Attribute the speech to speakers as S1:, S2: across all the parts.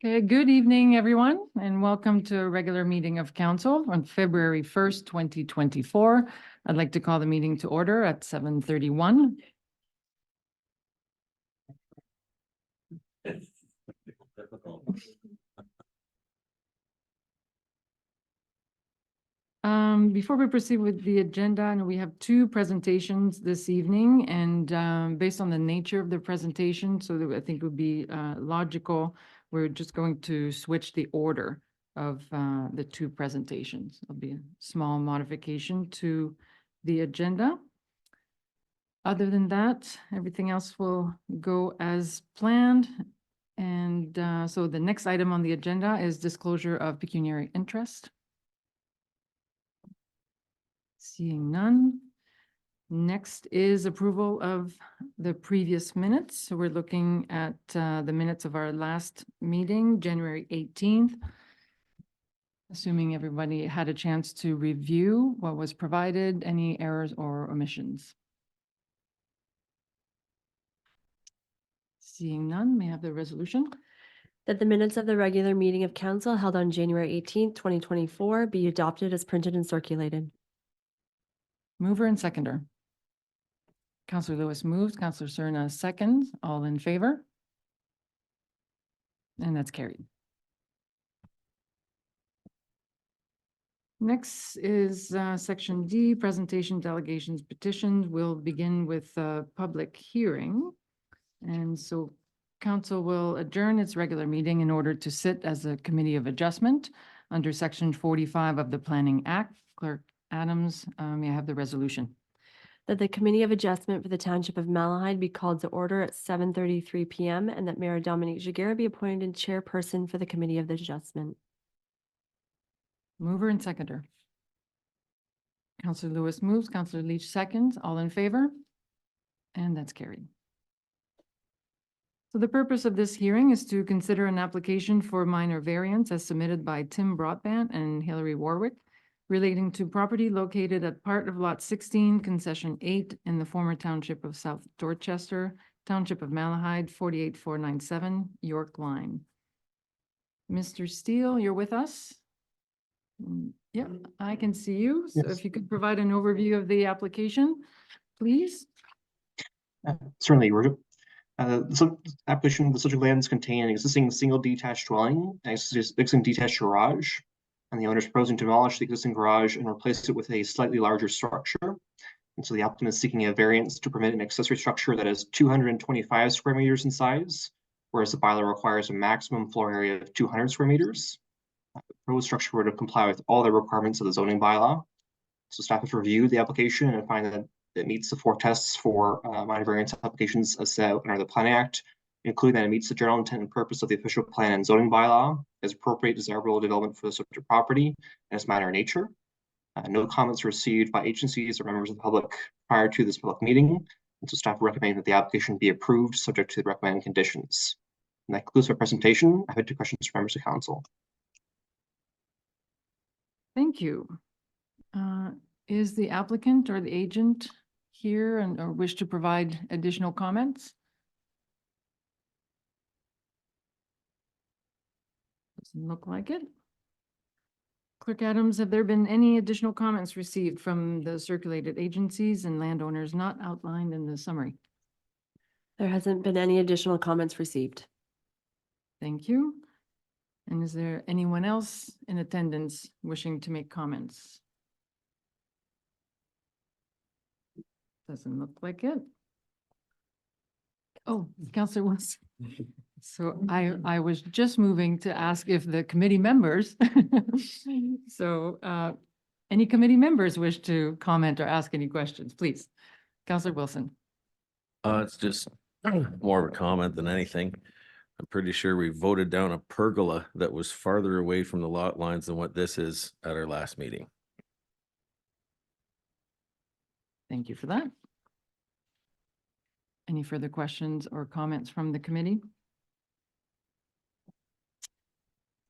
S1: Okay, good evening, everyone, and welcome to a regular meeting of council on February 1st, 2024. I'd like to call the meeting to order at 7:31. Before we proceed with the agenda, and we have two presentations this evening, and based on the nature of the presentation, so that I think it would be logical, we're just going to switch the order of the two presentations. There'll be a small modification to the agenda. Other than that, everything else will go as planned. And so the next item on the agenda is disclosure of pecuniary interest. Seeing none. Next is approval of the previous minutes. So we're looking at the minutes of our last meeting, January 18th. Assuming everybody had a chance to review what was provided, any errors or omissions. Seeing none, may I have the resolution?
S2: That the minutes of the regular meeting of council held on January 18th, 2024 be adopted as printed and circulated.
S1: Mover and seconder. Councillor Lewis moves, Councillor Cerna seconds. All in favor? And that's carried. Next is section D, presentation, delegations, petitions. We'll begin with a public hearing. And so council will adjourn its regular meeting in order to sit as a committee of adjustment under section 45 of the Planning Act. Clerk Adams, may I have the resolution?
S2: That the Committee of Adjustment for the Township of Malahide be called to order at 7:33 p.m. and that Mayor Dominique Giguère be appointed chairperson for the Committee of the Adjustment.
S1: Mover and seconder. Councillor Lewis moves, Councillor Leach seconds. All in favor? And that's carried. So the purpose of this hearing is to consider an application for minor variance as submitted by Tim Broadbent and Hillary Warwick relating to property located at part of Lot 16, Concession 8 in the former Township of South Dorchester, Township of Malahide, 48497, York Line. Mr. Steele, you're with us? Yep, I can see you. So
S3: Yes.
S1: if you could provide an overview of the application, please.
S3: Certainly, Roger. The application, the subject lands contain an existing single detached dwelling, an existing detached garage, and the owner is proposing to demolish the existing garage and replace it with a slightly larger structure. And so the applicant is seeking a variance to permit an accessory structure that is 225 square meters in size, whereas the bylaw requires a maximum floor area of 200 square meters. The proposed structure would comply with all the requirements of the zoning bylaw. So staff has reviewed the application and find that it meets the 4 tests for minor variance applications as set out under the Planning Act, including that it meets the general intent and purpose of the official plan and zoning bylaw, as appropriate desirable development for the subject property, and its minor nature. No comments were received by agencies or members of the public prior to this public meeting, and so staff recommend that the application be approved subject to the recommended conditions. And that concludes my presentation. I have 2 questions for members of council.
S1: Thank you. Is the applicant or the agent here and or wish to provide additional comments? Doesn't look like it. Clerk Adams, have there been any additional comments received from the circulated agencies and landowners not outlined in the summary?
S2: There hasn't been any additional comments received.
S1: Thank you. And is there anyone else in attendance wishing to make comments? Doesn't look like it. Oh, Councillor Wilson. So I was just moving to ask if the committee members, so any committee members wish to comment or ask any questions, please. Councillor Wilson.
S4: It's just more of a comment than anything. I'm pretty sure we voted down a pergola that was farther away from the lot lines than what this is at our last meeting.
S1: Thank you for that. Any further questions or comments from the committee?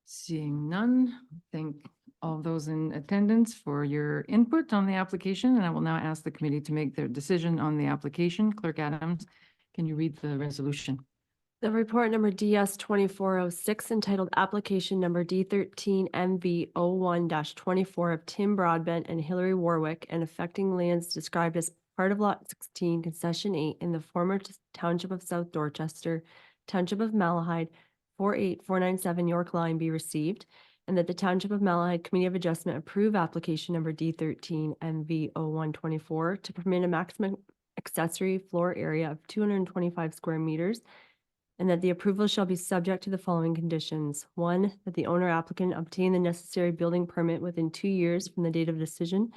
S1: Seeing none, thank all those in attendance for your input on the application, and I will now ask the committee to make their decision on the application. Clerk Adams, can you read the resolution?
S2: The report number DS 2406 entitled Application Number D13MV01-24 of Tim Broadbent and Hillary Warwick and affecting lands described as part of Lot 16, Concession 8 in the former Township of South Dorchester, Township of Malahide, 48497 York Line be received, and that the Township of Malahide Committee of Adjustment approve application number D13MV0124 to permit a maximum accessory floor area of 225 square meters, and that the approval shall be subject to the following conditions. One, that the owner applicant obtain the necessary building permit within 2 years from the date of decision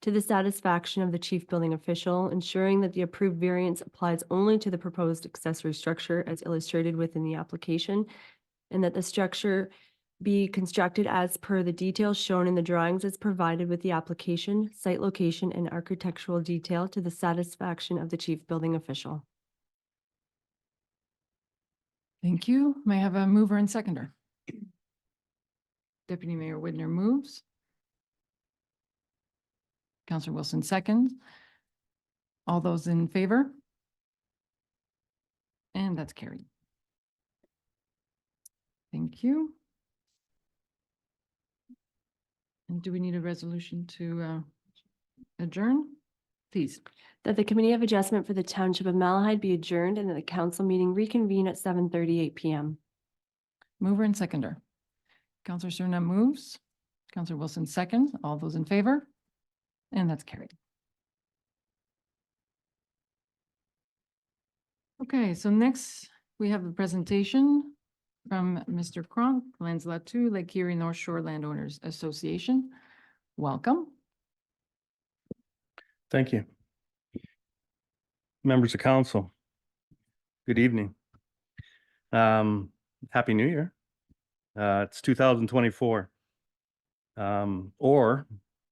S2: to the satisfaction of the chief building official, ensuring that the approved variance applies only to the proposed accessory structure as illustrated within the application, and that the structure be constructed as per the details shown in the drawings as provided with the application, site location, and architectural detail to the satisfaction of the chief building official.
S1: Thank you. May I have a mover and seconder? Deputy Mayor Widner moves. Counselor Wilson seconds. All those in favor? And that's carried. Thank you. And do we need a resolution to adjourn? Please.
S2: That the Committee of Adjustment for the Township of Malahide be adjourned and that the council meeting reconvene at 7:38 PM.
S1: Mover and seconder. Counselor Cerna moves. Counselor Wilson seconds. All those in favor? And that's carried. Okay, so next we have a presentation from Mr. Cronk, Lands Lot 2, Lake Erie North Shore Landowners Association. Welcome.
S5: Thank you. Members of council, good evening. Happy New Year. It's 2024. Or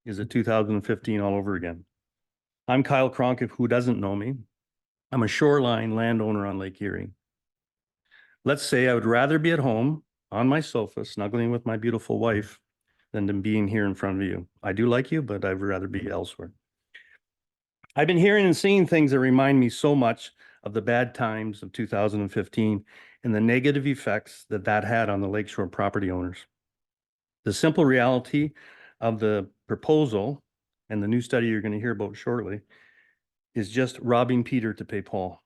S5: is it 2015 all over again? I'm Kyle Cronk, if who doesn't know me. I'm a shoreline landowner on Lake Erie. Let's say I would rather be at home on my sofa snuggling with my beautiful wife than to being here in front of you. I do like you, but I'd rather be elsewhere. I've been hearing and seeing things that remind me so much of the bad times of 2015 and the negative effects that that had on the lakeshore property owners. The simple reality of the proposal and the new study you're going to hear about shortly is just robbing Peter to pay Paul.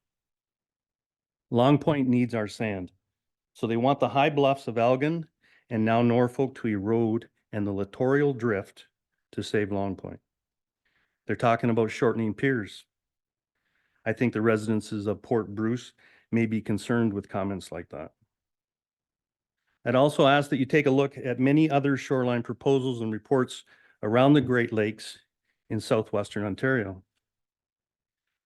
S5: Long Point needs our sand, so they want the high bluffs of Elgin and now Norfolk to erode and the littoral drift to save Long Point. They're talking about shortening piers. I think the residences of Port Bruce may be concerned with comments like that. I'd also ask that you take a look at many other shoreline proposals and reports around the Great Lakes in southwestern Ontario.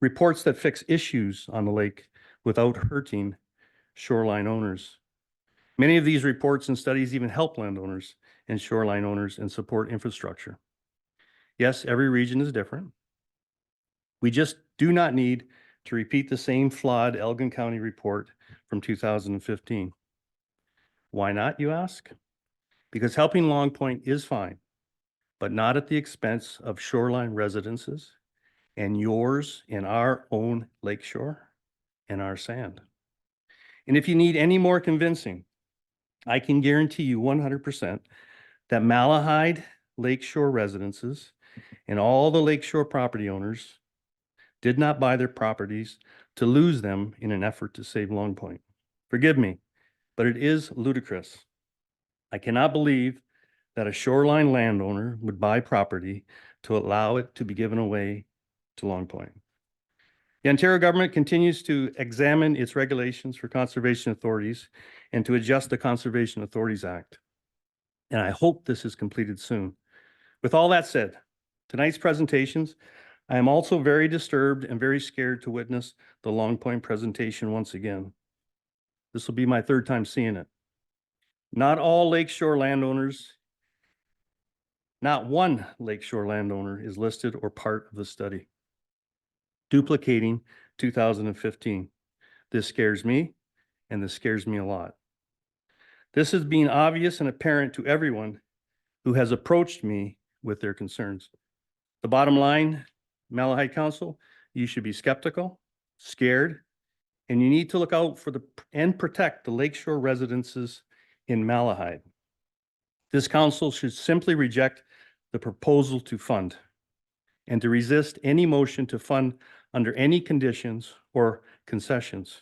S5: Reports that fix issues on the lake without hurting shoreline owners. Many of these reports and studies even help landowners and shoreline owners and support infrastructure. Yes, every region is different. We just do not need to repeat the same flawed Elgin County report from 2015. Why not, you ask? Because helping Long Point is fine, but not at the expense of shoreline residences and yours in our own lakeshore and our sand. And if you need any more convincing, I can guarantee you 100% that Malahide lakeshore residences and all the lakeshore property owners did not buy their properties to lose them in an effort to save Long Point. Forgive me, but it is ludicrous. I cannot believe that a shoreline landowner would buy property to allow it to be given away to Long Point. The Ontario government continues to examine its regulations for conservation authorities and to adjust the Conservation Authorities Act. And I hope this is completed soon. With all that said, tonight's presentations, I am also very disturbed and very scared to witness the Long Point presentation once again. This will be my third time seeing it. Not all lakeshore landowners, not one lakeshore landowner is listed or part of the study, duplicating 2015. This scares me, and this scares me a lot. This is being obvious and apparent to everyone who has approached me with their concerns. The bottom line, Malahide Council, you should be skeptical, scared, And you need to look out for and protect the lakeshore residences in Malahide. This council should simply reject the proposal to fund and to resist any motion to fund under any conditions or concessions.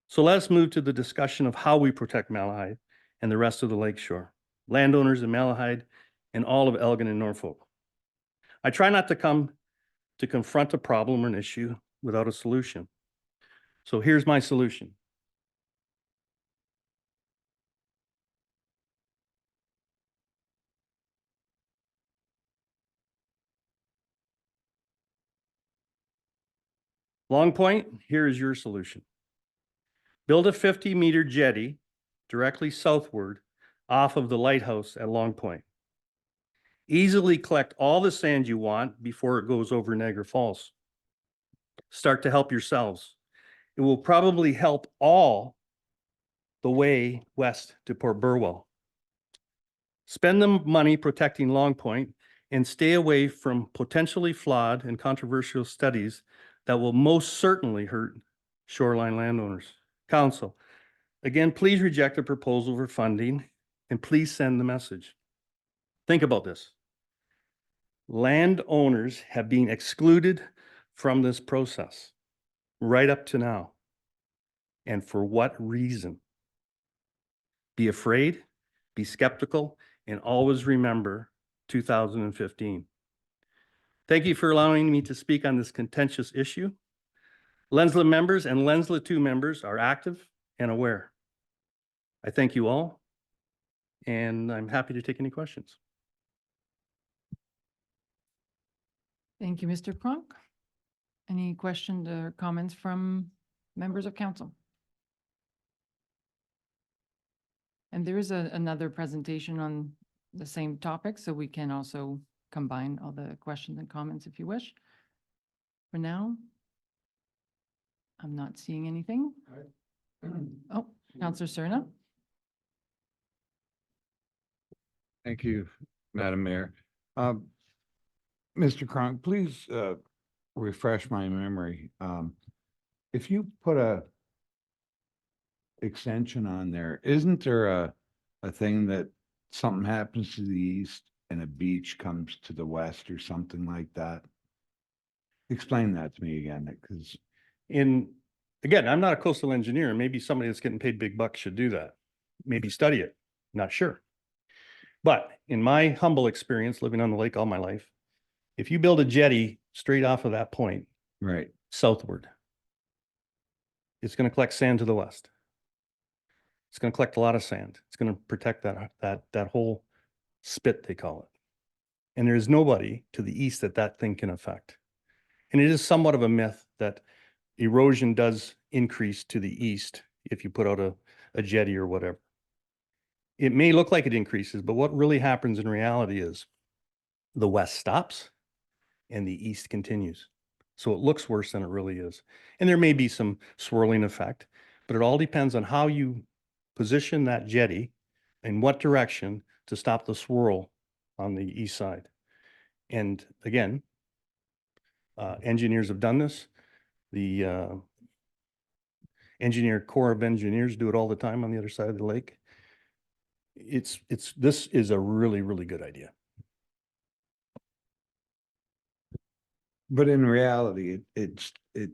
S5: So let us move to the discussion of how we protect Malahide and the rest of the lakeshore, landowners in Malahide, and all of Elgin and Norfolk. I try not to come to confront a problem or an issue without a solution. So here's my solution. Long Point, here is your solution. Build a 50-meter jetty directly southward off of the lighthouse at Long Point. Easily collect all the sand you want before it goes over Niagara Falls. Start to help yourselves. It will probably help all the way west to Port Burwell. Spend the money protecting Long Point and stay away from potentially flawed and controversial studies that will most certainly hurt shoreline landowners. Council, again, please reject the proposal for funding and please send the message. Think about this. Landowners have been excluded from this process right up to now. And for what reason? Be afraid, be skeptical, and always remember 2015. Thank you for allowing me to speak on this contentious issue. Lensla members and Lensla 2 members are active and aware. I thank you all, and I'm happy to take any questions.
S1: Thank you, Mr. Cronk. Any questions or comments from members of council? And there is another presentation on the same topic, so we can also combine all the questions and comments if you wish. For now, I'm not seeing anything. Oh, Councillor Cerna.
S6: Thank you, Madam Mayor. Mr. Cronk, please refresh my memory. If you put a extension on there, isn't there a thing that something happens to the east and a beach comes to the west or something like that? Explain that to me again, because
S5: Again, I'm not a coastal engineer, and maybe somebody that's getting paid big bucks should do that. Maybe study it, not sure. But in my humble experience, living on the lake all my life, if you build a jetty straight off of that point,
S6: right,
S5: southward, it's going to collect sand to the west. It's going to collect a lot of sand. It's going to protect that whole spit, they call it. And there's nobody to the east that thing can affect. And it is somewhat of a myth that erosion does increase to the east if you put out a jetty or whatever. It may look like it increases, but what really happens in reality is the west stops and the east continues. So it looks worse than it really is. And there may be some swirling effect, but it all depends on how you position that jetty in what direction to stop the swirl on the east side. And again, engineers have done this. The Corps of Engineers do it all the time on the other side of the lake. This is a really, really good idea.
S6: but in reality, it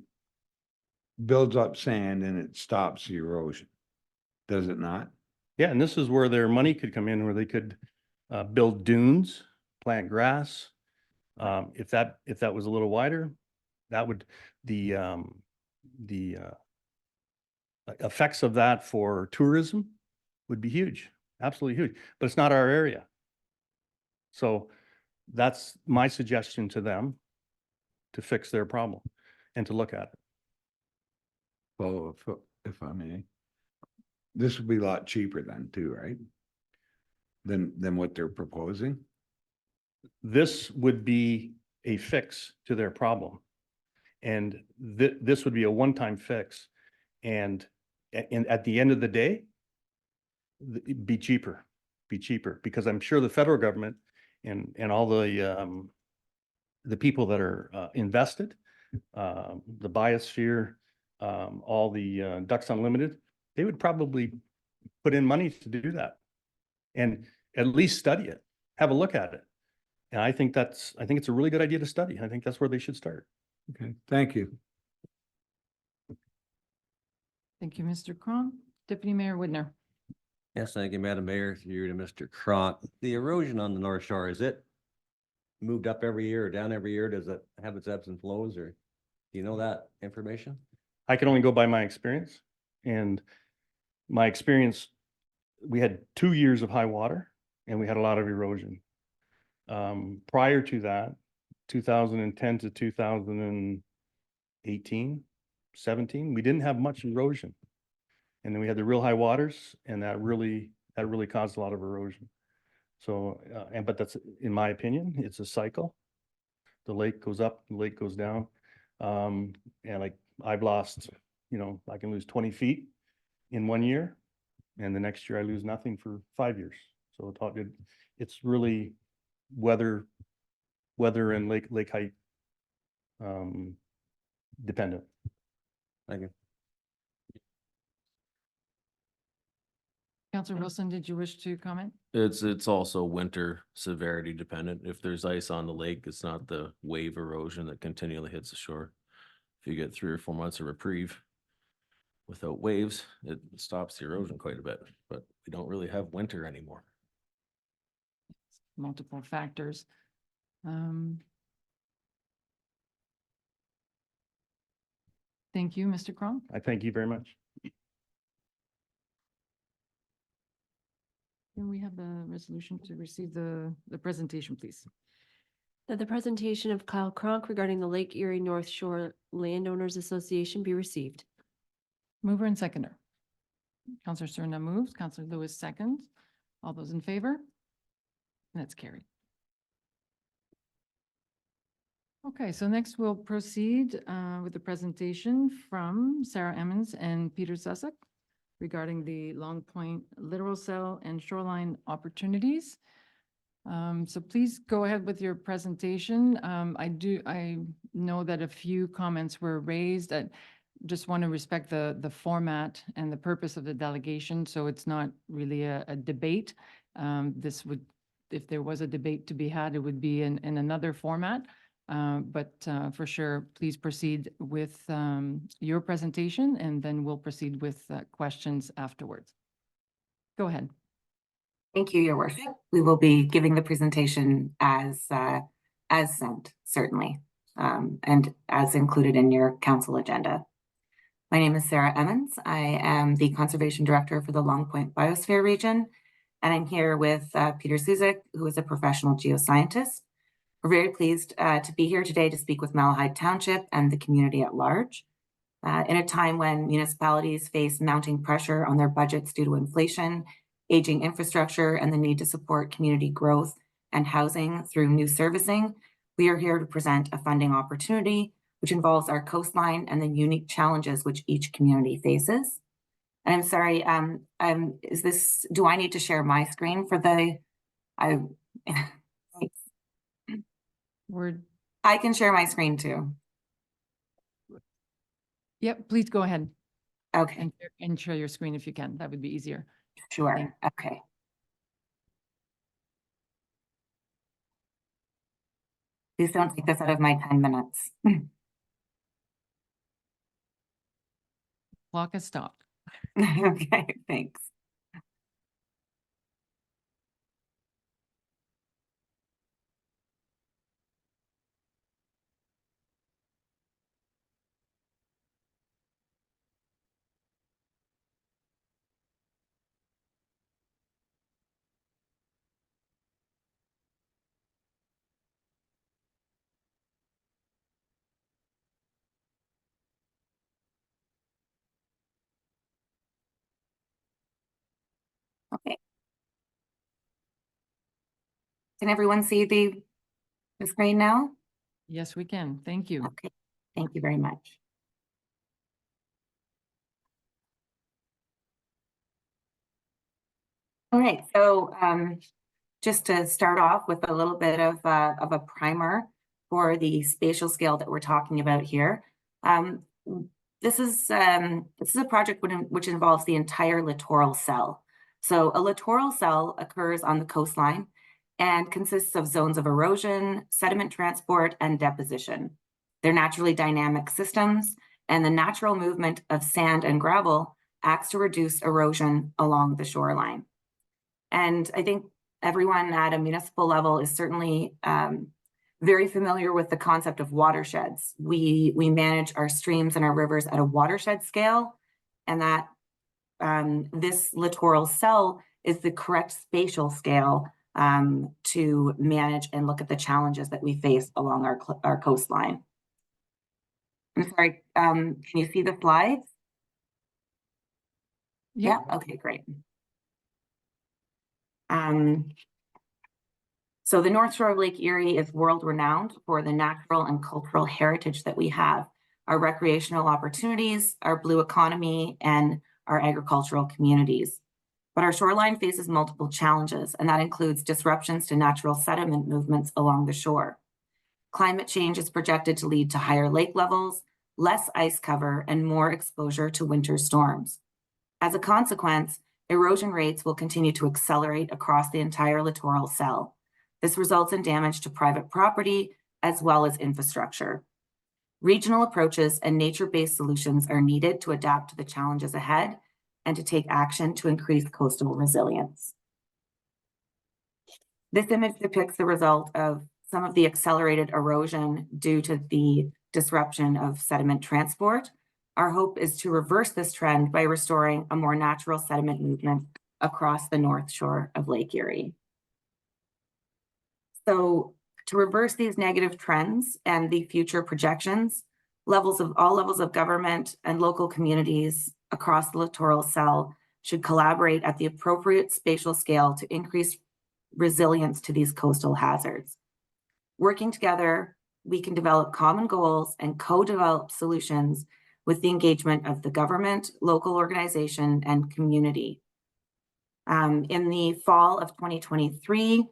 S6: builds up sand and it stops the erosion. Does it not?
S5: Yeah, and this is where their money could come in, where they could build dunes, plant grass. If that was a little wider, that would the effects of that for tourism would be huge, absolutely huge. But it's not our area, so that's my suggestion to them to fix their problem and to look at it.
S6: Well, if I may, this would be a lot cheaper then too, right? Than what they're proposing.
S5: This would be a fix to their problem. And this would be a one-time fix. And at the end of the day, be cheaper, because I'm sure the federal government and all the people that are invested, the biosphere, all the Ducks Unlimited, they would probably put in money to do that. And at least study it, have a look at it. And I think it's a really good idea to study. I think that's where they should start.
S6: Okay, thank you.
S1: Thank you, Mr. Cron. Deputy Mayor Whitner.
S7: Yes, thank you, Madam Mayor, through you to Mr. Cronk. The erosion on the North Shore, is it moved up every year or down every year? Does it have its ebbs and flows, or do you know that information?
S5: I can only go by my experience, and my experience, we had 2 years of high water and we had a lot of erosion. Prior to that, 2010 to 2018, 17, we didn't have much erosion. And then we had the real high waters, and that really caused a lot of erosion. So, but that's, in my opinion, it's a cycle. The lake goes up, the lake goes down. And like I've lost, I can lose 20 feet in 1 year, and the next year I lose nothing for 5 years. So it's really weather and lake height dependent.
S7: Thank you.
S1: Councillor Wilson, did you wish to comment?
S4: It's also winter severity dependent. If there's ice on the lake, it's not the wave erosion that continually hits the shore. If you get 3 or 4 months of reprieve without waves, it stops the erosion quite a bit, but we don't really have winter anymore.
S1: Multiple factors. Thank you, Mr. Cron.
S5: I thank you very much.
S1: Can we have the resolution to receive the presentation, please?
S2: That the presentation of Kyle Cronk regarding the Lake Erie North Shore Landowners Association be received.
S1: Mover and seconder. Councillor Serna moves, Councillor Lewis seconds. All those in favor? That's carried. Okay, so next we'll proceed with the presentation from Sarah Emmons and Peter Sussex regarding the Long Point littoral cell and shoreline opportunities. So please go ahead with your presentation. I know that a few comments were raised. I just want to respect the format and the purpose of the delegation, so it's not really a debate. This would, if there was a debate to be had, it would be in another format. But for sure, please proceed with your presentation, and then we'll proceed with questions afterwards. Go ahead.
S8: Thank you, Your Worship. We will be giving the presentation as sent, certainly, and as included in your council agenda. My name is Sarah Emmons. I am the Conservation Director for the Long Point Biosphere Region, and I'm here with Peter Susek, who is a professional geoscientist. We're very pleased to be here today to speak with Malahide Township and the community at large. In a time when municipalities face mounting pressure on their budgets due to inflation, aging infrastructure, and the need to support community growth and housing through new servicing, we are here to present a funding opportunity which involves our coastline and the unique challenges which each community faces. And I'm sorry, do I need to share my screen for the, I can share my screen too.
S1: Yep, please go ahead
S8: Okay,
S1: and share your screen if you can. That would be easier.
S8: sure. Okay. Please don't take this out of my 10 minutes.
S1: Clock has stopped.
S8: Okay, thanks. Okay. Can everyone see the screen now?
S1: Yes, we can. Thank you.
S8: Okay, thank you very much. All right, so just to start off with a little bit of a primer for the spatial scale that we're talking about here. this is a project which involves the entire littoral cell. So a littoral cell occurs on the coastline and consists of zones of erosion, sediment transport, and deposition. They're naturally dynamic systems, and the natural movement of sand and gravel acts to reduce erosion along the shoreline. And I think everyone at a municipal level is certainly very familiar with the concept of watersheds. We manage our streams and our rivers at a watershed scale, and that this littoral cell is the correct spatial scale to manage and look at the challenges that we face along our coastline. I'm sorry, can you see the slides? Yeah, okay, great. So the North Shore of Lake Erie is world-renowned for the natural and cultural heritage that we have, our recreational opportunities, our blue economy, and our agricultural communities. But our shoreline faces multiple challenges, and that includes disruptions to natural sediment movements along the shore. Climate change is projected to lead to higher lake levels, less ice cover, and more exposure to winter storms. As a consequence, erosion rates will continue to accelerate across the entire littoral cell. This results in damage to private property as well as infrastructure. Regional approaches and nature-based solutions are needed to adapt to the challenges ahead and to take action to increase coastal resilience. This image depicts the result of some of the accelerated erosion due to the disruption of sediment transport. Our hope is to reverse this trend by restoring a more natural sediment movement across the North Shore of Lake Erie. So to reverse these negative trends and the future projections, all levels of government and local communities across the littoral cell should collaborate at the appropriate spatial scale to increase resilience to these coastal hazards. Working together, we can develop common goals and co-develop solutions with the engagement of the government, local organization, and community. In the fall of 2023,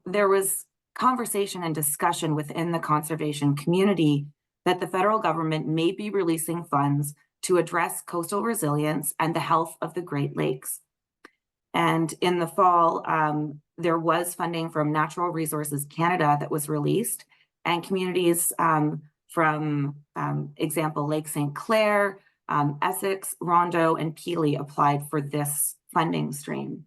S8: there was conversation and discussion within the conservation community that the federal government may be releasing funds to address coastal resilience and the health of the Great Lakes. And in the fall, there was funding from Natural Resources Canada that was released, and communities from example, Lake St. Clair, Essex, Rondeau, and Pelee applied for this funding stream.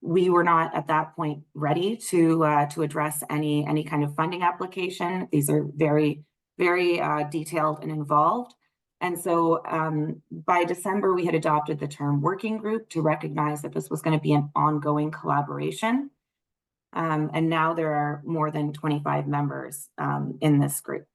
S8: We were not at that point ready to address any kind of funding application. These are very, very detailed and involved. And so by December, we had adopted the term working group to recognize that this was going to be an ongoing collaboration. And now there are more than 25 members in this group.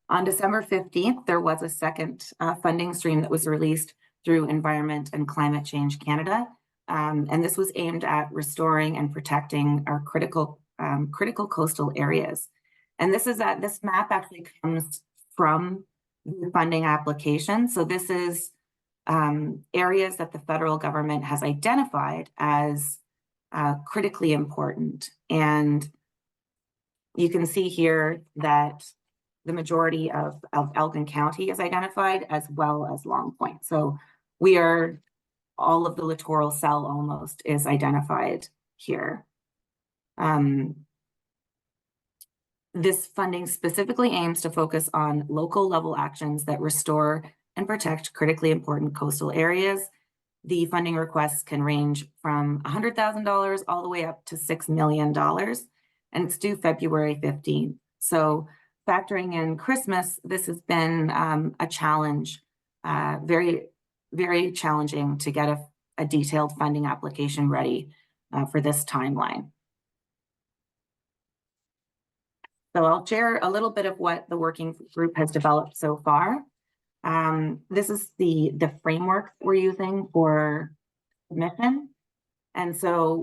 S8: On December 15th, there was a second funding stream that was released through Environment and Climate Change Canada. And this was aimed at restoring and protecting our critical coastal areas. And this map actually comes from the funding application. So this is areas that the federal government has identified as critically important. And you can see here that the majority of Elgin County is identified, as well as Long Point. So all of the littoral cell almost is identified here. This funding specifically aims to focus on local level actions that restore and protect critically important coastal areas. The funding requests can range from $100,000 all the way up to $6 million, and it's due February 15th. So factoring in Christmas, this has been a challenge, very, very challenging to get a detailed funding application ready for this timeline. So I'll share a little bit of what the working group has developed so far. This is the framework we're using for submission. And so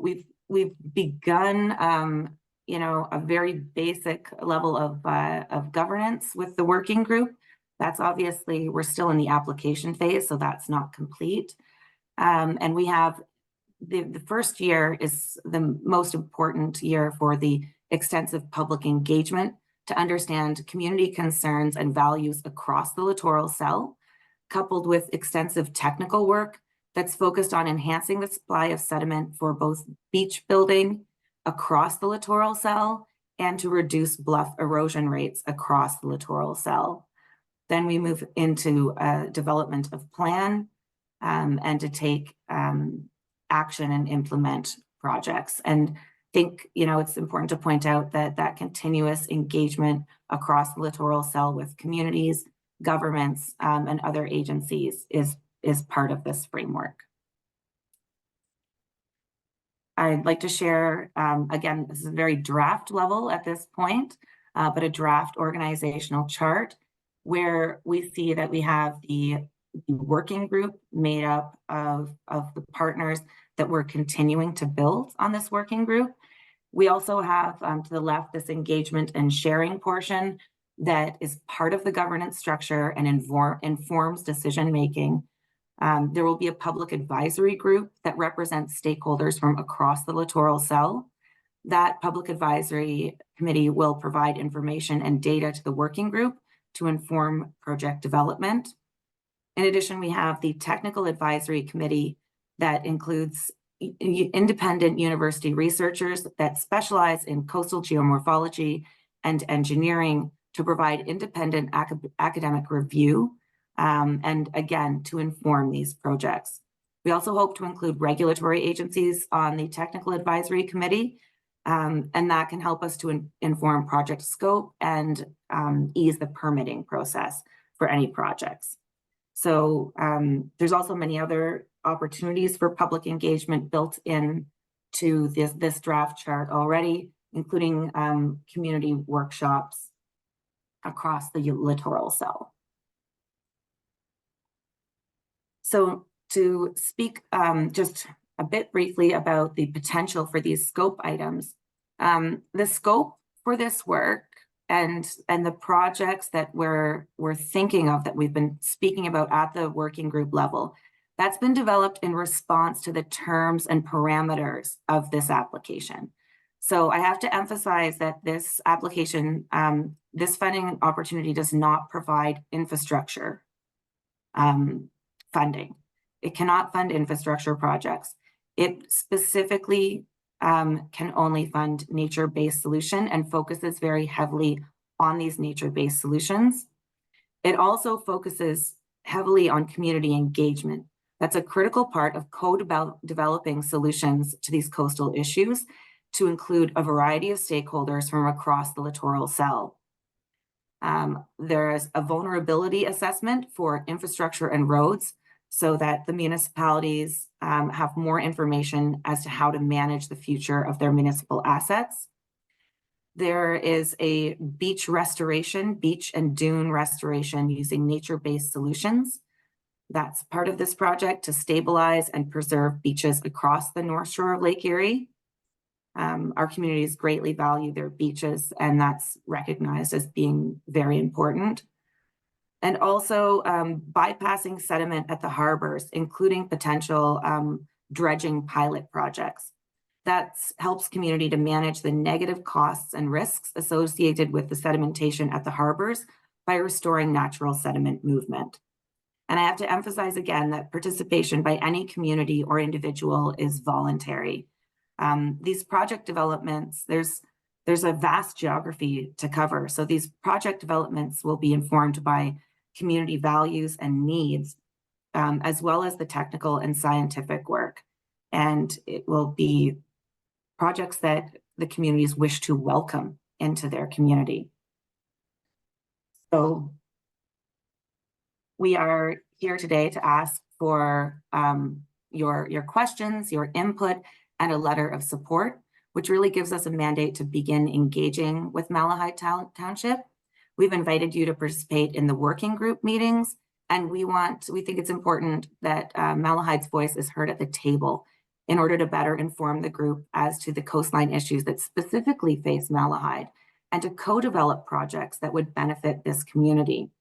S8: we've begun a very basic level of governance with the working group. That's obviously, we're still in the application phase, so that's not complete. And we have the first year is the most important year for the extensive public engagement to understand community concerns and values across the littoral cell, coupled with extensive technical work that's focused on enhancing the supply of sediment for both beach building across the littoral cell and to reduce bluff erosion rates across the littoral cell. Then we move into development of plan and to take action and implement projects. And think, it's important to point out that that continuous engagement across the littoral cell with communities, governments, and other agencies is part of this framework. I'd like to share, again, this is a very draft level at this point, but a draft organizational chart where we see that we have the working group made up of the partners that we're continuing to build on this working group. We also have to the left this engagement and sharing portion that is part of the governance structure and informs decision-making. There will be a public advisory group that represents stakeholders from across the littoral cell. That public advisory committee will provide information and data to the working group to inform project development. In addition, we have the technical advisory committee that includes independent university researchers that specialize in coastal geomorphology and engineering to provide independent academic review and again, to inform these projects. We also hope to include regulatory agencies on the technical advisory committee, and that can help us to inform project scope and ease the permitting process for any projects. So there's also many other opportunities for public engagement built in to this draft chart already, including community workshops across the littoral cell. So to speak just a bit briefly about the potential for these scope items, the scope for this work and the projects that we're thinking of, that we've been speaking about at the working group level, that's been developed in response to the terms and parameters of this application. So I have to emphasize that this application, this funding opportunity does not provide infrastructure funding. It cannot fund infrastructure projects. It specifically can only fund nature-based solution and focuses very heavily on these nature-based solutions. It also focuses heavily on community engagement. That's a critical part of co-developing solutions to these coastal issues, to include a variety of stakeholders from across the littoral cell. There is a vulnerability assessment for infrastructure and roads so that the municipalities have more information as to how to manage the future of their municipal assets. There is a beach restoration, beach and dune restoration using nature-based solutions. That's part of this project to stabilize and preserve beaches across the North Shore of Lake Erie. Our communities greatly value their beaches, and that's recognized as being very important. And also bypassing sediment at the harbors, including potential dredging pilot projects. That helps community to manage the negative costs and risks associated with the sedimentation at the harbors by restoring natural sediment movement. And I have to emphasize again that participation by any community or individual is voluntary. These project developments, there's a vast geography to cover. So these project developments will be informed by community values and needs, as well as the technical and scientific work. And it will be projects that the communities wish to welcome into their community. So we are here today to ask for your questions, your input, and a letter of support, which really gives us a mandate to begin engaging with Malahide Township. We've invited you to participate in the working group meetings, and we think it's important that Malahide's voice is heard at the table in order to better inform the group as to the coastline issues that specifically face Malahide and to co-develop projects that would benefit this community.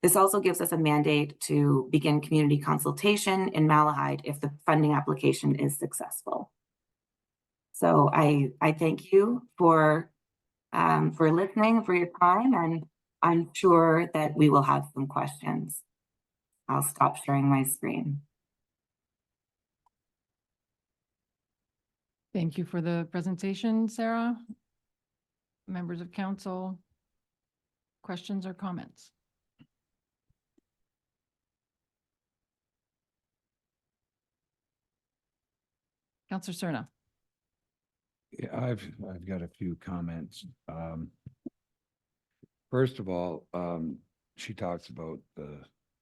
S8: This also gives us a mandate to begin community consultation in Malahide if the funding application is successful. So I thank you for for listening, for your time, and I'm sure that we will have some questions. I'll stop sharing my screen.
S1: Thank you for the presentation, Sarah. Members of council, questions or comments? Councillor Cerna.
S6: Yeah, I've got a few comments. First of all, she talks about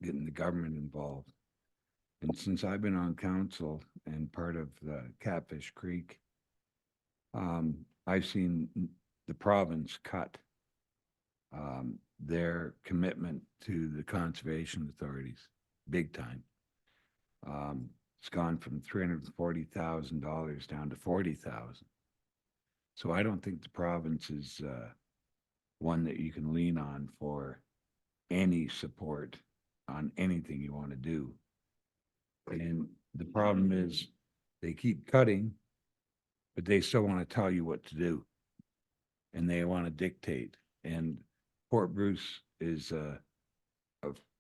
S6: getting the government involved. And since I've been on council and part of the Catfish Creek, I've seen the province cut their commitment to the conservation authorities, big time. It's gone from $340,000 down to $40,000. So I don't think the province is one that you can lean on for any support on anything you want to do. And the problem is they keep cutting, but they still want to tell you what to do. And they want to dictate. And Port Bruce is a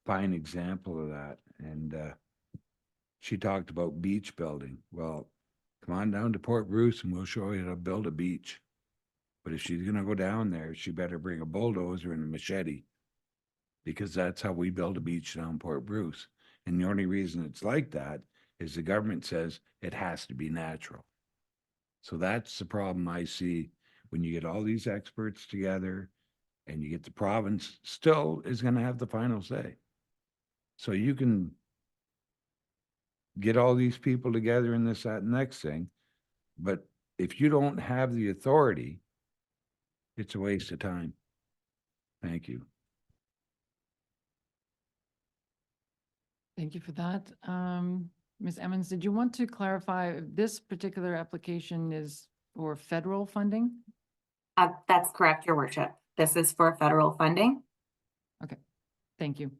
S6: fine example of that. And she talked about beach building. Well, come on down to Port Bruce and we'll show you how to build a beach. But if she's going to go down there, she better bring a bulldozer and a machete, because that's how we build a beach down Port Bruce. And the only reason it's like that is the government says it has to be natural. So that's the problem I see when you get all these experts together and you get the province still is going to have the final say. So you can get all these people together in this, that, and next thing. But if you don't have the authority, it's a waste of time. Thank you.
S1: Thank you for that. Ms. Emmons, did you want to clarify if this particular application is for federal funding?
S8: That's correct, Your Worship. This is for federal funding,
S1: Thank you.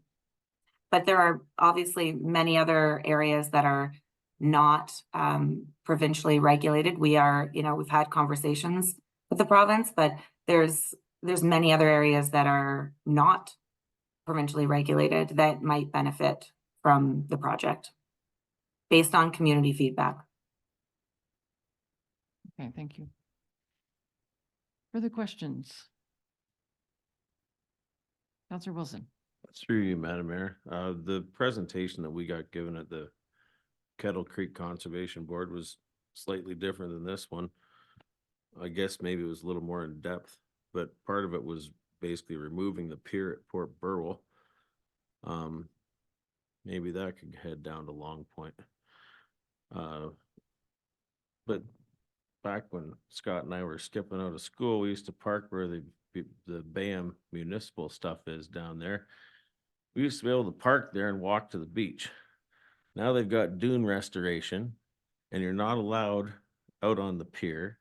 S8: but there are obviously many other areas that are not provincially regulated. We are, we've had conversations with the province, but there's many other areas that are not provincially regulated that might benefit from the project based on community feedback.
S1: Okay, thank you. Further questions? Councillor Wilson.
S4: Through you, Madam Mayor. The presentation that we got given at the Kettle Creek Conservation Board was slightly different than this one. I guess maybe it was a little more in depth, but part of it was basically removing the pier at Port Burwell. Maybe that could head down to Long Point. But back when Scott and I were skipping out of school, we used to park where the Bayham municipal stuff is down there. We used to be able to park there and walk to the beach. Now they've got dune restoration and you're not allowed out on the pier.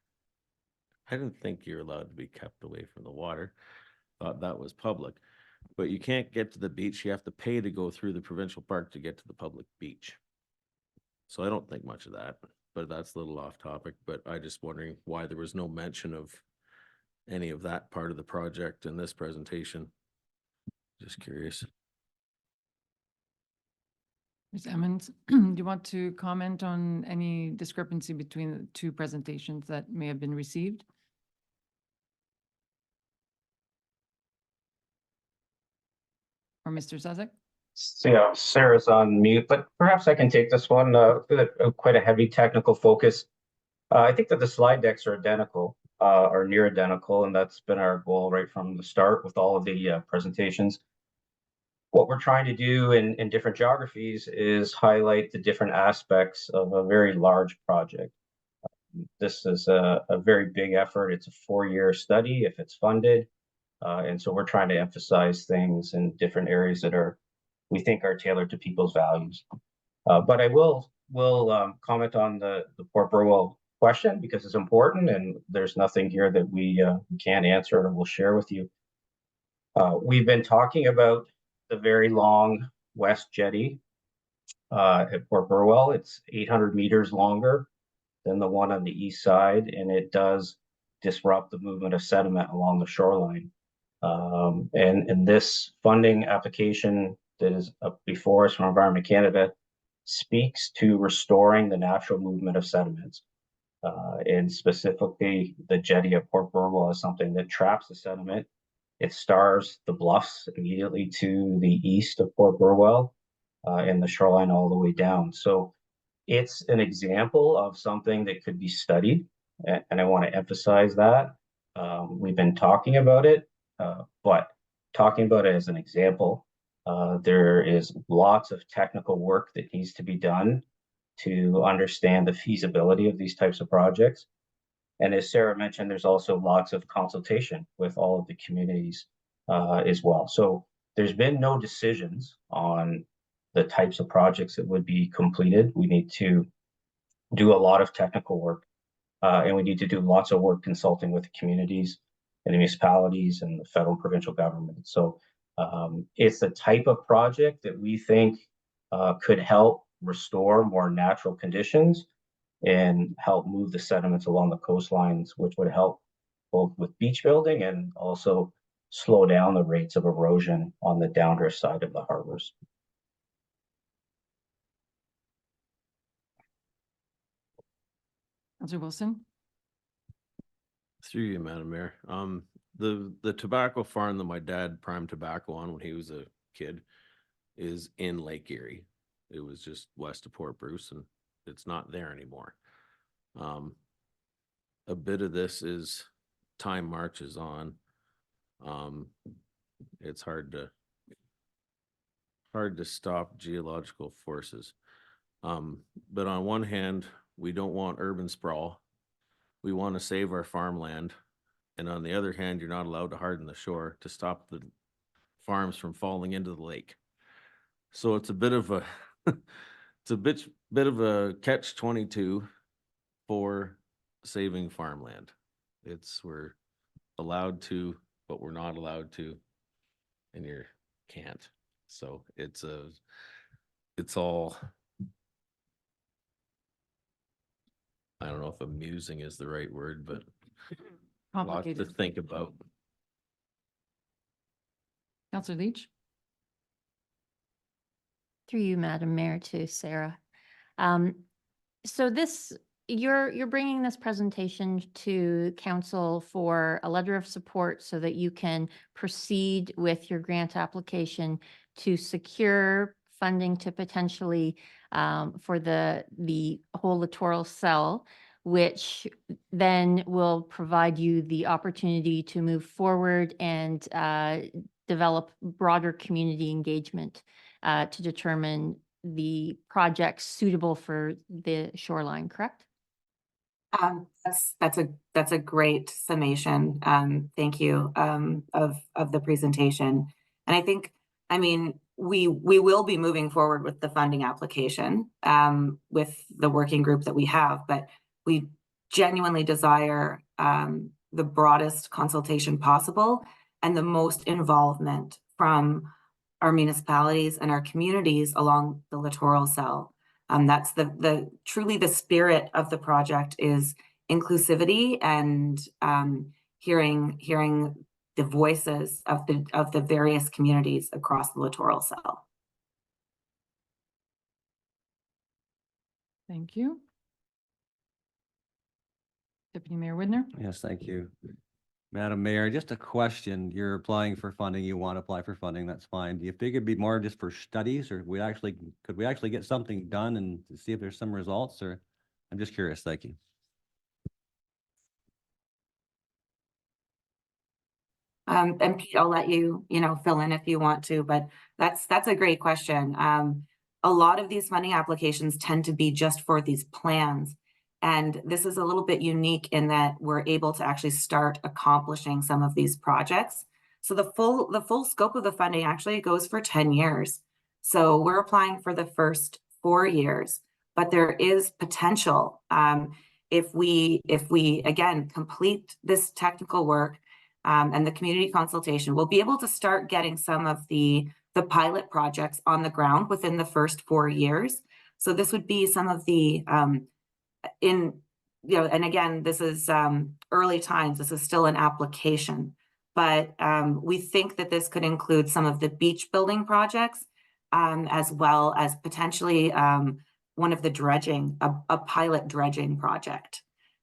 S4: I didn't think you're allowed to be kept away from the water. Thought that was public. But you can't get to the beach. You have to pay to go through the provincial park to get to the public beach. So I don't think much of that, but that's a little off topic. But I just wondering why there was no mention of any of that part of the project in this presentation. Just curious.
S1: Ms. Emmons, do you want to comment on any discrepancy between the two presentations that may have been received? Or Mr. Sazek?
S9: So, yeah, Sarah's on mute, but perhaps I can take this one. Quite a heavy technical focus. I think that the slide decks are identical, or near identical, and that's been our goal right from the start with all of the presentations. What we're trying to do in different geographies is highlight the different aspects of a very large project. This is a very big effort. It's a 4-year study if it's funded. And so we're trying to emphasize things in different areas that we think are tailored to people's values. But I will comment on the Port Burwell question because it's important and there's nothing here that we can't answer or we'll share with you. We've been talking about the very long west jetty at Port Burwell. It's 800 meters longer than the one on the east side, and it does disrupt the movement of sediment along the shoreline. And this funding application that is up before us from Environment Canada speaks to restoring the natural movement of sediments. And specifically the jetty at Port Burwell is something that traps the sediment. It stars the bluffs immediately to the east of Port Burwell and the shoreline all the way down. So it's an example of something that could be studied. And I want to emphasize that. We've been talking about it, but talking about it as an example, there is lots of technical work that needs to be done to understand the feasibility of these types of projects. And as Sarah mentioned, there's also lots of consultation with all of the communities as well. So there's been no decisions on the types of projects that would be completed. We need to do a lot of technical work, and we need to do lots of work consulting with the communities and the municipalities and the federal and provincial government. So it's the type of project that we think could help restore more natural conditions and help move the sediments along the coastlines, which would help both with beach building and also slow down the rates of erosion on the downriver side of the harbors.
S1: Councillor Wilson?
S4: Through you, Madam Mayor. The tobacco farm that my dad primed tobacco on when he was a kid is in Lake Erie. It was just west of Port Bruce, and it's not there anymore. A bit of this is time marches on. It's hard to stop geological forces. But on one hand, we don't want urban sprawl. We want to save our farmland. And on the other hand, you're not allowed to harden the shore to stop the farms from falling into the lake. So it's a bit of a it's a bit of a catch-22 for saving farmland. We're allowed to, but we're not allowed to, and you can't. So it's all, I don't know if amusing is the right word, but lots to
S1: Complicated.
S4: think about.
S1: Councillor Leach?
S10: Through you, Madam Mayor, to Sarah. So you're bringing this presentation to council for a letter of support so that you can proceed with your grant application to secure funding to potentially for the whole littoral cell, which then will provide you the opportunity to move forward and develop broader community engagement to determine the projects suitable for the shoreline, correct?
S8: That's a great summation. Thank you of the presentation. And I think, I mean, we will be moving forward with the funding application with the working group that we have, but we genuinely desire the broadest consultation possible and the most involvement from our municipalities and our communities along the littoral cell. That's the truly the spirit of the project is inclusivity and hearing the voices of the various communities across the littoral cell.
S1: Thank you. Deputy Mayor Widner?
S7: Yes, thank you. Madam Mayor, just a question. You're applying for funding, you want to apply for funding, that's fine. Do you think it'd be more just for studies, or could we actually get something done and see if there's some results, or? I'm just curious, thank you.
S8: And Pete, I'll let you, fill in if you want to, but that's a great question. A lot of these funding applications tend to be just for these plans. And this is a little bit unique in that we're able to actually start accomplishing some of these projects. So the full scope of the funding actually goes for 10 years. So we're applying for the first 4 years, but there is potential if we again complete this technical work and the community consultation, we'll be able to start getting some of the pilot projects on the ground within the first 4 years. So this would be some of the you know, and again, this is early times, this is still an application. But we think that this could include some of the beach building projects, as well as potentially one of the dredging, a pilot dredging project.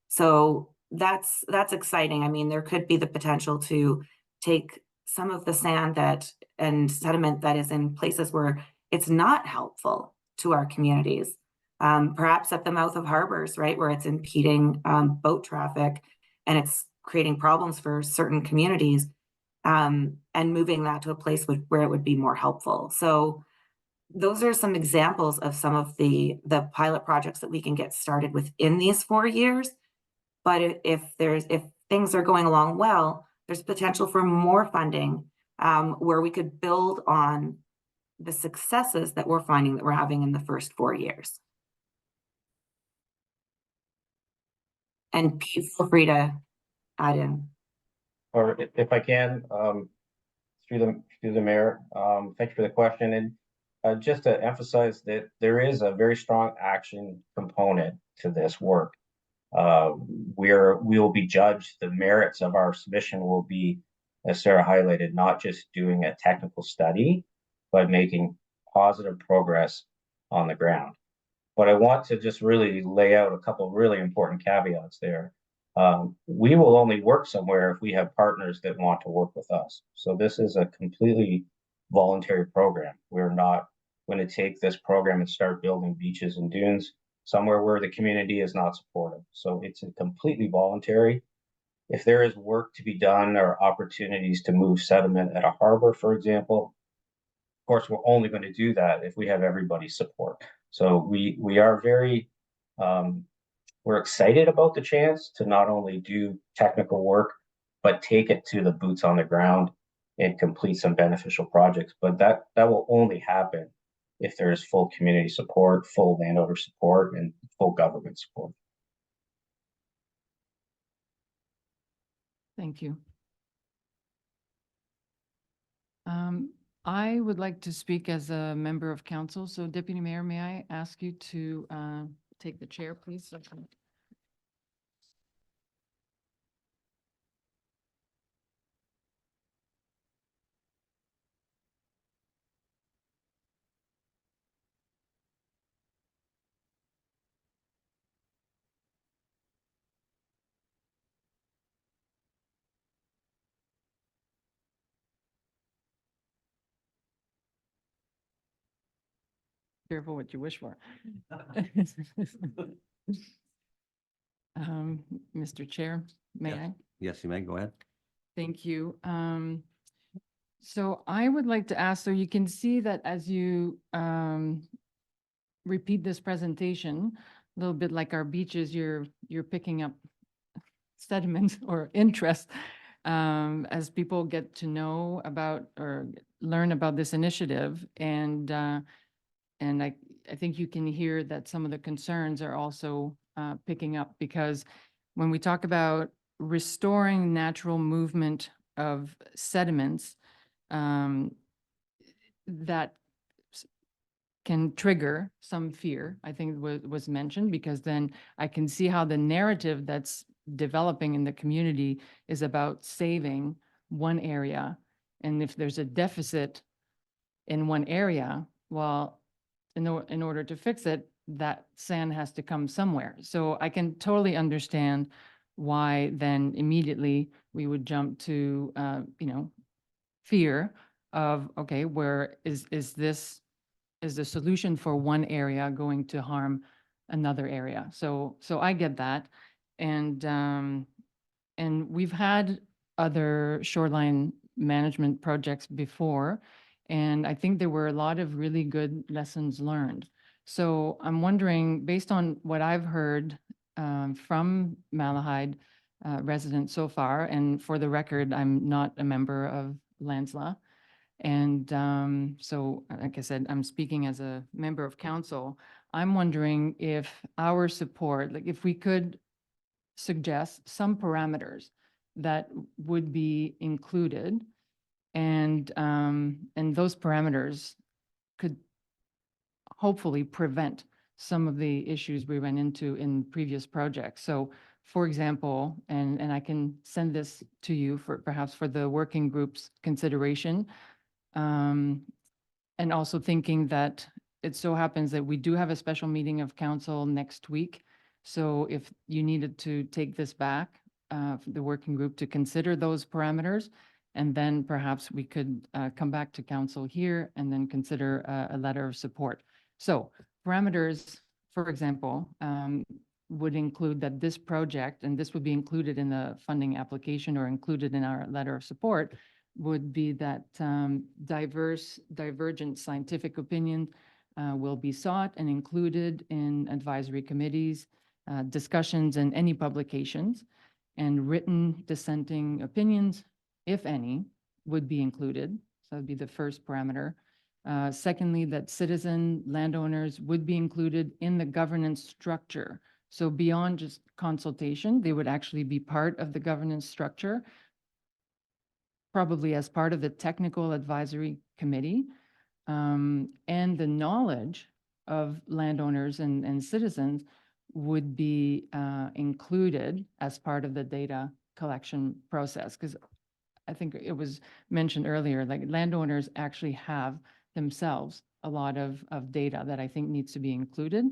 S8: So that's exciting. I mean, there could be the potential to take some of the sand and sediment that is in places where it's not helpful to our communities. Perhaps at the mouth of harbors, right, where it's impeding boat traffic and it's creating problems for certain communities, and moving that to a place where it would be more helpful. So those are some examples of some of the pilot projects that we can get started within these 4 years. But if things are going along well, there's potential for more funding, where we could build on the successes that we're finding that we're having in the first 4 years. And Pete, feel free to add in.
S9: Or if I can, through the mayor, thank you for the question. And just to emphasize that there is a very strong action component to this work. We will be judged, the merits of our submission will be, as Sarah highlighted, not just doing a technical study, but making positive progress on the ground. But I want to just really lay out a couple of really important caveats there. We will only work somewhere if we have partners that want to work with us. So this is a completely voluntary program. We're not going to take this program and start building beaches and dunes somewhere where the community is not supportive. So it's completely voluntary. If there is work to be done or opportunities to move sediment at a harbor, for example, of course, we're only going to do that if we have everybody's support. So we are very, we're excited about the chance to not only do technical work, but take it to the boots on the ground and complete some beneficial projects. But that will only happen if there is full community support, full landowner support, and full government support.
S1: Thank you. I would like to speak as a member of council. So Deputy Mayor, may I ask you to take the chair, please? Careful what you wish for. Mr. Chair, may
S7: Yes.
S1: I?
S7: Yes, you may, go ahead.
S1: Thank you. So I would like to ask, so you can see that as you repeat this presentation, a little bit like our beaches, you're picking up sediment or interest as people get to know about or learn about this initiative. And I think you can hear that some of the concerns are also picking up, because when we talk about restoring natural movement of sediments, that can trigger some fear, I think was mentioned, because then I can see how the narrative that's developing in the community is about saving one area. And if there's a deficit in one area, well, in order to fix it, that sand has to come somewhere. So I can totally understand why then immediately we would jump to, fear of, okay, where is the solution for one area going to harm another area? So I get that. And we've had other shoreline management projects before, and I think there were a lot of really good lessons learned. So I'm wondering, based on what I've heard from Malahide residents so far, and for the record, I'm not a member of Landsla. And so, like I said, I'm speaking as a member of council. I'm wondering if our support, like if we could suggest some parameters that would be included, and those parameters could hopefully prevent some of the issues we ran into in previous projects. So for example, and I can send this to you for perhaps for the working group's consideration. And also thinking that it so happens that we do have a special meeting of council next week. So if you needed to take this back, for the working group to consider those parameters, and then perhaps we could come back to council here and then consider a letter of support. So parameters, for example, would include that this project, and this would be included in the funding application or included in our letter of support, would be that divergent scientific opinion will be sought and included in advisory committees, discussions, and any publications, and written dissenting opinions, if any, would be included. So that'd be the first parameter. Secondly, that citizen landowners would be included in the governance structure. So beyond just consultation, they would actually be part of the governance structure, probably as part of the technical advisory committee. And the knowledge of landowners and citizens would be included as part of the data collection process. Because I think it was mentioned earlier, like landowners actually have themselves a lot of data that I think needs to be included.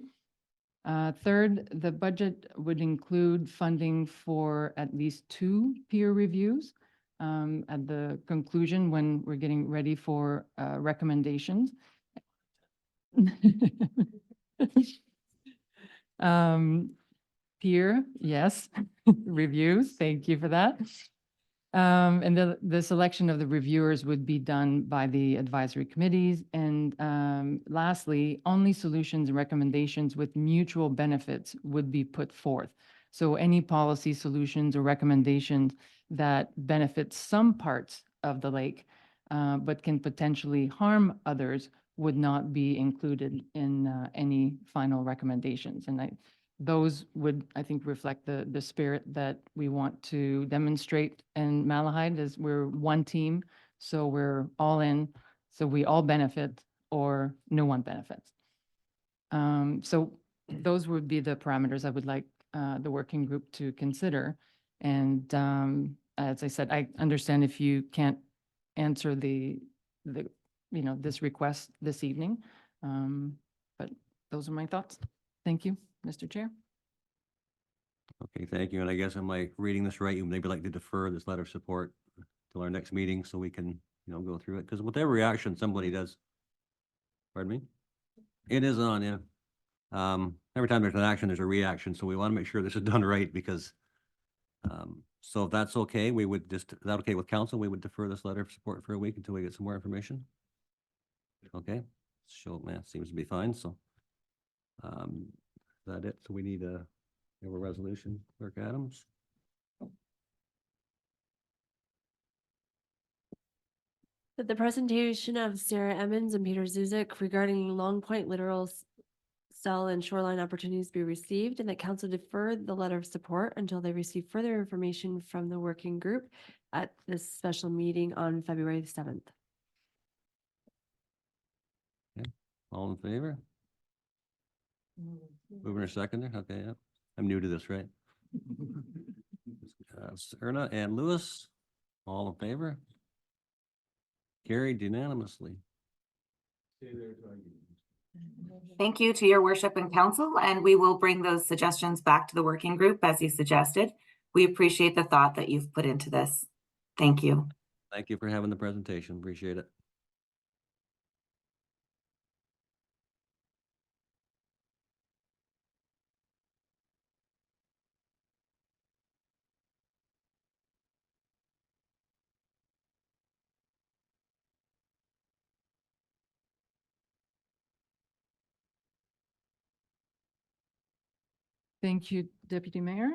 S1: Third, the budget would include funding for at least 2 peer reviews at the conclusion when we're getting ready for recommendations. Peer, yes, reviews, thank you for that. And the selection of the reviewers would be done by the advisory committees. And lastly, only solutions and recommendations with mutual benefits would be put forth. So any policy solutions or recommendations that benefit some parts of the lake, but can potentially harm others would not be included in any final recommendations. And those would, I think, reflect the spirit that we want to demonstrate in Malahide, as we're one team. So we're all in, so we all benefit or no one benefits. So those would be the parameters I would like the working group to consider. And as I said, I understand if you can't answer this request this evening, but those are my thoughts. Thank you, Mr. Chair.
S7: Okay, thank you. And I guess am I reading this right? You maybe like to defer this letter of support till our next meeting so we can, go through it. Because with every reaction somebody does, pardon me? It is on, yeah. Every time there's an action, there's a reaction. So we want to make sure this is done right because, so if that's okay, we would just, is that okay with council? We would defer this letter of support for a week until we get some more information. Okay, show math seems to be fine. So, is that it? So we need a resolution, Clerk Adams.
S2: That the presentation of Sarah Emmons and Peter Zuzek regarding Long Point littoral cell and shoreline opportunities be received, and that council defer the letter of support until they receive further information from the working group at this special meeting on February 7th.
S7: All in favor? Mover and seconder, okay, yeah. I'm new to this, right? Serna and Lewis, all in favor? Carried unanimously.
S8: Thank you to your worship and council, and we will bring those suggestions back to the working group as you suggested. We appreciate the thought that you've put into this. Thank you.
S7: Thank you for having the presentation, appreciate it.
S1: Thank you, Deputy Mayor.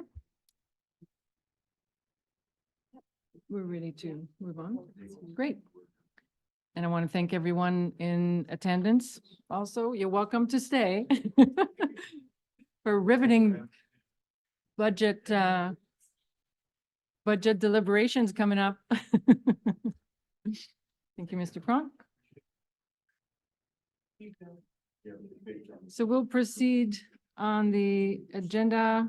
S1: We're ready to move on. Great. And I want to thank everyone in attendance. Also, you're welcome to stay for riveting budget deliberations coming up. Thank you, Mr. Cronk. So we'll proceed on the agenda.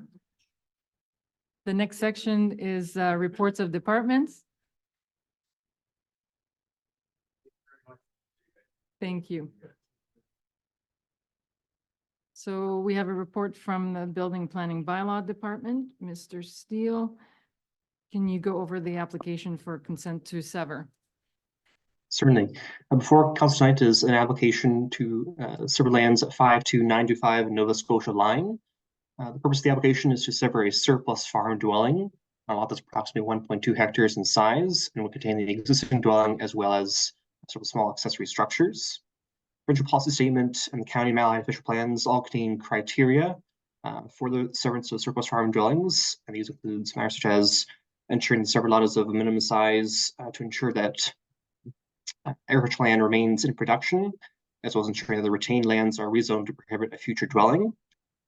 S1: The next section is reports of departments. Thank you. So we have a report from the Building Planning Bylaw Department. Mr. Steele, can you go over the application for consent to sever?
S3: Certainly. Before council tonight is an application to sever lands at 52925 Nova Scotia line. The purpose of the application is to sever a surplus farm dwelling, a lot that's approximately 1.2 hectares in size and will contain the existing dwelling as well as sort of small accessory structures. Provincial policy statement and the county Malahide official plans all contain criteria for the severance of surplus farm dwellings, and these include matters such as ensuring the severed lot is of a minimum size to ensure that agricultural land remains in production, as well as ensuring that the retained lands are rezoned to prohibit a future dwelling.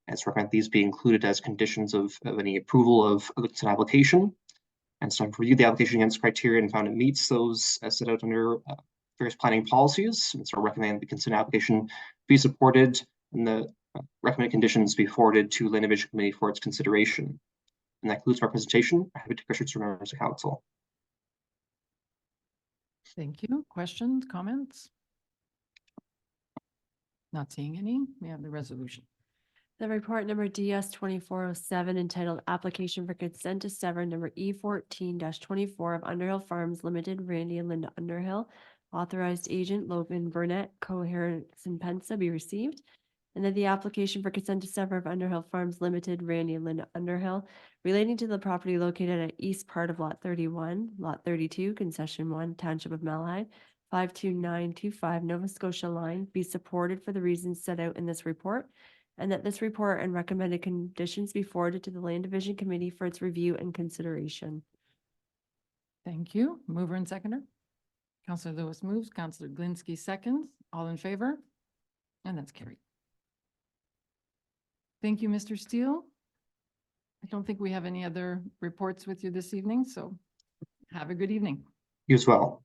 S3: And so recommend these be included as conditions of any approval of the consent application. And so I've reviewed the application against criteria and found it meets those as set out under various planning policies. And so I recommend the consent application be supported and the recommended conditions be forwarded to Land Division Committee for its consideration. And that concludes my presentation. I have to take questions from members of council.
S1: Thank you. Questions, comments? Not seeing any. We have the resolution.
S2: The report number DS 2407 entitled Application for Consent to Sever number E14-24 of Underhill Farms Limited, Randy and Linda Underhill, authorized agent Logan Burnett, co-Harrison Pensa be received, and that the application for consent to sever of Underhill Farms Limited, Randy and Linda Underhill, relating to the property located at east part of Lot 31, Lot 32, Concession 1, Township of Malahide, 52925 Nova Scotia line, be supported for the reasons set out in this report, and that this report and recommended conditions be forwarded to the Land Division Committee for its review and consideration.
S1: Thank you. Mover and seconder. Councillor Lewis moves, Councillor Glinsky seconds. All in favor? And that's carried. Thank you, Mr. Steele. I don't think we have any other reports with you this evening, so have a good evening.
S3: You as well.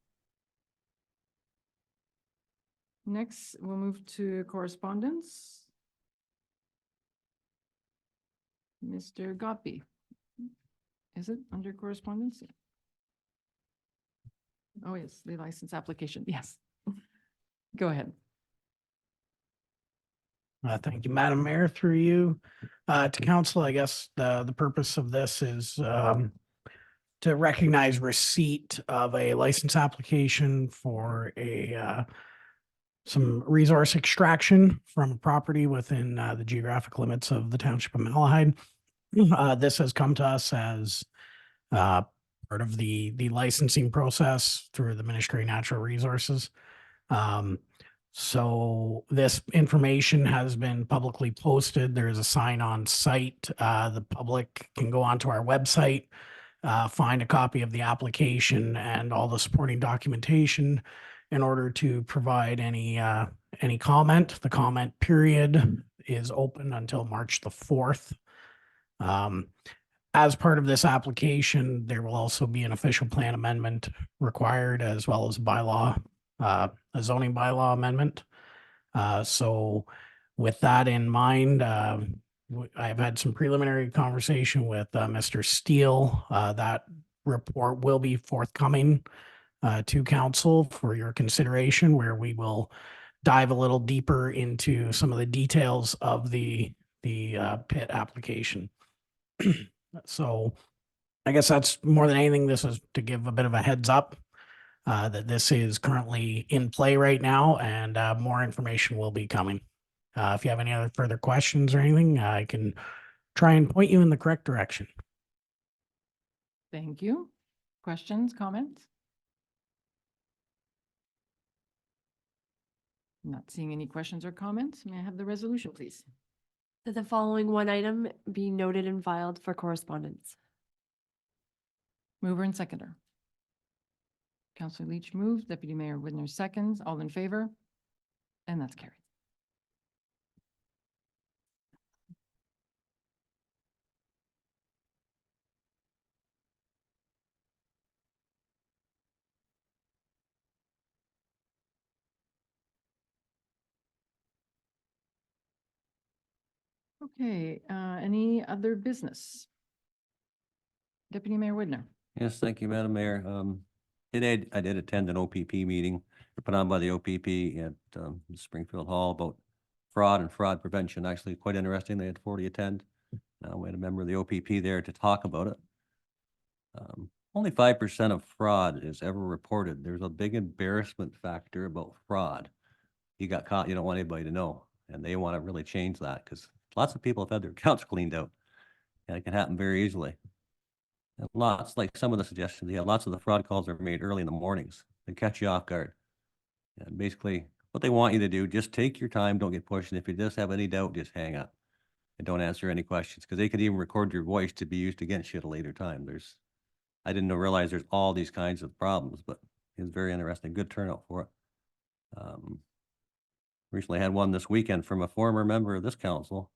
S1: Next, we'll move to correspondence. Mr. Gopi. Is it under correspondence? Oh, yes, the license application. Yes. Go ahead.
S11: Thank you, Madam Mayor, through you. To council, I guess the purpose of this is to recognize receipt of a license application for some resource extraction from a property within the geographic limits of the Township of Malahide. This has come to us as part of the licensing process through the Ministry of Natural Resources. So this information has been publicly posted. There is a sign on site. The public can go onto our website, find a copy of the application and all the supporting documentation in order to provide any comment. The comment period is open until March the 4th. As part of this application, there will also be an official plan amendment required, as well as a zoning bylaw amendment. So with that in mind, I've had some preliminary conversation with Mr. Steele. That report will be forthcoming to council for your consideration, where we will dive a little deeper into some of the details of the pit application. So I guess that's more than anything. This is to give a bit of a heads up that this is currently in play right now, and more information will be coming. If you have any other further questions or anything, I can try and point you in the correct direction.
S1: Thank you. Questions, comments? Not seeing any questions or comments. May I have the resolution, please?
S2: That the following one item be noted and filed for correspondence.
S1: Mover and seconder. Councillor Leach moves, Deputy Mayor Widner seconds. All in favor? And that's carried. Okay, any other business? Deputy Mayor Widner.
S7: Yes, thank you, Madam Mayor. Today I did attend an OPP meeting put on by the OPP at Springfield Hall about fraud and fraud prevention. Actually, quite interesting. They had 40 attend. We had a member of the OPP there to talk about it. Only 5% of fraud is ever reported. There's a big embarrassment factor about fraud. You got caught, you don't want anybody to know. And they want to really change that because lots of people have had their accounts cleaned out. And it can happen very easily. And lots, like some of the suggestions, yeah, lots of the fraud calls are made early in the mornings. They catch you off guard. And basically, what they want you to do, just take your time, don't get pushed. And if you just have any doubt, just hang up and don't answer any questions because they could even record your voice to be used against you at a later time. I didn't realize there's all these kinds of problems, but it was very interesting. Good turnout for it. Recently had one this weekend from a former member of this council.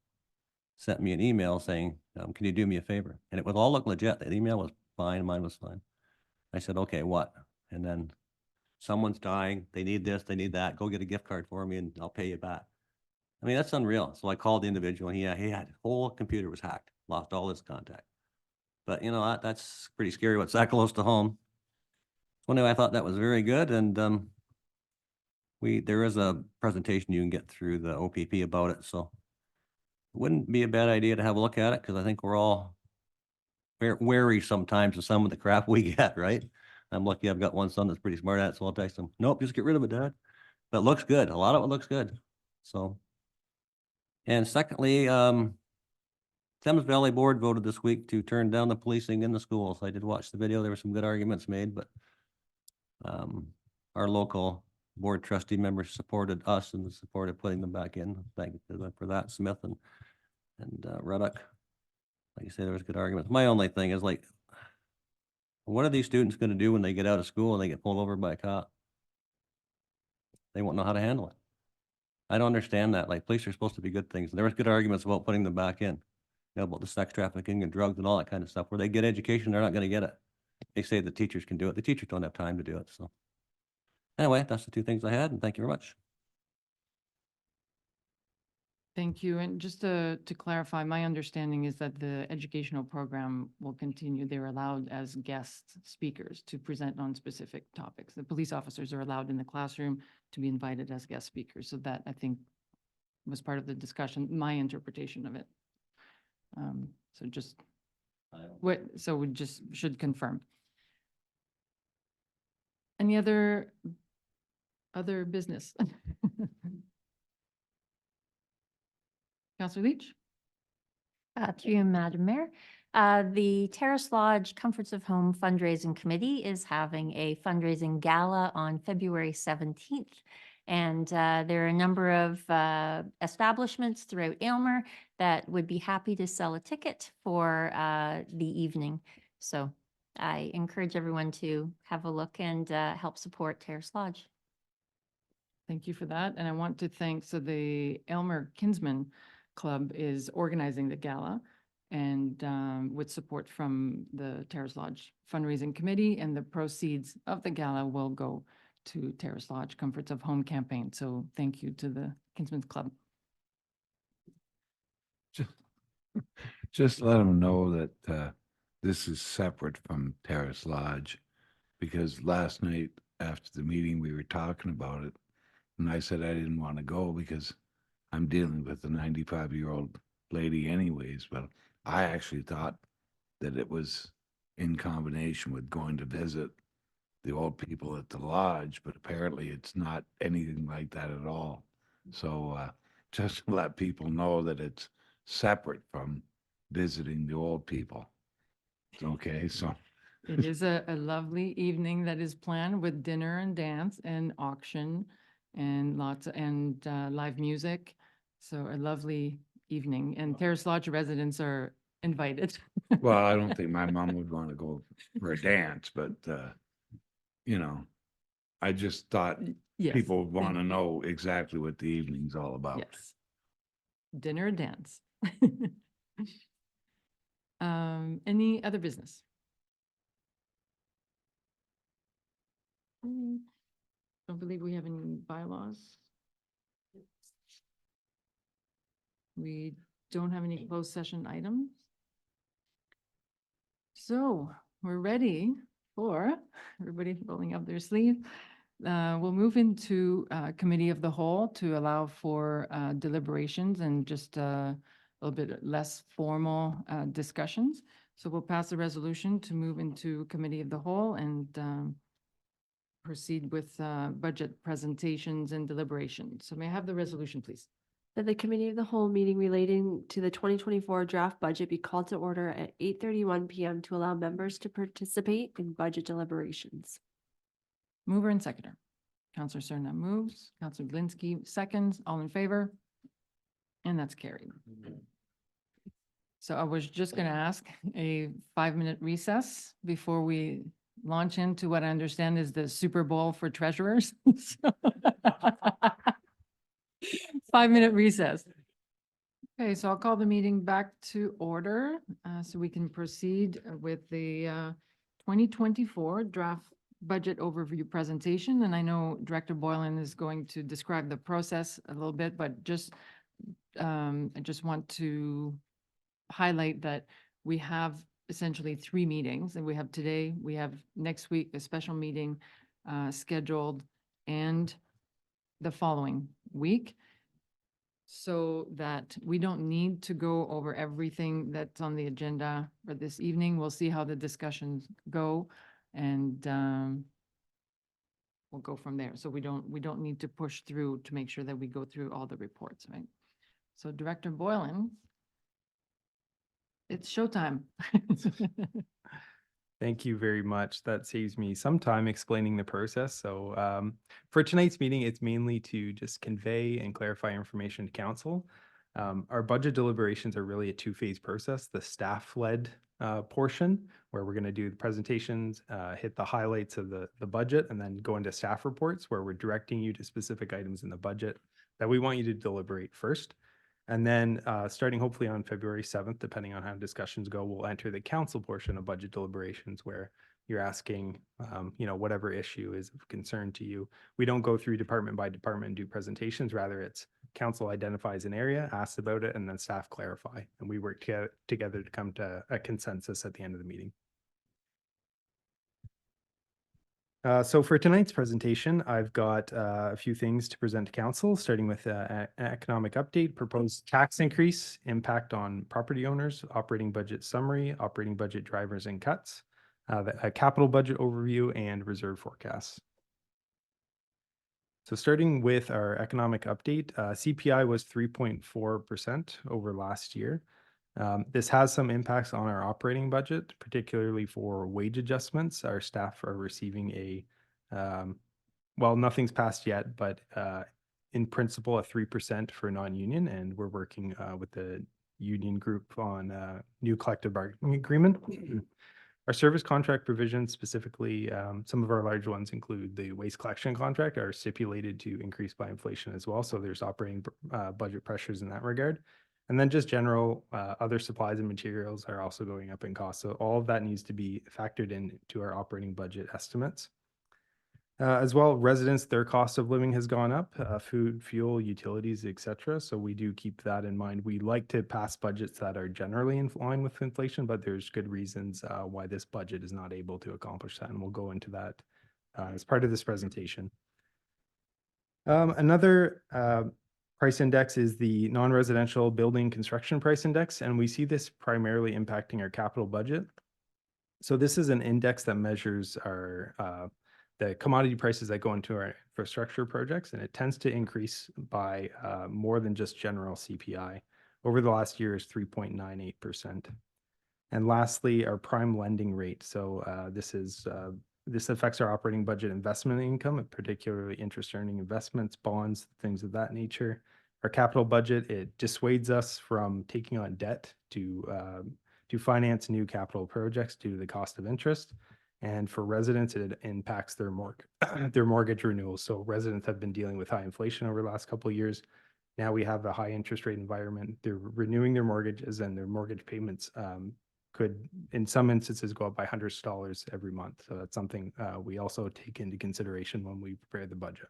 S7: Sent me an email saying, can you do me a favor? And it would all look legit. That email was fine. Mine was fine. I said, okay, what? And then someone's dying. They need this, they need that. Go get a gift card for me and I'll pay you back. I mean, that's unreal. So I called the individual and he had his whole computer was hacked, lost all his contact. But you know, that's pretty scary what's that close to home. So anyway, I thought that was very good. And there is a presentation you can get through the OPP about it. So it wouldn't be a bad idea to have a look at it because I think we're all wary sometimes of some of the crap we get, right? I'm lucky I've got one son that's pretty smart at it, so I'll text him, nope, just get rid of it, Dad. But it looks good. A lot of it looks good. So, and secondly, Thames Valley Board voted this week to turn down the policing in the schools. I did watch the video. There were some good arguments made, but our local board trustee members supported us and supported putting them back in. Thank you for that, Smith and Ruddock. Like you say, there was good arguments. My only thing is like, what are these students going to do when they get out of school and they get pulled over by a cop? They won't know how to handle it. I don't understand that. Like, police are supposed to be good things. There was good arguments about putting them back in, about the sex trafficking and drugs and all that kind of stuff. Where they get education, they're not going to get it. They say the teachers can do it. The teachers don't have time to do it. So anyway, that's the two things I had, and thank you very much.
S1: Thank you. And just to clarify, my understanding is that the educational program will continue. They're allowed as guest speakers to present on specific topics. The police officers are allowed in the classroom to be invited as guest speakers. So that, I think, was part of the discussion, my interpretation of it. So just so we just should confirm. Any other business? Councillor Leach?
S10: Through you, Madam Mayor. The Terrace Lodge Comforts of Home Fundraising Committee is having a fundraising gala on February 17th. And there are a number of establishments throughout Aylmer that would be happy to sell a ticket for the evening. So I encourage everyone to have a look and help support Terrace Lodge.
S1: Thank you for that. And I want to thank, so the Aylmer Kinsman Club is organizing the gala and with support from the Terrace Lodge Fundraising Committee, and the proceeds of the gala will go to Terrace Lodge Comforts of Home campaign. So thank you to the Kinsman Club.
S6: Just let them know that this is separate from Terrace Lodge, because last night after the meeting, we were talking about it, and I said I didn't want to go because I'm dealing with a 95-year-old lady anyways, but I actually thought that it was in combination with going to visit the old people at the lodge, but apparently it's not anything like that at all. So just to let people know that it's separate from visiting the old people. Okay, so.
S1: It is a lovely evening that is planned with dinner and dance and auction and live music. So a lovely evening, and Terrace Lodge residents are invited.
S6: Well, I don't think my mom would want to go for a dance, but you know, I just thought
S1: Yes,
S6: people would want
S1: thank
S6: to
S1: you.
S6: know exactly what the evening's all about.
S1: Yes. Dinner and dance. Any other business? Don't believe we have any bylaws. We don't have any closed session items. So we're ready for everybody rolling up their sleeve. We'll move into committee of the whole to allow for deliberations and just a little bit less formal discussions. So we'll pass a resolution to move into committee of the whole and proceed with budget presentations and deliberations. So may I have the resolution, please?
S2: That the committee of the whole meeting relating to the 2024 draft budget be called to order at 8:31 PM to allow members to participate in budget deliberations.
S1: Mover and seconder. Counselor Cerna moves, Counselor Glinski seconds, all in favor? And that's carried. So I was just going to ask a 5-minute recess before we launch into what I understand is the Super Bowl for treasurers. 5-minute recess. Okay, so I'll call the meeting back to order so we can proceed with the 2024 draft budget overview presentation. And I know Director Boylan is going to describe the process a little bit, but just I just want to highlight that we have essentially 3 meetings, and we have today, we have next week, a special meeting scheduled, and the following week, so that we don't need to go over everything that's on the agenda for this evening. We'll see how the discussions go, and we'll go from there. So we don't need to push through to make sure that we go through all the reports, right? So Director Boylan, it's showtime.
S12: Thank you very much. That saves me some time explaining the process. So for tonight's meeting, it's mainly to just convey and clarify information to council. Our budget deliberations are really a 2-phase process. The staff-led portion, where we're going to do the presentations, hit the highlights of the budget, and then go into staff reports, where we're directing you to specific items in the budget that we want you to deliberate first. And then starting hopefully on February 7th, depending on how discussions go, we'll enter the council portion of budget deliberations, where you're asking, whatever issue is of concern to you. We don't go through department by department and do presentations. Rather, it's council identifies an area, asks about it, and then staff clarify. And we work together to come to a consensus at the end of the meeting. So for tonight's presentation, I've got a few things to present to council, starting with an economic update, proposed tax increase, impact on property owners, operating budget summary, operating budget drivers and cuts, a capital budget overview, and reserve forecasts. So starting with our economic update, CPI was 3.4% over last year. This has some impacts on our operating budget, particularly for wage adjustments. Our staff are receiving well, nothing's passed yet, but in principle, a 3% for non-union, and we're working with the union group on a new collective bargaining agreement. Our service contract provisions, specifically, some of our large ones include the waste collection contract, are stipulated to increase by inflation as well. So there's operating budget pressures in that regard. And then just general other supplies and materials are also going up in cost. So all of that needs to be factored into our operating budget estimates. As well, residents, their cost of living has gone up, food, fuel, utilities, etc. So we do keep that in mind. We like to pass budgets that are generally in line with inflation, but there's good reasons why this budget is not able to accomplish that. And we'll go into that as part of this presentation. Another price index is the non-residential building construction price index, and we see this primarily impacting our capital budget. So this is an index that measures our the commodity prices that go into our infrastructure projects, and it tends to increase by more than just general CPI. Over the last year is 3.98%. And lastly, our prime lending rate. So this affects our operating budget investment income, particularly interest earning investments, bonds, things of that nature. Our capital budget, it dissuades us from taking on debt to finance new capital projects due to the cost of interest. And for residents, it impacts their mortgage renewals. So residents have been dealing with high inflation over the last couple of years. Now we have a high interest rate environment. They're renewing their mortgages, and their mortgage payments could, in some instances, go up by hundreds of dollars every month. So that's something we also take into consideration when we prepare the budget.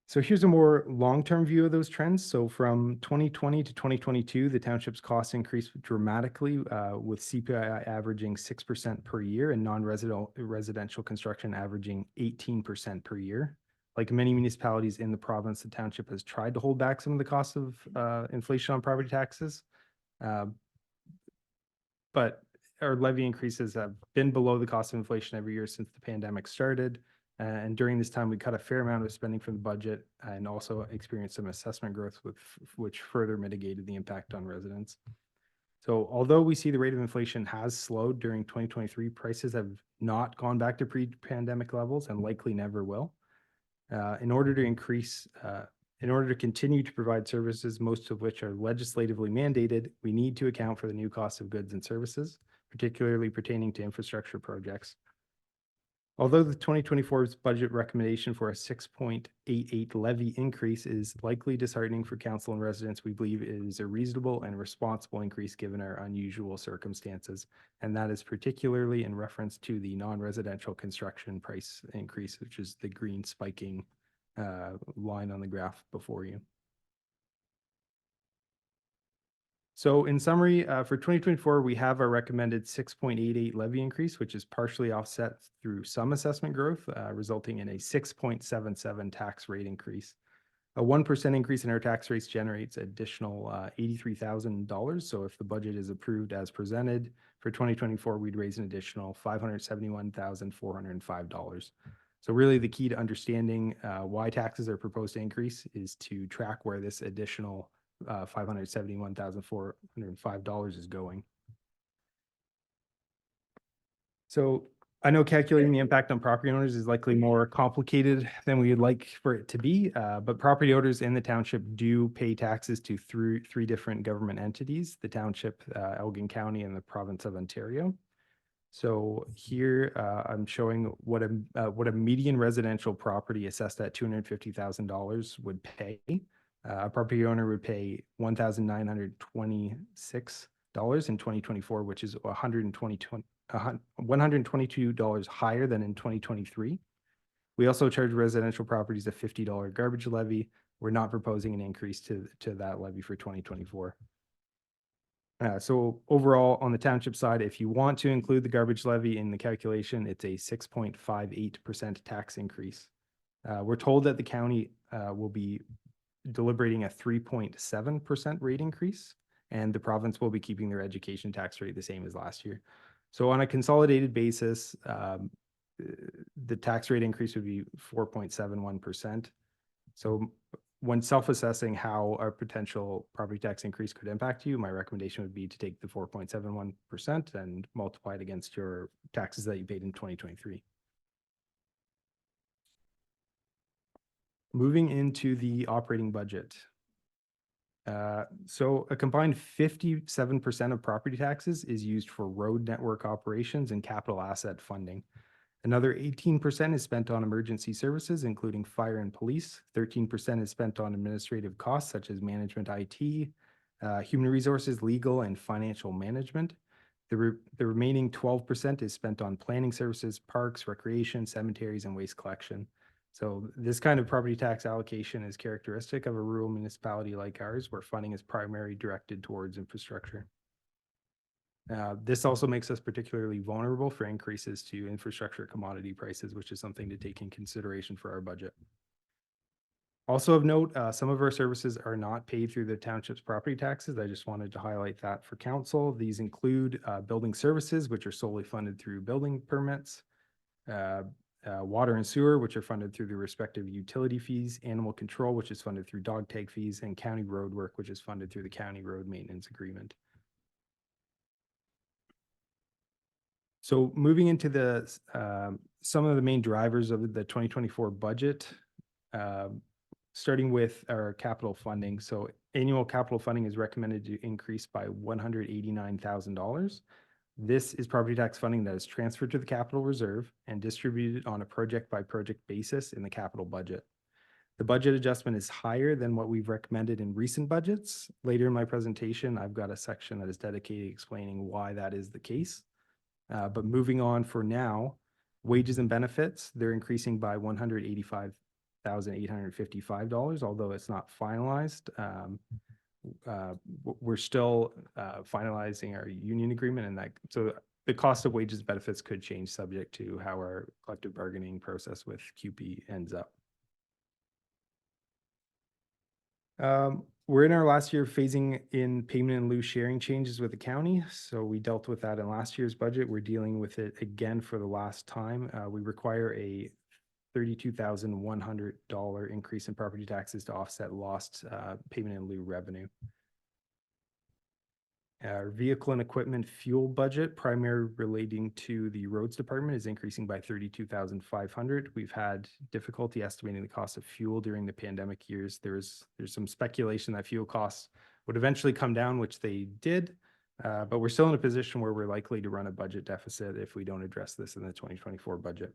S12: So here's a more long-term view of those trends. So from 2020 to 2022, the township's costs increased dramatically, with CPI averaging 6% per year and residential construction averaging 18% per year. Like many municipalities in the province, the township has tried to hold back some of the costs of inflation on property taxes. But our levy increases have been below the cost of inflation every year since the pandemic started. And during this time, we cut a fair amount of spending from the budget and also experienced some assessment growth, which further mitigated the impact on residents. So although we see the rate of inflation has slowed during 2023, prices have not gone back to pre-pandemic levels and likely never will. In order to continue to provide services, most of which are legislatively mandated, we need to account for the new cost of goods and services, particularly pertaining to infrastructure projects. Although the 2024's budget recommendation for a 6.88 levy increase is likely disheartening for council and residents, we believe it is a reasonable and responsible increase given our unusual circumstances. And that is particularly in reference to the non-residential construction price increase, which is the green spiking line on the graph before you. So in summary, for 2024, we have our recommended 6.88 levy increase, which is partially offset through some assessment growth, resulting in a 6.77 tax rate increase. A 1% increase in our tax rates generates additional $83,000. So if the budget is approved as presented for 2024, we'd raise an additional $571,405. So really the key to understanding why taxes are proposed to increase is to track where this additional $571,405 is going. So I know calculating the impact on property owners is likely more complicated than we would like for it to be, but property owners in the township do pay taxes to three different government entities: the township, Elgin County, and the province of Ontario. So here I'm showing what a median residential property assessed at $250,000 would pay. A property owner would pay $1,926 in 2024, which is $122 higher than in 2023. We also charge residential properties a $50 garbage levy. We're not proposing an increase to that levy for 2024. So overall, on the township side, if you want to include the garbage levy in the calculation, it's a 6.58% tax increase. We're told that the county will be deliberating a 3.7% rate increase, and the province will be keeping their education tax rate the same as last year. So on a consolidated basis, the tax rate increase would be 4.71%. So when self-assessing how a potential property tax increase could impact you, my recommendation would be to take the 4.71% and multiply it against your taxes that you paid in 2023. Moving into the operating budget. So a combined 57% of property taxes is used for road network operations and capital asset funding. Another 18% is spent on emergency services, including fire and police. 13% is spent on administrative costs such as management, IT, human resources, legal, and financial management. The remaining 12% is spent on planning services, parks, recreation, cemeteries, and waste collection. So this kind of property tax allocation is characteristic of a rural municipality like ours, where funding is primarily directed towards infrastructure. This also makes us particularly vulnerable for increases to infrastructure commodity prices, which is something to take in consideration for our budget. Also of note, some of our services are not paid through the township's property taxes. I just wanted to highlight that for council. These include building services, which are solely funded through building permits, water and sewer, which are funded through the respective utility fees, animal control, which is funded through dog tag fees, and county road work, which is funded through the county road maintenance agreement. So moving into the some of the main drivers of the 2024 budget, starting with our capital funding. So annual capital funding is recommended to increase by $189,000. This is property tax funding that is transferred to the capital reserve and distributed on a project-by-project basis in the capital budget. The budget adjustment is higher than what we've recommended in recent budgets. Later in my presentation, I've got a section that is dedicated explaining why that is the case. But moving on for now, wages and benefits, they're increasing by $185,000. $8,855, although it's not finalized. We're still finalizing our union agreement, and that so the cost of wages and benefits could change subject to how our collective bargaining process with CUPE ends up. We're in our last year phasing in payment in lieu sharing changes with the county. So we dealt with that in last year's budget. We're dealing with it again for the last time. We require a $32,100 increase in property taxes to offset lost payment in lieu revenue. Our vehicle and equipment fuel budget, primarily relating to the roads department, is increasing by $32,500. We've had difficulty estimating the cost of fuel during the pandemic years. There's some speculation that fuel costs would eventually come down, which they did, but we're still in a position where we're likely to run a budget deficit if we don't address this in the 2024 budget.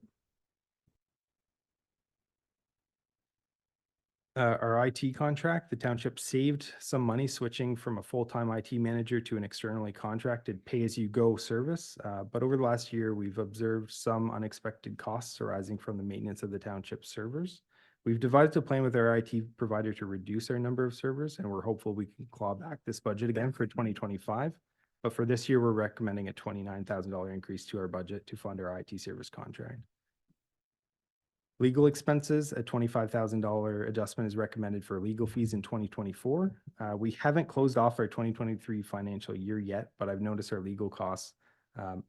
S12: Our IT contract, the township saved some money switching from a full-time IT manager to an externally contracted pay-as-you-go service. But over the last year, we've observed some unexpected costs arising from the maintenance of the township servers. We've devised a plan with our IT provider to reduce our number of servers, and we're hopeful we can claw back this budget again for 2025. But for this year, we're recommending a $29,000 increase to our budget to fund our IT service contract. Legal expenses, a $25,000 adjustment is recommended for legal fees in 2024. We haven't closed off our 2023 financial year yet, but I've noticed our legal costs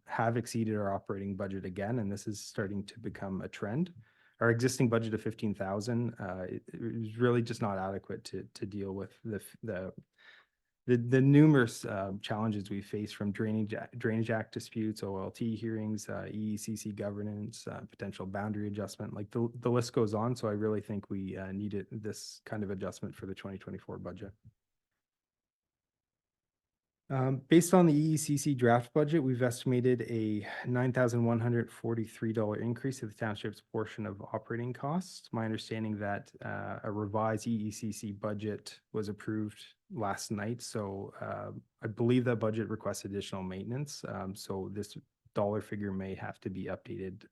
S12: have exceeded our operating budget again, and this is starting to become a trend. Our existing budget of $15,000 is really just not adequate to deal with the numerous challenges we face, from Drainage Act disputes, OLT hearings, EECC governance, potential boundary adjustment, like the list goes on. So I really think we needed this kind of adjustment for the 2024 budget. Based on the EECC draft budget, we've estimated a $9,143 increase to the township's portion of operating costs. My understanding that a revised EECC budget was approved last night, so I believe that budget requests additional maintenance. So this dollar figure may have to be updated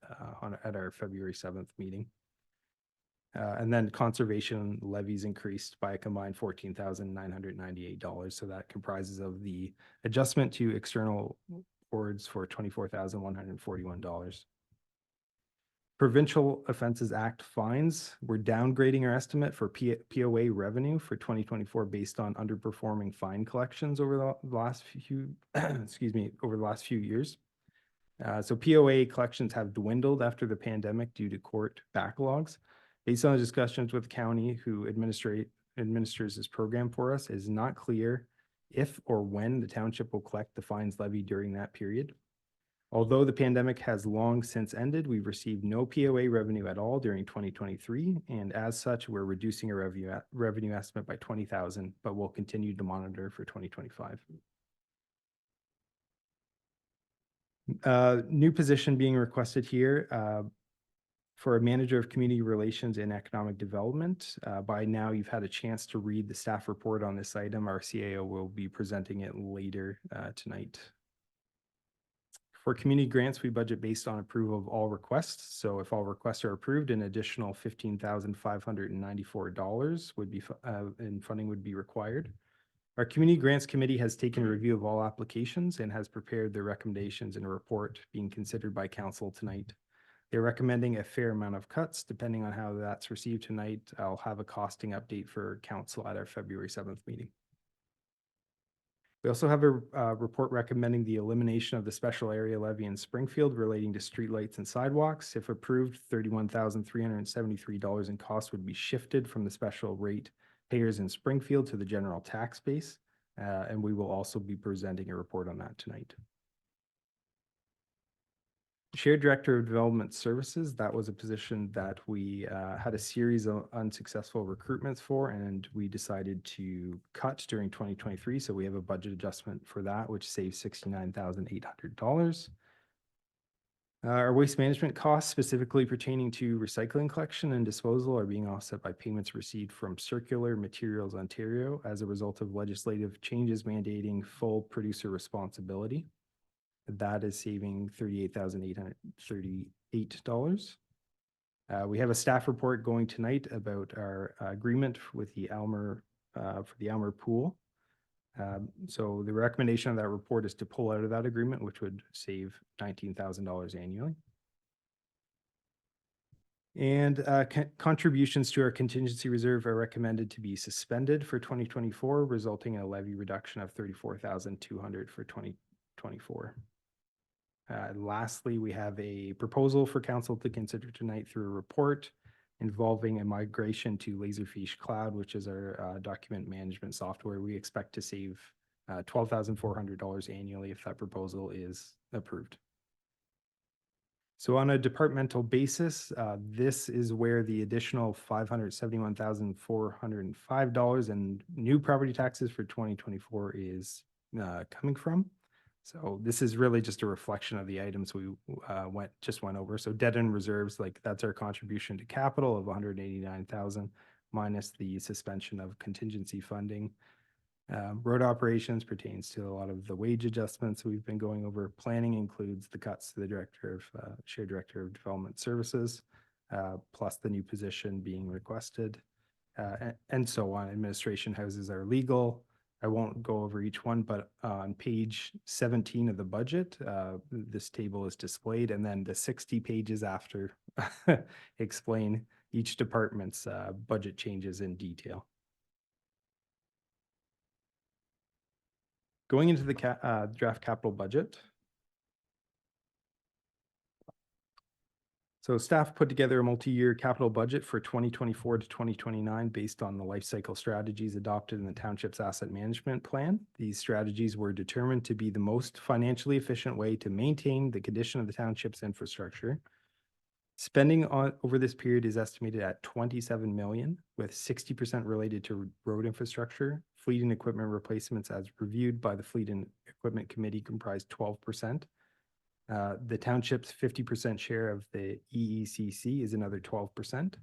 S12: at our February 7th meeting. And then conservation levies increased by a combined $14,998. So that comprises of the adjustment to external boards for $24,141. Provincial Offenses Act fines, we're downgrading our estimate for POA revenue for 2024 based on underperforming fine collections over the last few, over the last few years. So POA collections have dwindled after the pandemic due to court backlogs. Based on the discussions with the county, who administers this program for us, it is not clear if or when the township will collect the fines levied during that period. Although the pandemic has long since ended, we've received no POA revenue at all during 2023, and as such, we're reducing our revenue estimate by $20,000, but we'll continue to monitor for 2025. New position being requested here. For a manager of community relations and economic development. By now, you've had a chance to read the staff report on this item. Our CAO will be presenting it later tonight. For community grants, we budget based on approval of all requests. So if all requests are approved, an additional $15,594 would be in funding would be required. Our Community Grants Committee has taken a review of all applications and has prepared their recommendations in a report being considered by council tonight. They're recommending a fair amount of cuts. Depending on how that's received tonight, I'll have a costing update for council at our February 7th meeting. We also have a report recommending the elimination of the special area levy in Springfield relating to streetlights and sidewalks. If approved, $31,373 in costs would be shifted from the special rate payers in Springfield to the general tax base. And we will also be presenting a report on that tonight. Shared Director of Development Services, that was a position that we had a series of unsuccessful recruitments for, and we decided to cut during 2023. So we have a budget adjustment for that, which saves $69,800. Our waste management costs, specifically pertaining to recycling collection and disposal, are being offset by payments received from Circular Materials Ontario as a result of legislative changes mandating full producer responsibility. That is saving $38,838. We have a staff report going tonight about our agreement with the Almer, for the Almer pool. So the recommendation of that report is to pull out of that agreement, which would save $19,000 annually. And contributions to our contingency reserve are recommended to be suspended for 2024, resulting in a levy reduction of $34,200 for 2024. Lastly, we have a proposal for council to consider tonight through a report involving a migration to Laserfiche Cloud, which is our document management software. We expect to save $12,400 annually if that proposal is approved. So on a departmental basis, this is where the additional $571,405 in new property taxes for 2024 is coming from. So this is really just a reflection of the items we just went over. So debt and reserves, like that's our contribution to capital of 189,000 minus the suspension of contingency funding. Road operations pertains to a lot of the wage adjustments we've been going over. Planning includes the cuts to the shared director of development services, plus the new position being requested, and so on. Administration houses our legal. I won't go over each one, but on page 17 of the budget, this table is displayed, and then the 60 pages after explain each department's budget changes in detail. Going into the draft capital budget. So staff put together a multi-year capital budget for 2024 to 2029 based on the life cycle strategies adopted in the township's asset management plan. These strategies were determined to be the most financially efficient way to maintain the condition of the township's infrastructure. Spending over this period is estimated at $27 million, with 60% related to road infrastructure. Fleet and equipment replacements as reviewed by the Fleet and Equipment Committee comprise 12%. The township's 50% share of the EECC is another 12%.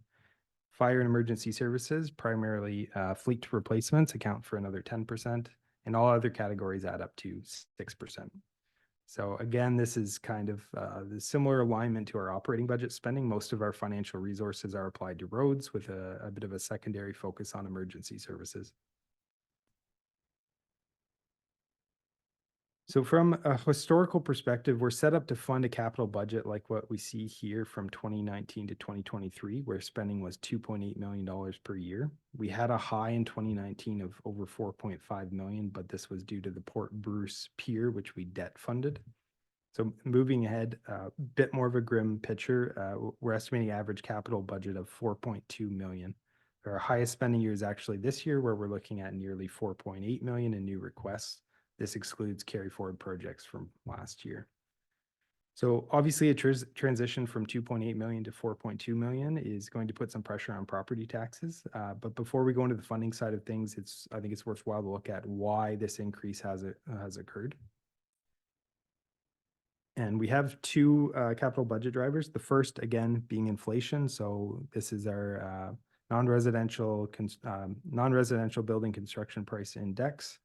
S12: Fire and emergency services, primarily fleet replacements, account for another 10%, and all other categories add up to 6%. So again, this is kind of the similar alignment to our operating budget spending. Most of our financial resources are applied to roads with a bit of a secondary focus on emergency services. So from a historical perspective, we're set up to fund a capital budget like what we see here from 2019 to 2023, where spending was $2.8 million per year. We had a high in 2019 of over $4.5 million, but this was due to the Port Bruce Pier, which we debt funded. So moving ahead, a bit more of a grim picture, we're estimating average capital budget of $4.2 million. Our highest spending year is actually this year, where we're looking at nearly $4.8 million in new requests. This excludes carry forward projects from last year. So obviously a transition from 2.8 million to 4.2 million is going to put some pressure on property taxes. But before we go into the funding side of things, I think it's worthwhile to look at why this increase has occurred. And we have two capital budget drivers. The first, again, being inflation. So this is our non-residential building construction price index.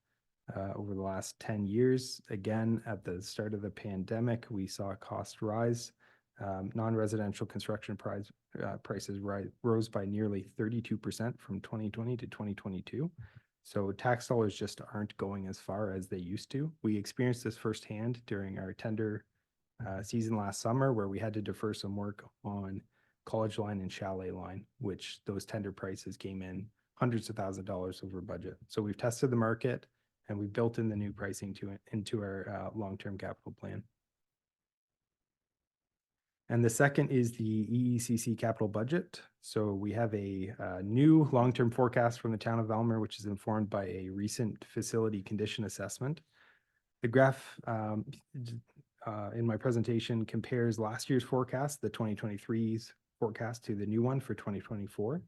S12: Over the last 10 years, again, at the start of the pandemic, we saw cost rise. Non-residential construction prices rose by nearly 32% from 2020 to 2022. So tax dollars just aren't going as far as they used to. We experienced this firsthand during our tender season last summer, where we had to defer some work on College Line and Chalet Line, which those tender prices came in hundreds of thousands of dollars over budget. So we've tested the market, and we built in the new pricing into our long-term capital plan. And the second is the EECC capital budget. So we have a new long-term forecast from the town of Almer, which is informed by a recent facility condition assessment. The graph in my presentation compares last year's forecast, the 2023's forecast, to the new one for 2024.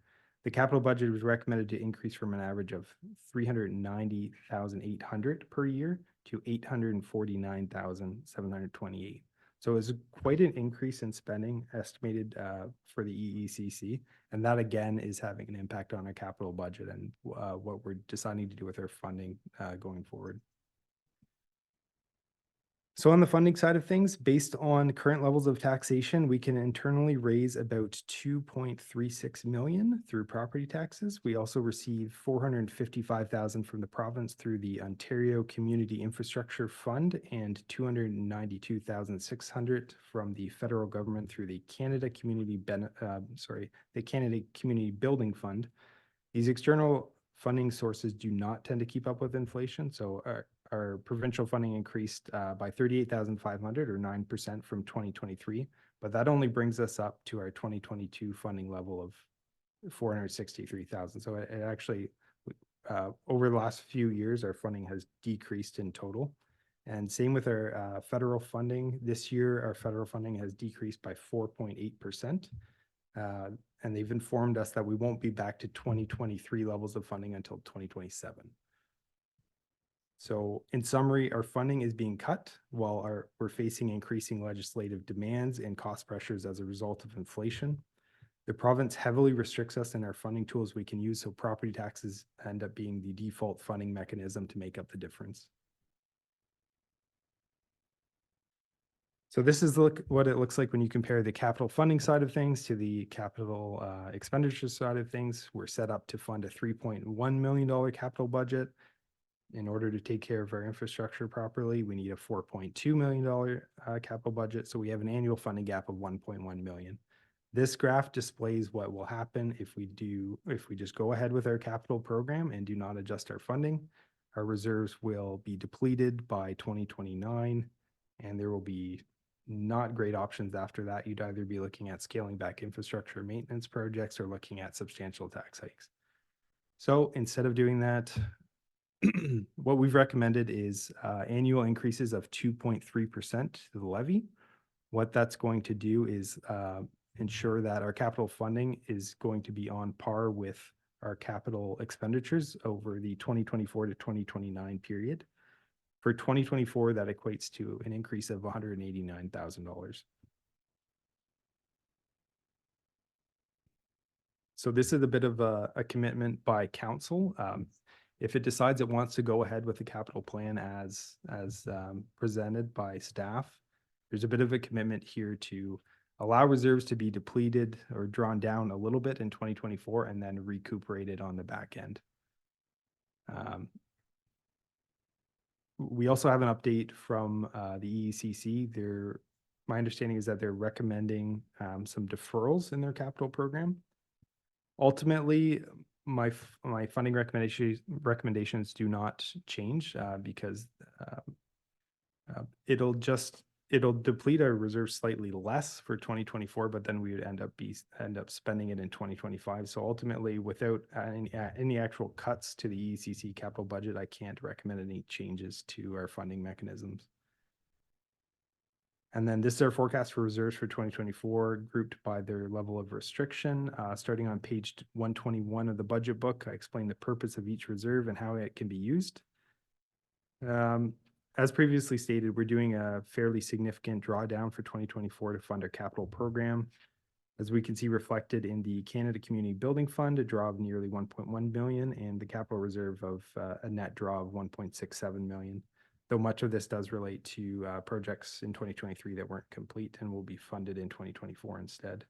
S12: The capital budget was recommended to increase from an average of $390,800 per year to $849,728. So it's quite an increase in spending estimated for the EECC. And that again is having an impact on our capital budget and what we're deciding to do with our funding going forward. So on the funding side of things, based on current levels of taxation, we can internally raise about 2.36 million through property taxes. We also receive 455,000 from the province through the Ontario Community Infrastructure Fund and 292,600 from the federal government through the Canada Community Building Fund. These external funding sources do not tend to keep up with inflation, so our provincial funding increased by 38,500 or 9% from 2023, but that only brings us up to our 2022 funding level of 463,000. So it actually, over the last few years, our funding has decreased in total. And same with our federal funding. This year, our federal funding has decreased by 4.8%. And they've informed us that we won't be back to 2023 levels of funding until 2027. So in summary, our funding is being cut while we're facing increasing legislative demands and cost pressures as a result of inflation. The province heavily restricts us in our funding tools we can use, so property taxes end up being the default funding mechanism to make up the difference. So this is what it looks like when you compare the capital funding side of things to the capital expenditure side of things. We're set up to fund a $3.1 million capital budget. In order to take care of our infrastructure properly, we need a $4.2 million capital budget. So we have an annual funding gap of $1.1 million. This graph displays what will happen if we just go ahead with our capital program and do not adjust our funding. Our reserves will be depleted by 2029, and there will be not great options after that. You'd either be looking at scaling back infrastructure maintenance projects or looking at substantial tax hikes. So instead of doing that, what we've recommended is annual increases of 2.3% to the levy. What that's going to do is ensure that our capital funding is going to be on par with our capital expenditures over the 2024 to 2029 period. For 2024, that equates to an increase of $189,000. So this is a bit of a commitment by council. If it decides it wants to go ahead with the capital plan as presented by staff, there's a bit of a commitment here to allow reserves to be depleted or drawn down a little bit in 2024 and then recuperated on the back end. We also have an update from the EECC. My understanding is that they're recommending some deferrals in their capital program. Ultimately, my funding recommendations do not change because it'll deplete our reserves slightly less for 2024, but then we would end up spending it in 2025. So ultimately, without any actual cuts to the EECC capital budget, I can't recommend any changes to our funding mechanisms. And then this is our forecast for reserves for 2024, grouped by their level of restriction. Starting on page 121 of the budget book, I explain the purpose of each reserve and how it can be used. As previously stated, we're doing a fairly significant drawdown for 2024 to fund our capital program. As we can see reflected in the Canada Community Building Fund, a draw of nearly 1.1 million, and the capital reserve of a net draw of 1.67 million. Though much of this does relate to projects in 2023 that weren't complete and will be funded in 2024 instead.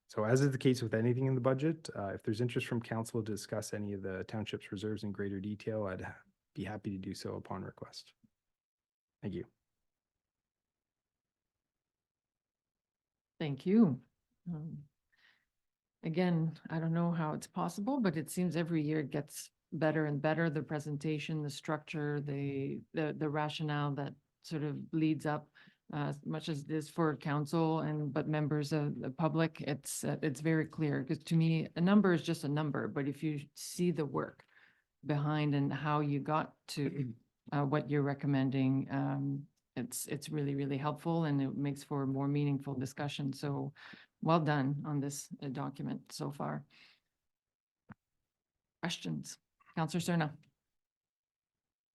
S12: So as is the case with anything in the budget, if there's interest from council to discuss any of the township's reserves in greater detail, I'd be happy to do so upon request. Thank you.
S1: Thank you. Again, I don't know how it's possible, but it seems every year it gets better and better. The presentation, the structure, the rationale that sort of leads up, as much as it is for council but members of the public, it's very clear. Because to me, a number is just a number, but if you see the work behind and how you got to what you're recommending, it's really, really helpful, and it makes for a more meaningful discussion. So well done on this document so far. Questions? Councillor Cerna.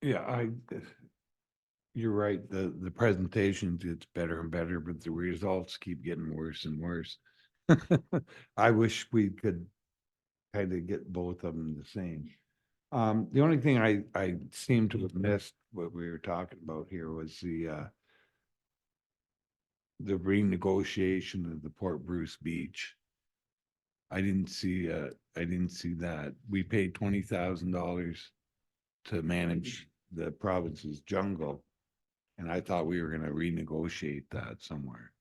S6: Yeah, you're right. The presentation gets better and better, but the results keep getting worse and worse. I wish we could kind of get both of them the same. The only thing I seem to have missed what we were talking about here was the the renegotiation of the Port Bruce Beach. I didn't see that. We paid $20,000 to manage the province's jungle. And I thought we were gonna renegotiate that somewhere.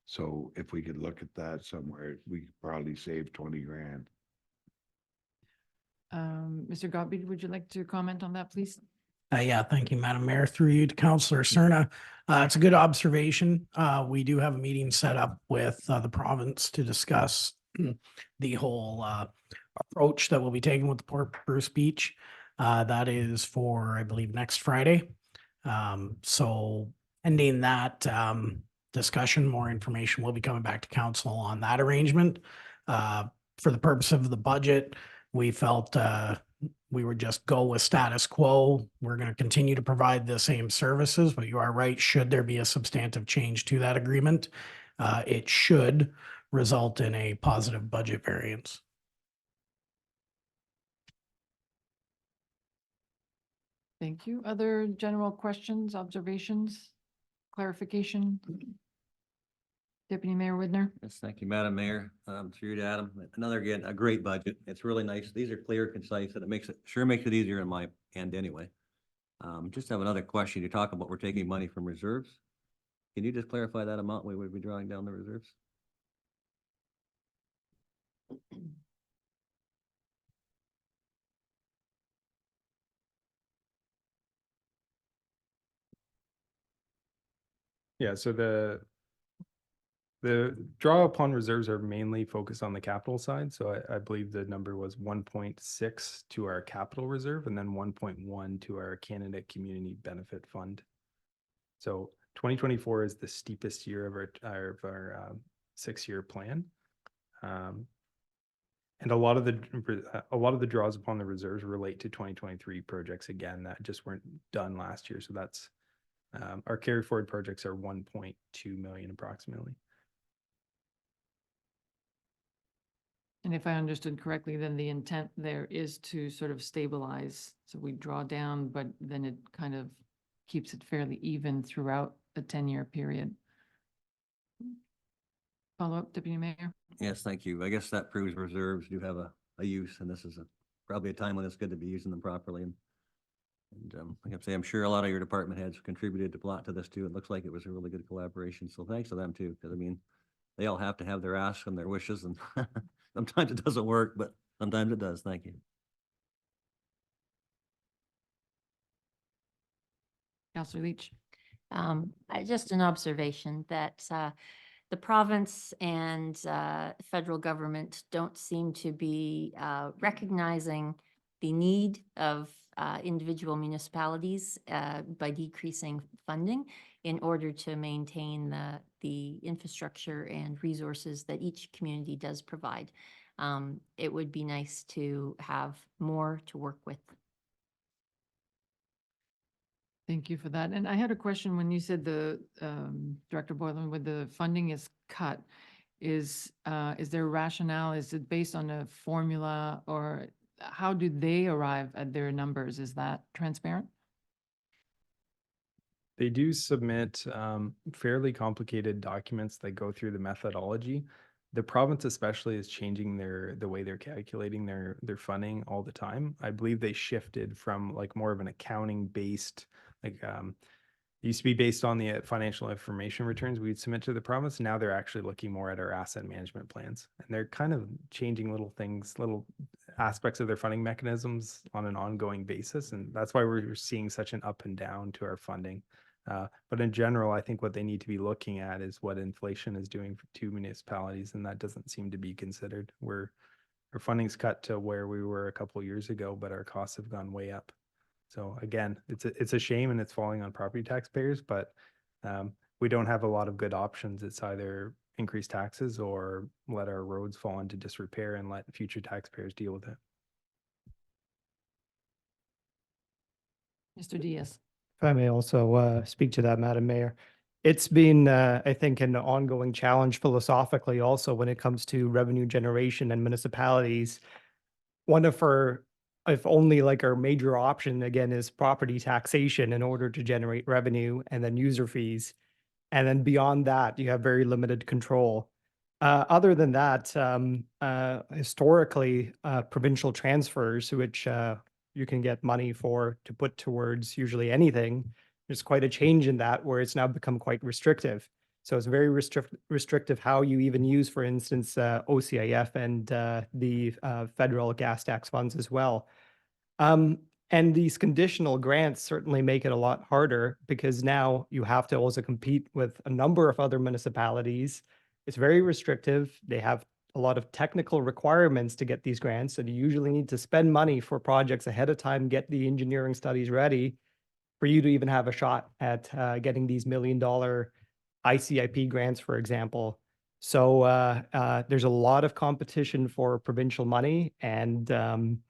S6: So if we could look at that somewhere, we could probably save 20 grand.
S1: Mr. Gottlieb, would you like to comment on that, please?
S11: Yeah, thank you, Madam Mayor. Through you to Councillor Cerna. It's a good observation. We do have a meeting set up with the province to discuss the whole approach that will be taken with the Port Bruce Beach. That is for, I believe, next Friday. So pending that discussion, more information will be coming back to council on that arrangement. For the purpose of the budget, we felt we would just go with status quo. We're going to continue to provide the same services, but you are right. Should there be a substantive change to that agreement, it should result in a positive budget variance.
S1: Thank you. Other general questions, observations, clarification? Deputy Mayor Widner?
S7: Yes, thank you, Madam Mayor. Through you to Adam. Another, again, a great budget. It's really nice. These are clear, concise, and it makes it easier in my end anyway. Just have another question. You talk about we're taking money from reserves. Can you just clarify that amount we would be drawing down the reserves?
S12: Yeah, so the draw upon reserves are mainly focused on the capital side. So I believe the number was 1.6 to our capital reserve and then 1.1 to our Canada Community Benefit Fund. So 2024 is the steepest year of our 6-year plan. And a lot of the draws upon the reserves relate to 2023 projects again that just weren't done last year. So that's our carry forward projects are 1.2 million approximately.
S1: And if I understood correctly, then the intent there is to sort of stabilize. So we draw down, but then it kind of keeps it fairly even throughout a 10-year period. Follow up, Deputy Mayor?
S7: Yes, thank you. I guess that proves reserves do have a use, and this is probably a time when it's good to be using them properly. And like I say, I'm sure a lot of your department heads contributed a lot to this too. It looks like it was a really good collaboration. So thanks to them too, because I mean, they all have to have their asks and their wishes, and sometimes it doesn't work, but sometimes it does. Thank you.
S1: Councillor Leach?
S10: Just an observation that the province and federal government don't seem to be recognizing the need of individual municipalities by decreasing funding in order to maintain the infrastructure and resources that each community does provide. It would be nice to have more to work with.
S1: Thank you for that. And I had a question when you said the Director Boylan, when the funding is cut, is there a rationale? Is it based on a formula, or how do they arrive at their numbers? Is that transparent?
S12: They do submit fairly complicated documents that go through the methodology. The province especially is changing the way they're calculating their funding all the time. I believe they shifted from like more of an accounting based, like it used to be based on the financial information returns we'd submit to the province. Now they're actually looking more at our asset management plans, and they're kind of changing little things, little aspects of their funding mechanisms on an ongoing basis. And that's why we're seeing such an up and down to our funding. But in general, I think what they need to be looking at is what inflation is doing to municipalities, and that doesn't seem to be considered. Our funding's cut to where we were a couple of years ago, but our costs have gone way up. So again, it's a shame, and it's falling on property taxpayers, but we don't have a lot of good options. It's either increase taxes or let our roads fall into disrepair and let future taxpayers deal with it.
S1: Mr. Diaz?
S13: If I may also speak to that, Madam Mayor. It's been, I think, an ongoing challenge philosophically also when it comes to revenue generation and municipalities. One of our, if only like our major option again, is property taxation in order to generate revenue, and then user fees. And then beyond that, you have very limited control. Other than that, historically, provincial transfers, which you can get money for to put towards usually anything, there's quite a change in that where it's now become quite restrictive. So it's very restrictive how you even use, for instance, OCIF and the federal gas tax funds as well. And these conditional grants certainly make it a lot harder because now you have to also compete with a number of other municipalities. It's very restrictive. They have a lot of technical requirements to get these grants, and you usually need to spend money for projects ahead of time, get the engineering studies ready for you to even have a shot at getting these $1 million ICIP grants, for example. So there's a lot of competition for provincial money, and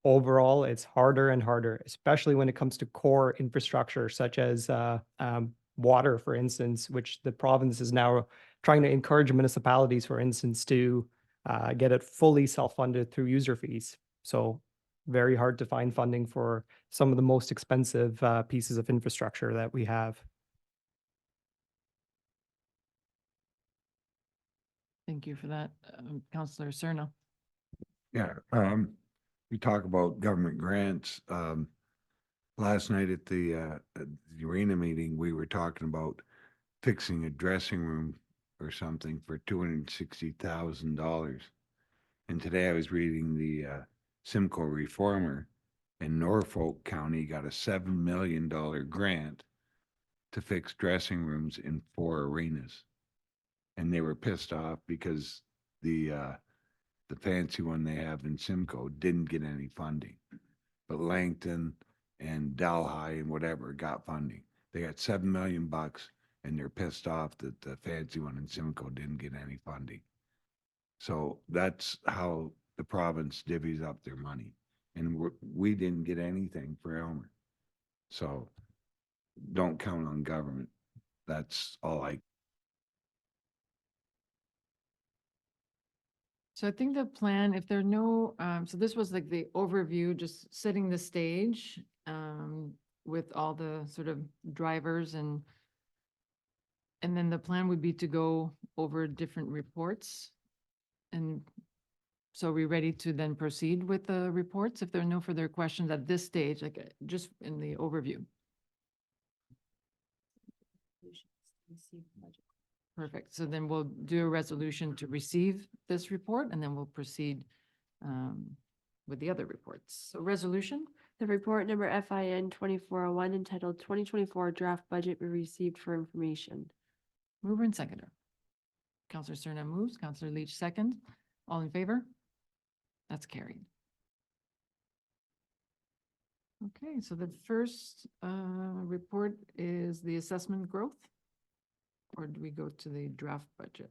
S13: overall, it's harder and harder, especially when it comes to core infrastructure such as water, for instance, which the province is now trying to encourage municipalities, for instance, to get it fully self-funded through user fees. So very hard to find funding for some of the most expensive pieces of infrastructure that we have.
S1: Thank you for that, Councillor Cerna.
S6: Yeah, we talk about government grants. Last night at the arena meeting, we were talking about fixing a dressing room or something for $260,000. And today I was reading the Simcoe Reformer, and Norfolk County got a $7 million grant to fix dressing rooms in 4 arenas. And they were pissed off because the fancy one they have in Simcoe didn't get any funding, but Langton and Delhi and whatever got funding. They got $7 million, and they're pissed off that the fancy one in Simcoe didn't get any funding. So that's how the province divvies up their money, and we didn't get anything for Elmer. So don't count on government. That's all I.
S1: So I think the plan, if there are no, so this was like the overview, just setting the stage with all the sort of drivers, and then the plan would be to go over different reports. And so are we ready to then proceed with the reports if there are no further questions at this stage, like just in the overview? Perfect. So then we'll do a resolution to receive this report, and then we'll proceed with the other reports. So resolution?
S2: The report number FIN 2401 entitled 2024 Draft Budget be received for information.
S1: Mover and seconder. Counselor Cerna moves, Counselor Leach second. All in favor? That's carried. Okay, so the first report is the assessment growth. Or do we go to the draft budget?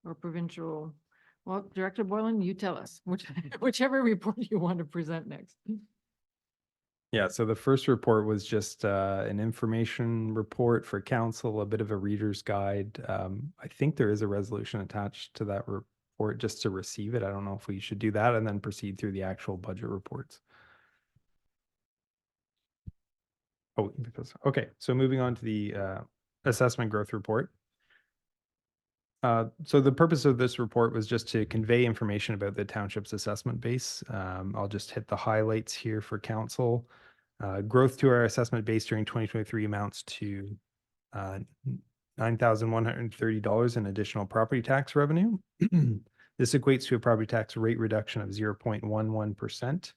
S1: Or provincial, well, Director Boylan, you tell us, whichever report you want to present next.
S12: Yeah, so the first report was just an information report for council, a bit of a reader's guide. I think there is a resolution attached to that report just to receive it. I don't know if we should do that and then proceed through the actual budget reports. Oh, okay, so moving on to the assessment growth report. So the purpose of this report was just to convey information about the township's assessment base. I'll just hit the highlights here for council. Growth to our assessment base during 2023 amounts to $9,130 in additional property tax revenue. This equates to a property tax rate reduction of 0.11%.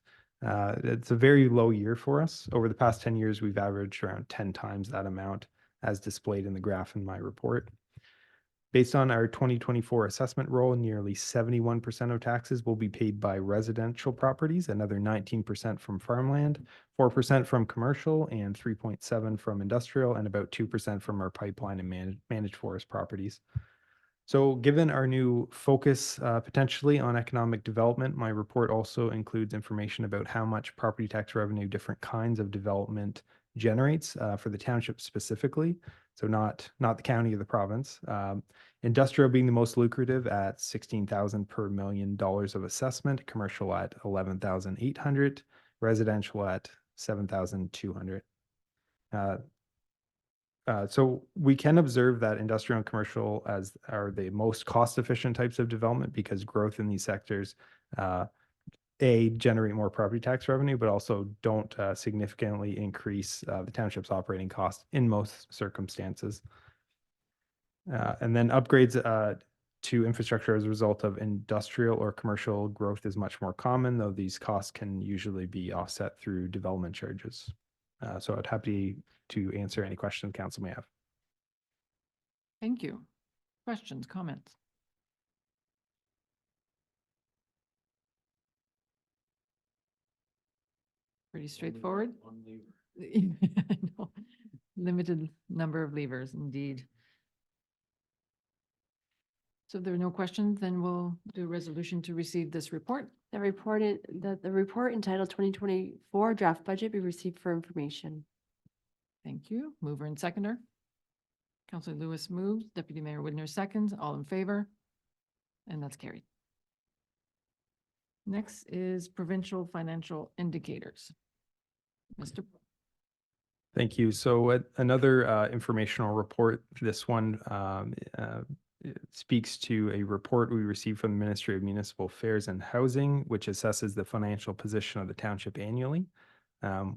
S12: It's a very low year for us. Over the past 10 years, we've averaged around 10 times that amount, as displayed in the graph in my report. Based on our 2024 assessment roll, nearly 71% of taxes will be paid by residential properties, another 19% from farmland, 4% from commercial, and 3.7% from industrial, and about 2% from our pipeline and managed forest properties. So given our new focus potentially on economic development, my report also includes information about how much property tax revenue different kinds of development generates for the township specifically. So not the county or the province. Industrial being the most lucrative at $16,000 per $1 million of assessment, commercial at $11,800, residential at 7,200. So we can observe that industrial and commercial are the most cost-efficient types of development because growth in these sectors, generate more property tax revenue, but also don't significantly increase the township's operating costs in most circumstances. And then upgrades to infrastructure as a result of industrial or commercial growth is much more common, though these costs can usually be offset through development charges. So I'd happy to answer any questions council may have.
S1: Thank you. Questions, comments? Pretty straightforward. I know. Limited number of levers, indeed. So if there are no questions, then we'll do a resolution to receive this report.
S2: The report entitled 2024 draft budget be received for information.
S1: Thank you. Mover and seconder. Councillor Lewis moves, Deputy Mayor Widner seconds, all in favor? And that's carried. Next is provincial financial indicators. Mr.
S12: Thank you. So another informational report. This one it speaks to a report we received from the Ministry of Municipal Affairs and Housing, which assesses the financial position of the township annually.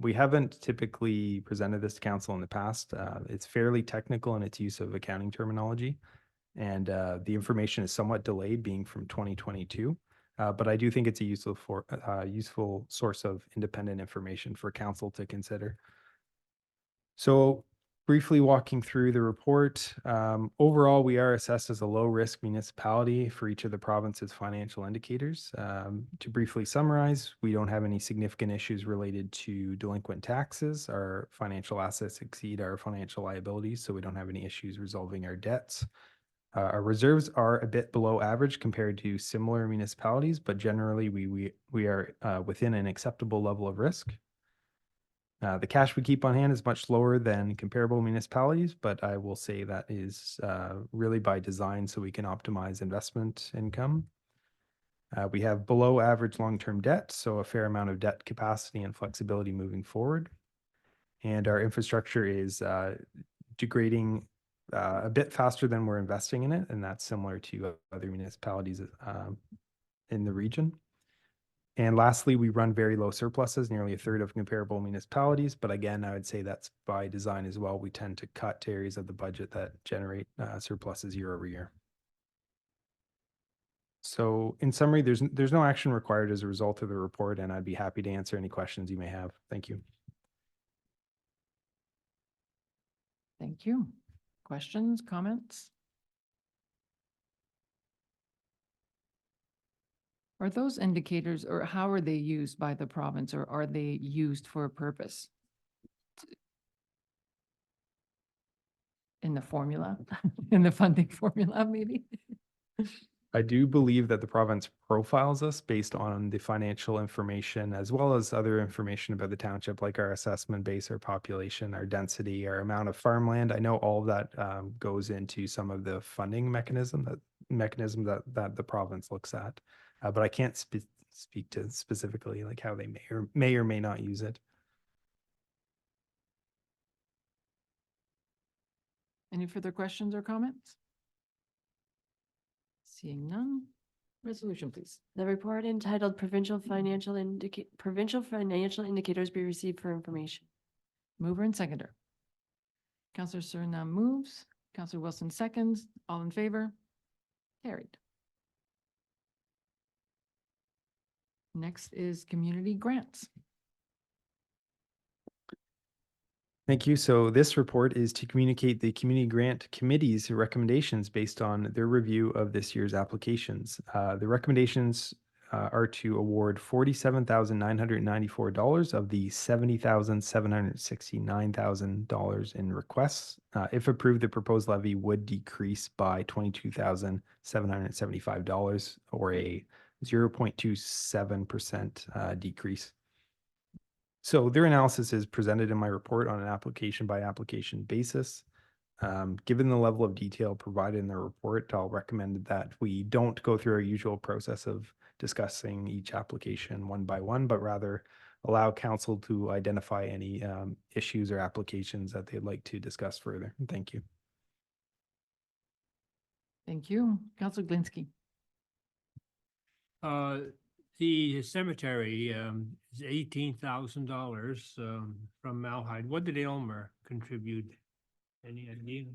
S12: We haven't typically presented this to council in the past. It's fairly technical in its use of accounting terminology, and the information is somewhat delayed, being from 2022. But I do think it's a useful source of independent information for council to consider. So briefly walking through the report, overall, we are assessed as a low-risk municipality for each of the province's financial indicators. To briefly summarize, we don't have any significant issues related to delinquent taxes. Our financial assets exceed our financial liabilities, so we don't have any issues resolving our debts. Our reserves are a bit below average compared to similar municipalities, but generally we are within an acceptable level of risk. The cash we keep on hand is much lower than comparable municipalities, but I will say that is really by design so we can optimize investment income. We have below average long-term debt, so a fair amount of debt capacity and flexibility moving forward. And our infrastructure is degrading a bit faster than we're investing in it, and that's similar to other municipalities in the region. And lastly, we run very low surpluses, nearly a third of comparable municipalities. But again, I would say that's by design as well. We tend to cut areas of the budget that generate surpluses year over year. So in summary, there's no action required as a result of the report, and I'd be happy to answer any questions you may have. Thank you.
S1: Thank you. Questions, comments? Are those indicators, or how are they used by the province, or are they used for a purpose? In the formula, in the funding formula, maybe?
S12: I do believe that the province profiles us based on the financial information as well as other information about the township, like our assessment base, our population, our density, our amount of farmland. I know all of that goes into some of the funding mechanism that the province looks at. But I can't speak to specifically like how they may or may not use it.
S1: Any further questions or comments? Seeing none. Resolution, please.
S2: The report entitled Provincial Financial Indicators be received for information.
S1: Mover and seconder. Councillor Surinam moves. Councillor Wilson seconds. All in favor? Carried. Next is community grants.
S12: Thank you. So this report is to communicate the Community Grant Committee's recommendations based on their review of this year's applications. The recommendations are to award $47,994 of the $70,769,000 in requests. If approved, the proposed levy would decrease by $22,775 or a 0.27% decrease. So their analysis is presented in my report on an application by application basis. Given the level of detail provided in the report, I'll recommend that we don't go through our usual process of discussing each application one by one, but rather allow council to identify any issues or applications that they'd like to discuss further. Thank you.
S1: Thank you. Councillor Glinski.
S14: The cemetery is $18,000 from Malahide. What did Aylmer contribute? Any idea?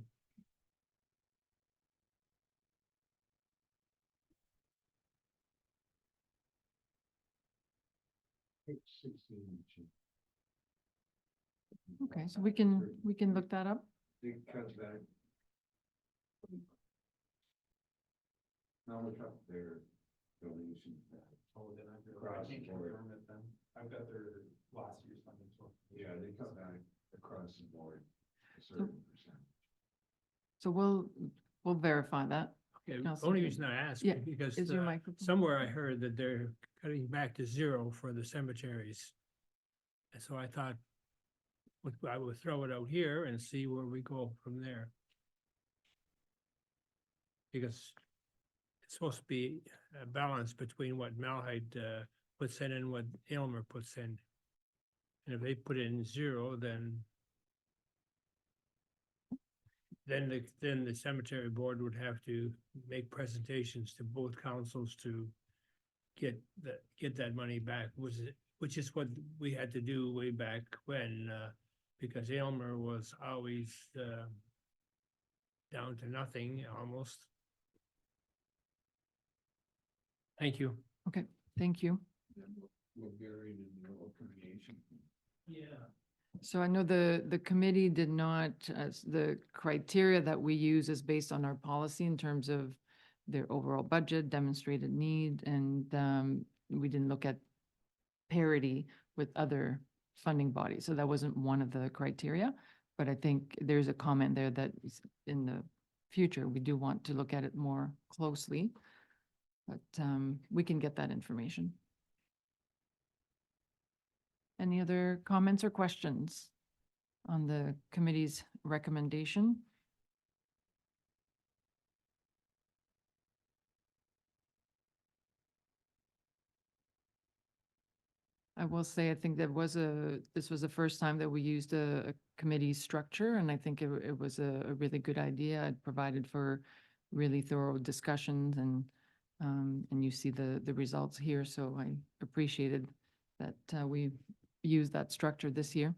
S1: Okay, so we can look that up.
S6: How much up their donation?
S12: I've got their last year's funding.
S6: Yeah, they come back across the board, a
S1: certain So we'll verify that.
S14: Okay, the
S1: Councillor
S14: only
S1: Green.
S14: reason I ask
S1: Yeah,
S14: is because
S1: is your microphone?
S14: somewhere I heard that they're cutting back to zero for the cemeteries. And so I thought I would throw it out here and see where we go from there. Because it's supposed to be a balance between what Malahide puts in and what Aylmer puts in. And if they put in zero, then the cemetery board would have to make presentations to both councils to get that money back, which is what we had to do way back when, because Aylmer was always down to nothing almost. Thank you.
S1: Okay, thank you.
S6: We're buried in the old creation.
S14: Yeah.
S1: So I know the committee did not, the criteria that we use is based on our policy in terms of their overall budget, demonstrated need, and we didn't look at parity with other funding bodies. So that wasn't one of the criteria, but I think there's a comment there that in the future, we do want to look at it more closely. But we can get that information. Any other comments or questions on the committee's recommendation? I will say, I think this was the first time that we used a committee structure, and I think it was a really good idea. It provided for really thorough discussions, and you see the results here. So I appreciated that we used that structure this year.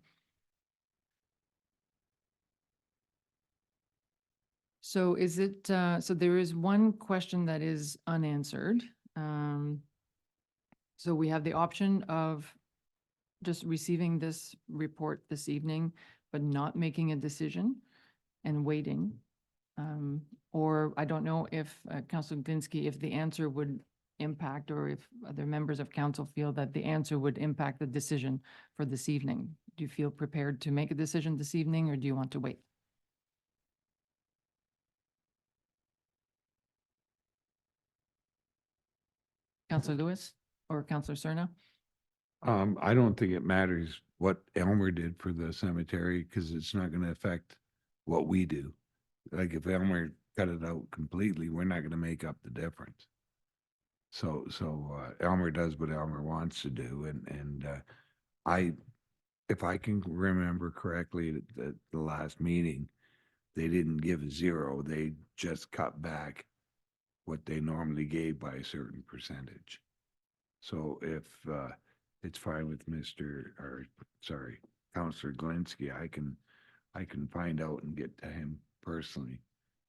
S1: So is it, so there is one question that is unanswered. So we have the option of just receiving this report this evening, but not making a decision and waiting. Or I don't know if Councilor Glinski, if the answer would impact, or if other members of council feel that the answer would impact the decision for this evening. Do you feel prepared to make a decision this evening, or do you want to wait? Councilor Lewis or Councilor Cerna?
S6: I don't think it matters what Elmer did for the cemetery, because it's not gonna affect what we do. Like if Elmer cut it out completely, we're not gonna make up the difference. So Elmer does what Elmer wants to do, and if I can remember correctly, at the last meeting, they didn't give a zero, they just cut back what they normally gave by a certain percentage. So if it's fine with Councilor Glinski, I can find out and get to him personally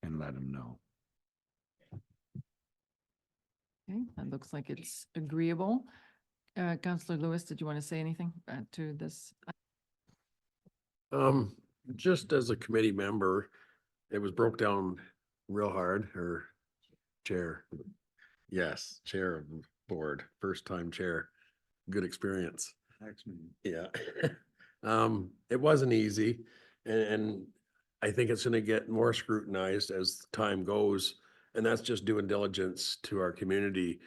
S6: and let him know.
S1: Okay, that looks like it's agreeable. Councilor Lewis, did you want to say anything to this?
S15: Just as a committee member, it was broke down real hard, or chair. Yes, chair of the board, first time chair, good experience. Yeah. It wasn't easy, and I think it's gonna get more scrutinized as time goes. And that's just doing diligence to our community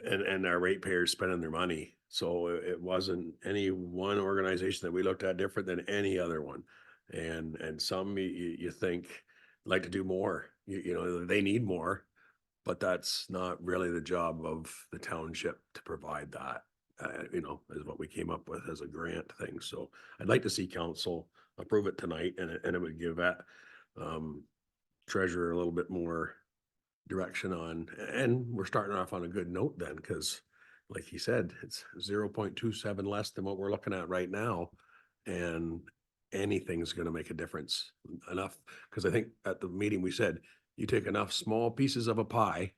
S15: and our ratepayers spending their money. So it wasn't any one organization that we looked at different than any other one. And some you think like to do more, you know, they need more. But that's not really the job of the township to provide that, is what we came up with as a grant thing. So I'd like to see council approve it tonight, and it would give that treasurer a little bit more direction on, and we're starting off on a good note then, because like he said, it's 0.27 less than what we're looking at right now. And anything's gonna make a difference enough, because I think at the meeting we said, you take enough small pieces of a pie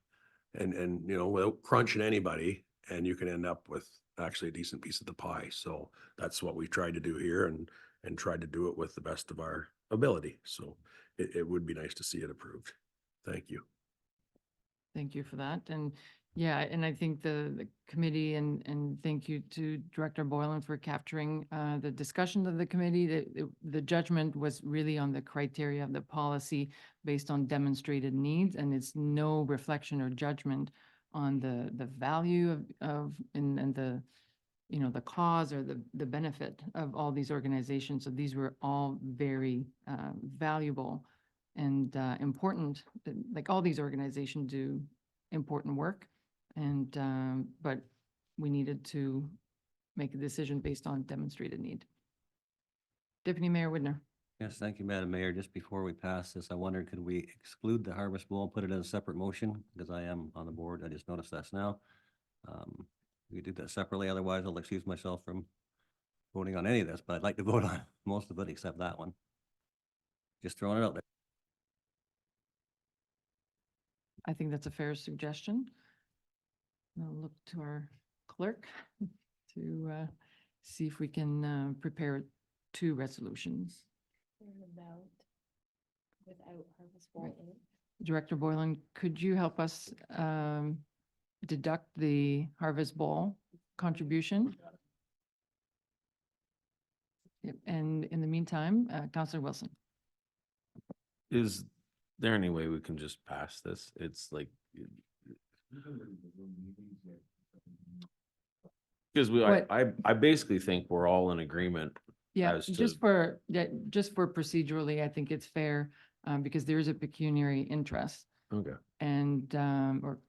S15: and without crunching anybody, and you can end up with actually a decent piece of the pie. So that's what we tried to do here, and tried to do it with the best of our ability. So it would be nice to see it approved. Thank you.
S1: Thank you for that. And yeah, and I think the committee and thank you to Director Boylan for capturing the discussion of the committee. The judgment was really on the criteria of the policy based on demonstrated needs, and it's no reflection or judgment on the value of and the the cause or the benefit of all these organizations. So these were all very valuable and important. Like all these organizations do important work, and but we needed to make a decision based on demonstrated need. Deputy Mayor Widner.
S7: Yes, thank you, Madam Mayor. Just before we pass this, I wondered, could we exclude the Harvest Bowl and put it as a separate motion? Because I am on the board. I just noticed that's now. We could do that separately. Otherwise, I'll excuse myself from voting on any of this, but I'd like to vote on most of it except that one. Just throwing it out there.
S1: I think that's a fair suggestion. I'll look to our clerk to see if we can prepare two resolutions.
S2: Without Harvest Bowl in it.
S1: Director Boylan, could you help us deduct the Harvest Bowl contribution? Yep. And in the meantime, Councillor Wilson.
S4: Is there any way we can just pass this? It's like. Because
S1: What-
S4: I basically think we're all in agreement.
S1: Yeah,
S4: as to-
S1: just for procedurally, I think it's fair because there is a pecuniary interest
S4: Okay.
S1: and or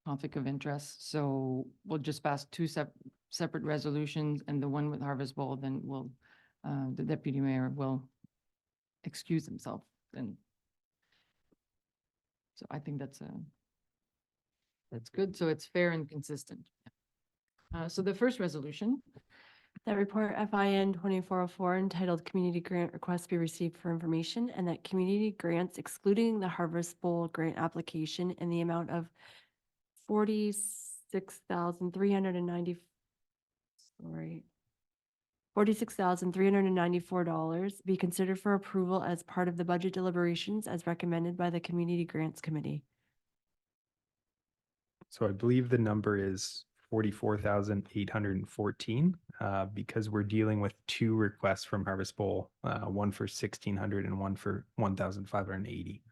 S1: conflict of interest. So we'll just pass two separate resolutions, and the one with Harvest Bowl, then will the deputy mayor will excuse himself. And so I think that's good. So it's fair and consistent. So the first resolution.
S2: That report FIN 2404 entitled Community Grant Request be received for information, and that community grants excluding the Harvest Bowl grant application in the amount of 46,390, $46,394 be considered for approval as part of the budget deliberations as recommended by the Community Grants Committee.
S12: So I believe the number is 44,814, because we're dealing with two requests from Harvest Bowl, one for 1,600 and one for 1,580.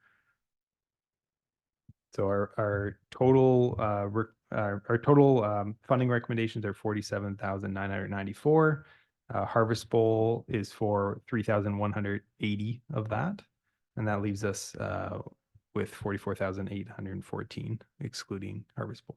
S12: So our total funding recommendations are 47,994. Harvest Bowl is for 3,180 of that, and that leaves us with 44,814 excluding Harvest Bowl.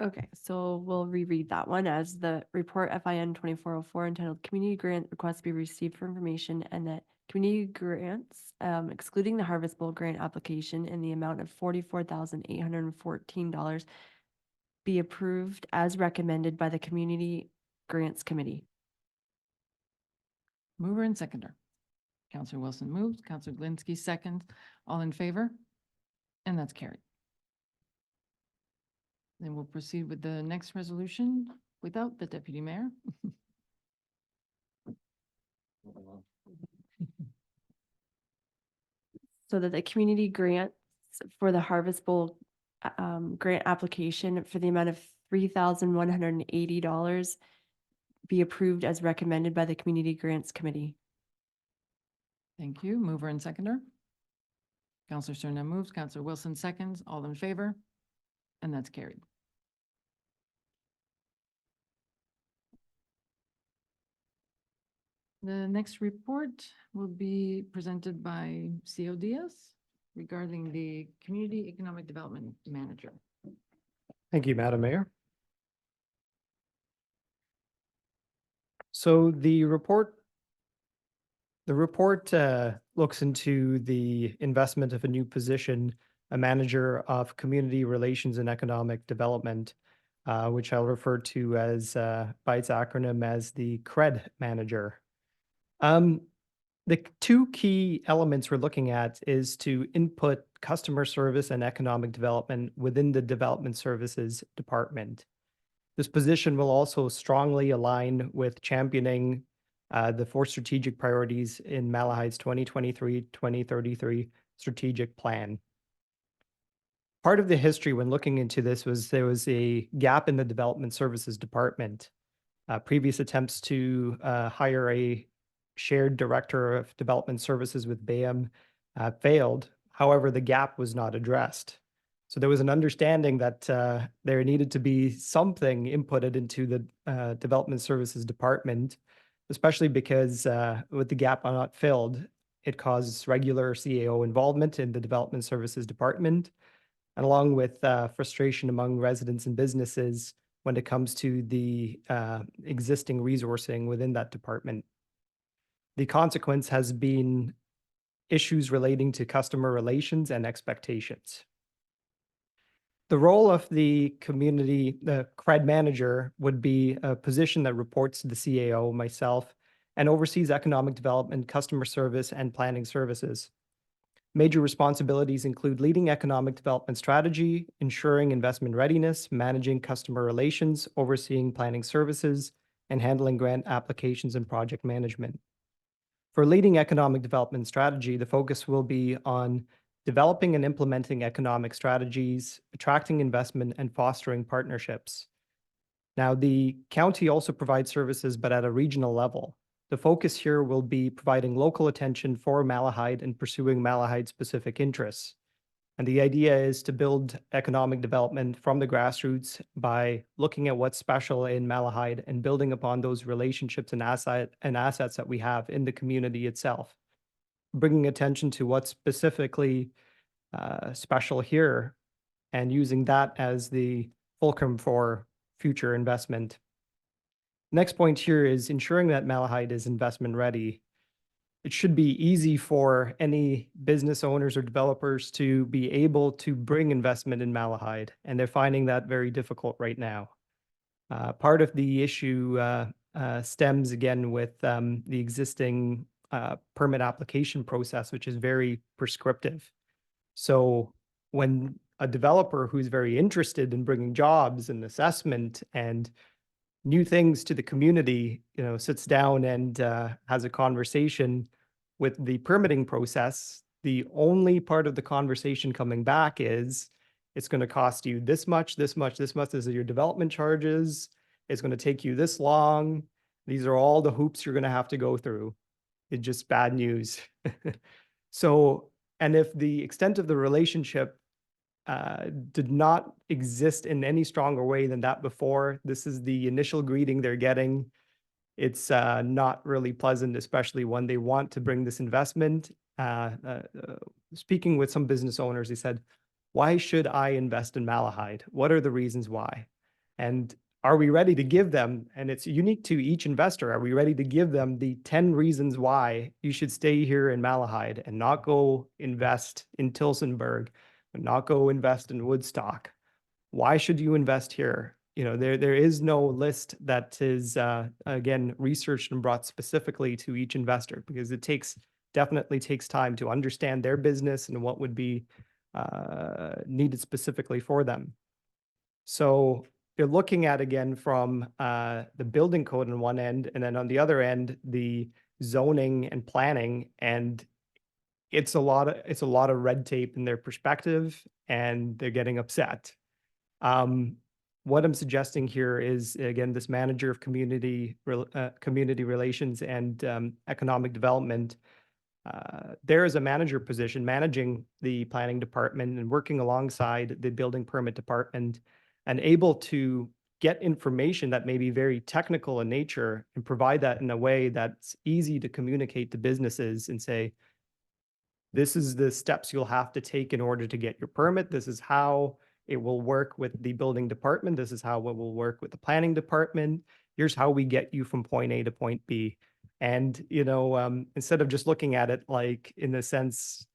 S2: Okay, so we'll reread that one as the report FIN 2404 entitled Community Grant Requests be received for information, and that community grants, excluding the Harvest Bowl grant application in the amount of $44,814 be approved as recommended by the Community Grants Committee.
S1: Mover and seconder. Councillor Wilson moves, Councillor Glinski seconds. All in favor? And that's carried. Then we'll proceed with the next resolution without the deputy mayor.
S2: So that the community grants for the Harvest Bowl grant application for the amount of $3,180 be approved as recommended by the Community Grants Committee.
S1: Thank you. Mover and seconder. Counselor Cerna moves, Counselor Wilson seconds. All in favor? And that's carried. The next report will be presented by CO Diaz regarding the Community Economic Development Manager.
S13: Thank you, Madam Mayor. So the report looks into the investment of a new position, a manager of community relations and economic development, which I'll refer to as by its acronym as the CRED manager. The two key elements we're looking at is to input customer service and economic development within the development services department. This position will also strongly align with championing the 4 strategic priorities in Malahide's 2023-2033 strategic plan. Part of the history when looking into this was there was a gap in the development services department. Previous attempts to hire a shared director of development services with BAM failed. However, the gap was not addressed. So there was an understanding that there needed to be something inputted into the development services department, especially because with the gap not filled, it caused regular CAO involvement in the development services department, and along with frustration among residents and businesses when it comes to the existing resourcing within that department. The consequence has been issues relating to customer relations and expectations. The role of the CRED manager would be a position that reports to the CAO, myself, and oversees economic development, customer service, and planning services. Major responsibilities include leading economic development strategy, ensuring investment readiness, managing customer relations, overseeing planning services, and handling grant applications and project management. For leading economic development strategy, the focus will be on developing and implementing economic strategies, attracting investment, and fostering partnerships. Now, the county also provides services, but at a regional level. The focus here will be providing local attention for Malahide and pursuing Malahide-specific interests. And the idea is to build economic development from the grassroots by looking at what's special in Malahide and building upon those relationships and assets that we have in the community itself. Bringing attention to what's specifically special here and using that as the fulcrum for future investment. Next point here is ensuring that Malahide is investment ready. It should be easy for any business owners or developers to be able to bring investment in Malahide, and they're finding that very difficult right now. Part of the issue stems again with the existing permit application process, which is very prescriptive. So when a developer who's very interested in bringing jobs and assessment and new things to the community, sits down and has a conversation with the permitting process, the only part of the conversation coming back is it's going to cost you this much, this much, this much. These are your development charges. It's going to take you this long. These are all the hoops you're going to have to go through. It's just bad news. So, and if the extent of the relationship did not exist in any stronger way than that before, this is the initial greeting they're getting. It's not really pleasant, especially when they want to bring this investment. Speaking with some business owners, they said, why should I invest in Malahide? What are the reasons why? And are we ready to give them, and it's unique to each investor, are we ready to give them the 10 reasons why you should stay here in Malahide and not go invest in Tillsonburg, and not go invest in Woodstock? Why should you invest here? There is no list that is, again, researched and brought specifically to each investor, because it definitely takes time to understand their business and what would be needed specifically for them. So you're looking at, again, from the building code on one end, and then on the other end, the zoning and planning, and it's a lot of red tape in their perspective, and they're getting upset. What I'm suggesting here is, again, this manager of community relations and economic development. There is a manager position managing the planning department and working alongside the building permit department, and able to get information that may be very technical in nature and provide that in a way that's easy to communicate to businesses and say, this is the steps you'll have to take in order to get your permit. This is how it will work with the building department. This is how it will work with the planning department. Here's how we get you from point A to point B. And, instead of just looking at it like in the sense,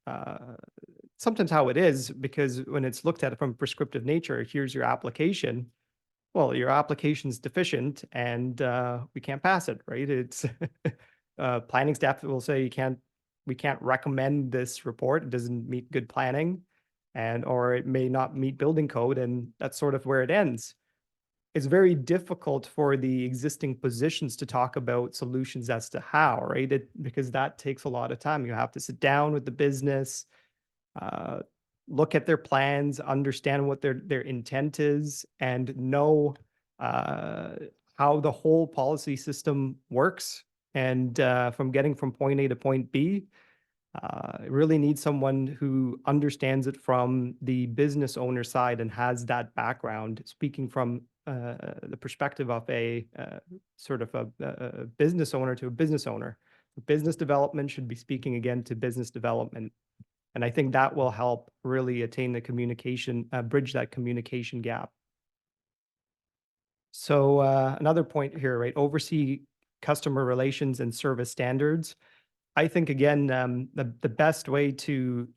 S13: sometimes how it is, because when it's looked at from prescriptive nature, here's your application. Well, your application's deficient and we can't pass it, right? It's planning staff will say we can't recommend this report. It doesn't meet good planning, or it may not meet building code, and that's sort of where it ends. It's very difficult for the existing positions to talk about solutions as to how, right? Because that takes a lot of time. You have to sit down with the business, look at their plans, understand what their intent is, and know how the whole policy system works. And from getting from point A to point B, really need someone who understands it from the business owner side and has that background, speaking from the perspective of a sort of a business owner to a business owner. Business development should be speaking again to business development. And I think that will help really attain the communication, bridge that communication gap. So another point here, right? Oversee customer relations and service standards. I think, again, the best way to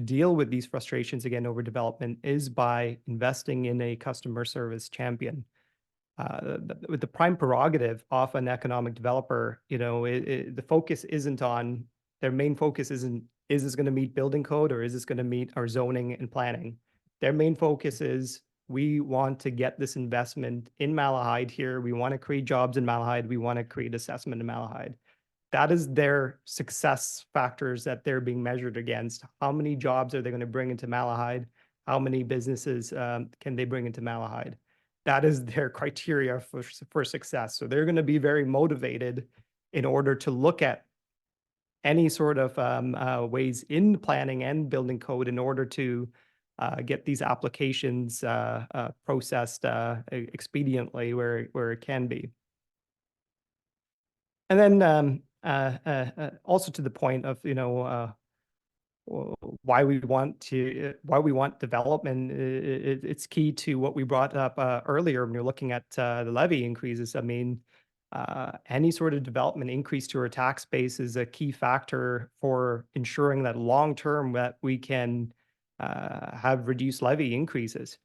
S13: deal with these frustrations, again, over development, is by investing in a customer service champion. With the prime prerogative of an economic developer, the focus isn't on, their main focus isn't, is this going to meet building code or is this going to meet our zoning and planning? Their main focus is, we want to get this investment in Malahide here. We want to create jobs in Malahide. We want to create assessment in Malahide. That is their success factors that they're being measured against. How many jobs are they going to bring into Malahide? How many businesses can they bring into Malahide? That is their criteria for success. So they're going to be very motivated in order to look at any sort of ways in planning and building code in order to get these applications processed expediently where it can be. And then also to the point of, why we want development, it's key to what we brought up earlier when you're looking at the levy increases. I mean, any sort of development increase to our tax base is a key factor for ensuring that long-term that we can have reduced levy increases.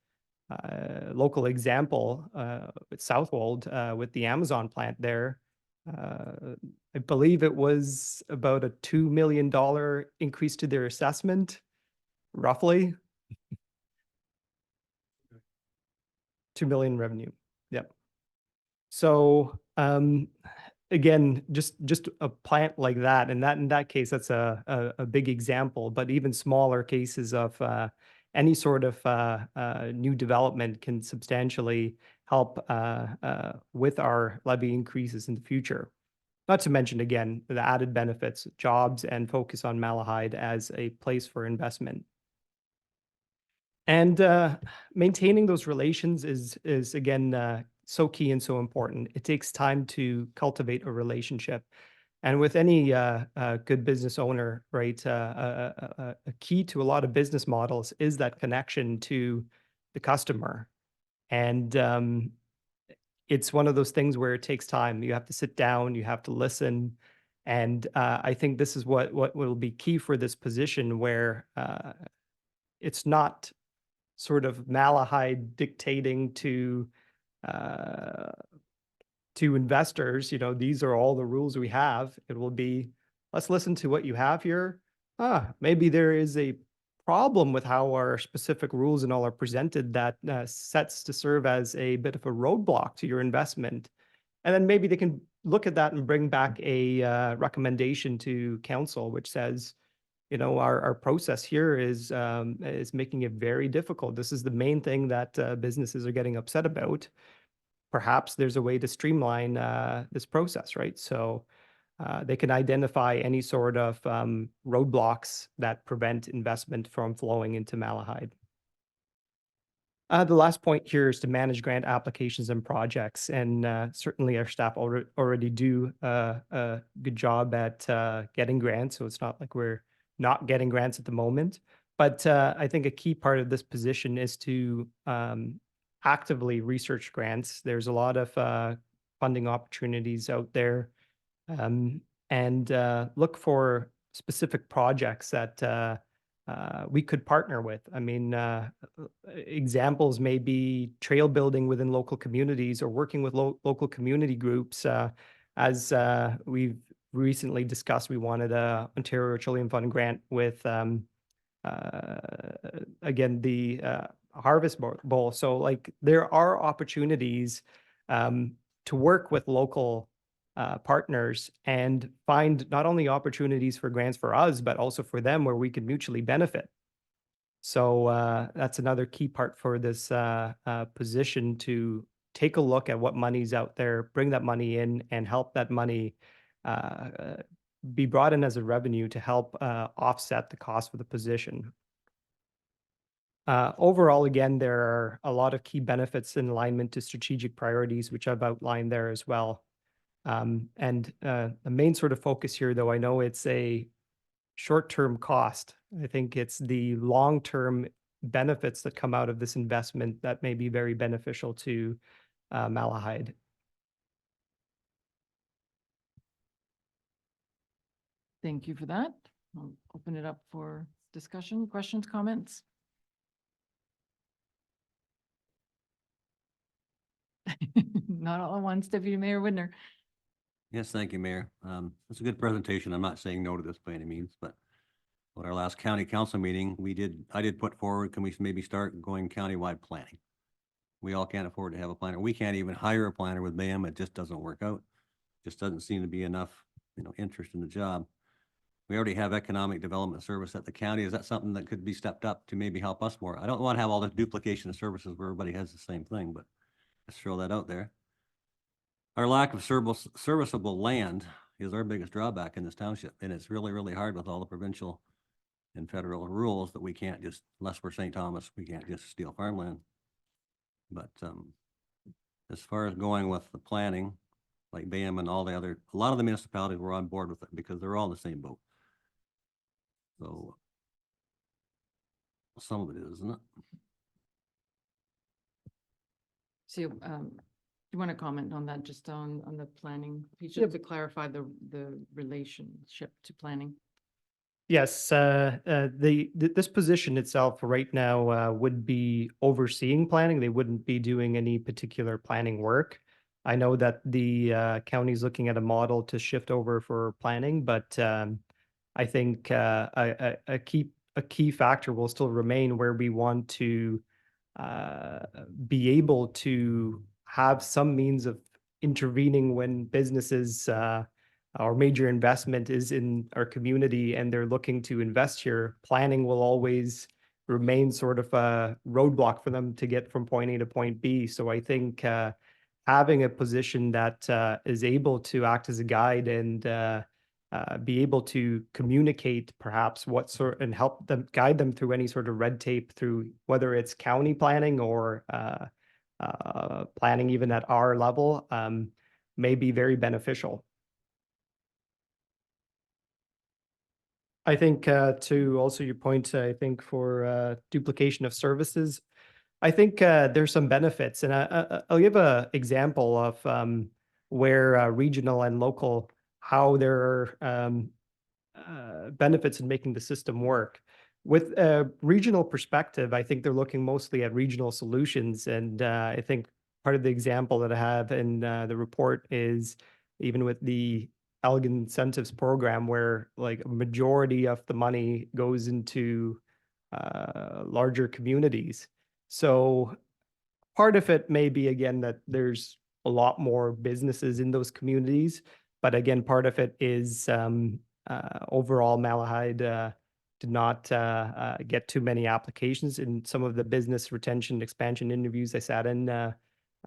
S13: Local example, with Southwold, with the Amazon plant there, I believe it was about a $2 million increase to their assessment, roughly. 2 million revenue. Yep. So again, just a plant like that, and in that case, that's a big example. But even smaller cases of any sort of new development can substantially help with our levy increases in the future. Not to mention, again, the added benefits, jobs, and focus on Malahide as a place for investment. And maintaining those relations is again, so key and so important. It takes time to cultivate a relationship. And with any good business owner, right, a key to a lot of business models is that connection to the customer. And it's one of those things where it takes time. You have to sit down, you have to listen. And I think this is what will be key for this position, where it's not sort of Malahide dictating to investors, these are all the rules we have. It will be, let's listen to what you have here. Maybe there is a problem with how our specific rules and all are presented that sets to serve as a bit of a roadblock to your investment. And then maybe they can look at that and bring back a recommendation to council, which says, you know, our process here is making it very difficult. This is the main thing that businesses are getting upset about. Perhaps there's a way to streamline this process, right? So they can identify any sort of roadblocks that prevent investment from flowing into Malahide. The last point here is to manage grant applications and projects, and certainly our staff already do a good job at getting grants, so it's not like we're not getting grants at the moment. But I think a key part of this position is to actively research grants. There's a lot of funding opportunities out there, and look for specific projects that we could partner with. I mean, examples may be trail building within local communities or working with local community groups. As we've recently discussed, we wanted a Ontario Trillium Fund grant with, again, the Harvest Bowl. So like there are opportunities to work with local partners and find not only opportunities for grants for us, but also for them where we can mutually benefit. So that's another key part for this position, to take a look at what money's out there, bring that money in, and help that money be brought in as a revenue to help offset the cost of the position. Overall, again, there are a lot of key benefits in alignment to strategic priorities, which I've outlined there as well. And the main sort of focus here, though, I know it's a short-term cost. I think it's the long-term benefits that come out of this investment that may be very beneficial to Malahide.
S1: Thank you for that. I'll open it up for discussion, questions, comments. Not all at once, Deputy Mayor Widner.
S7: Yes, thank you, Mayor. It's a good presentation. I'm not saying no to this by any means, but at our last county council meeting, I did put forward, can we maybe start going countywide planning? We all can't afford to have a planner. We can't even hire a planner with BAM. It just doesn't work out. Just doesn't seem to be enough, interest in the job. We already have economic development service at the county. Is that something that could be stepped up to maybe help us more? I don't want to have all the duplication of services where everybody has the same thing, but let's throw that out there. Our lack of serviceable land is our biggest drawback in this township, and it's really, really hard with all the provincial and federal rules that we can't just, unless we're St. Thomas, we can't just steal farmland. But as far as going with the planning, like BAM and all the other, a lot of the municipalities were on board with it because they're all in the same boat. So some of it is, isn't it?
S1: So, you want to comment on that, just on the planning, just
S13: Yep.
S1: to clarify the relationship to planning?
S13: Yes, this position itself right now would be overseeing planning. They wouldn't be doing any particular planning work. I know that the county's looking at a model to shift over for planning, but I think a key factor will still remain where we want to be able to have some means of intervening when businesses or major investment is in our community and they're looking to invest here. Planning will always remain sort of a roadblock for them to get from point A to point B. So I think having a position that is able to act as a guide and be able to communicate perhaps what sort and help them guide them through any sort of red tape, through whether it's county planning or planning even at our level, may be very beneficial. I think to also your point, I think for duplication of services, I think there's some benefits, and I'll give an example of where regional and local, how there are benefits in making the system work. With a regional perspective, I think they're looking mostly at regional solutions, and I think part of the example that I have in the report is even with the Elgin Incentives Program, where like a majority of the money goes into larger communities. So part of it may be, again, that there's a lot more businesses in those communities, but again, part of it is overall Malahide did not get too many applications. In some of the business retention expansion interviews I sat in,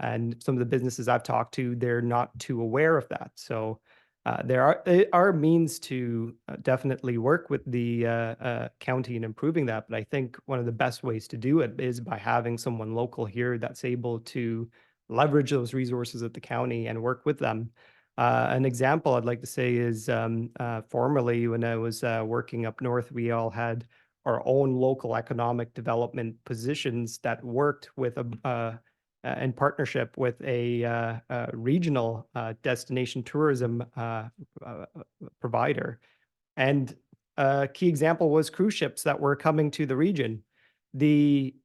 S13: and some of the businesses I've talked to, they're not too aware of that. So there are means to definitely work with the county in improving that. But I think one of the best ways to do it is by having someone local here that's able to leverage those resources at the county and work with them. An example I'd like to say is formerly when I was working up north, we all had our own local economic development positions that worked with in partnership with a regional destination tourism provider. And a key example was cruise ships that were coming to the region. The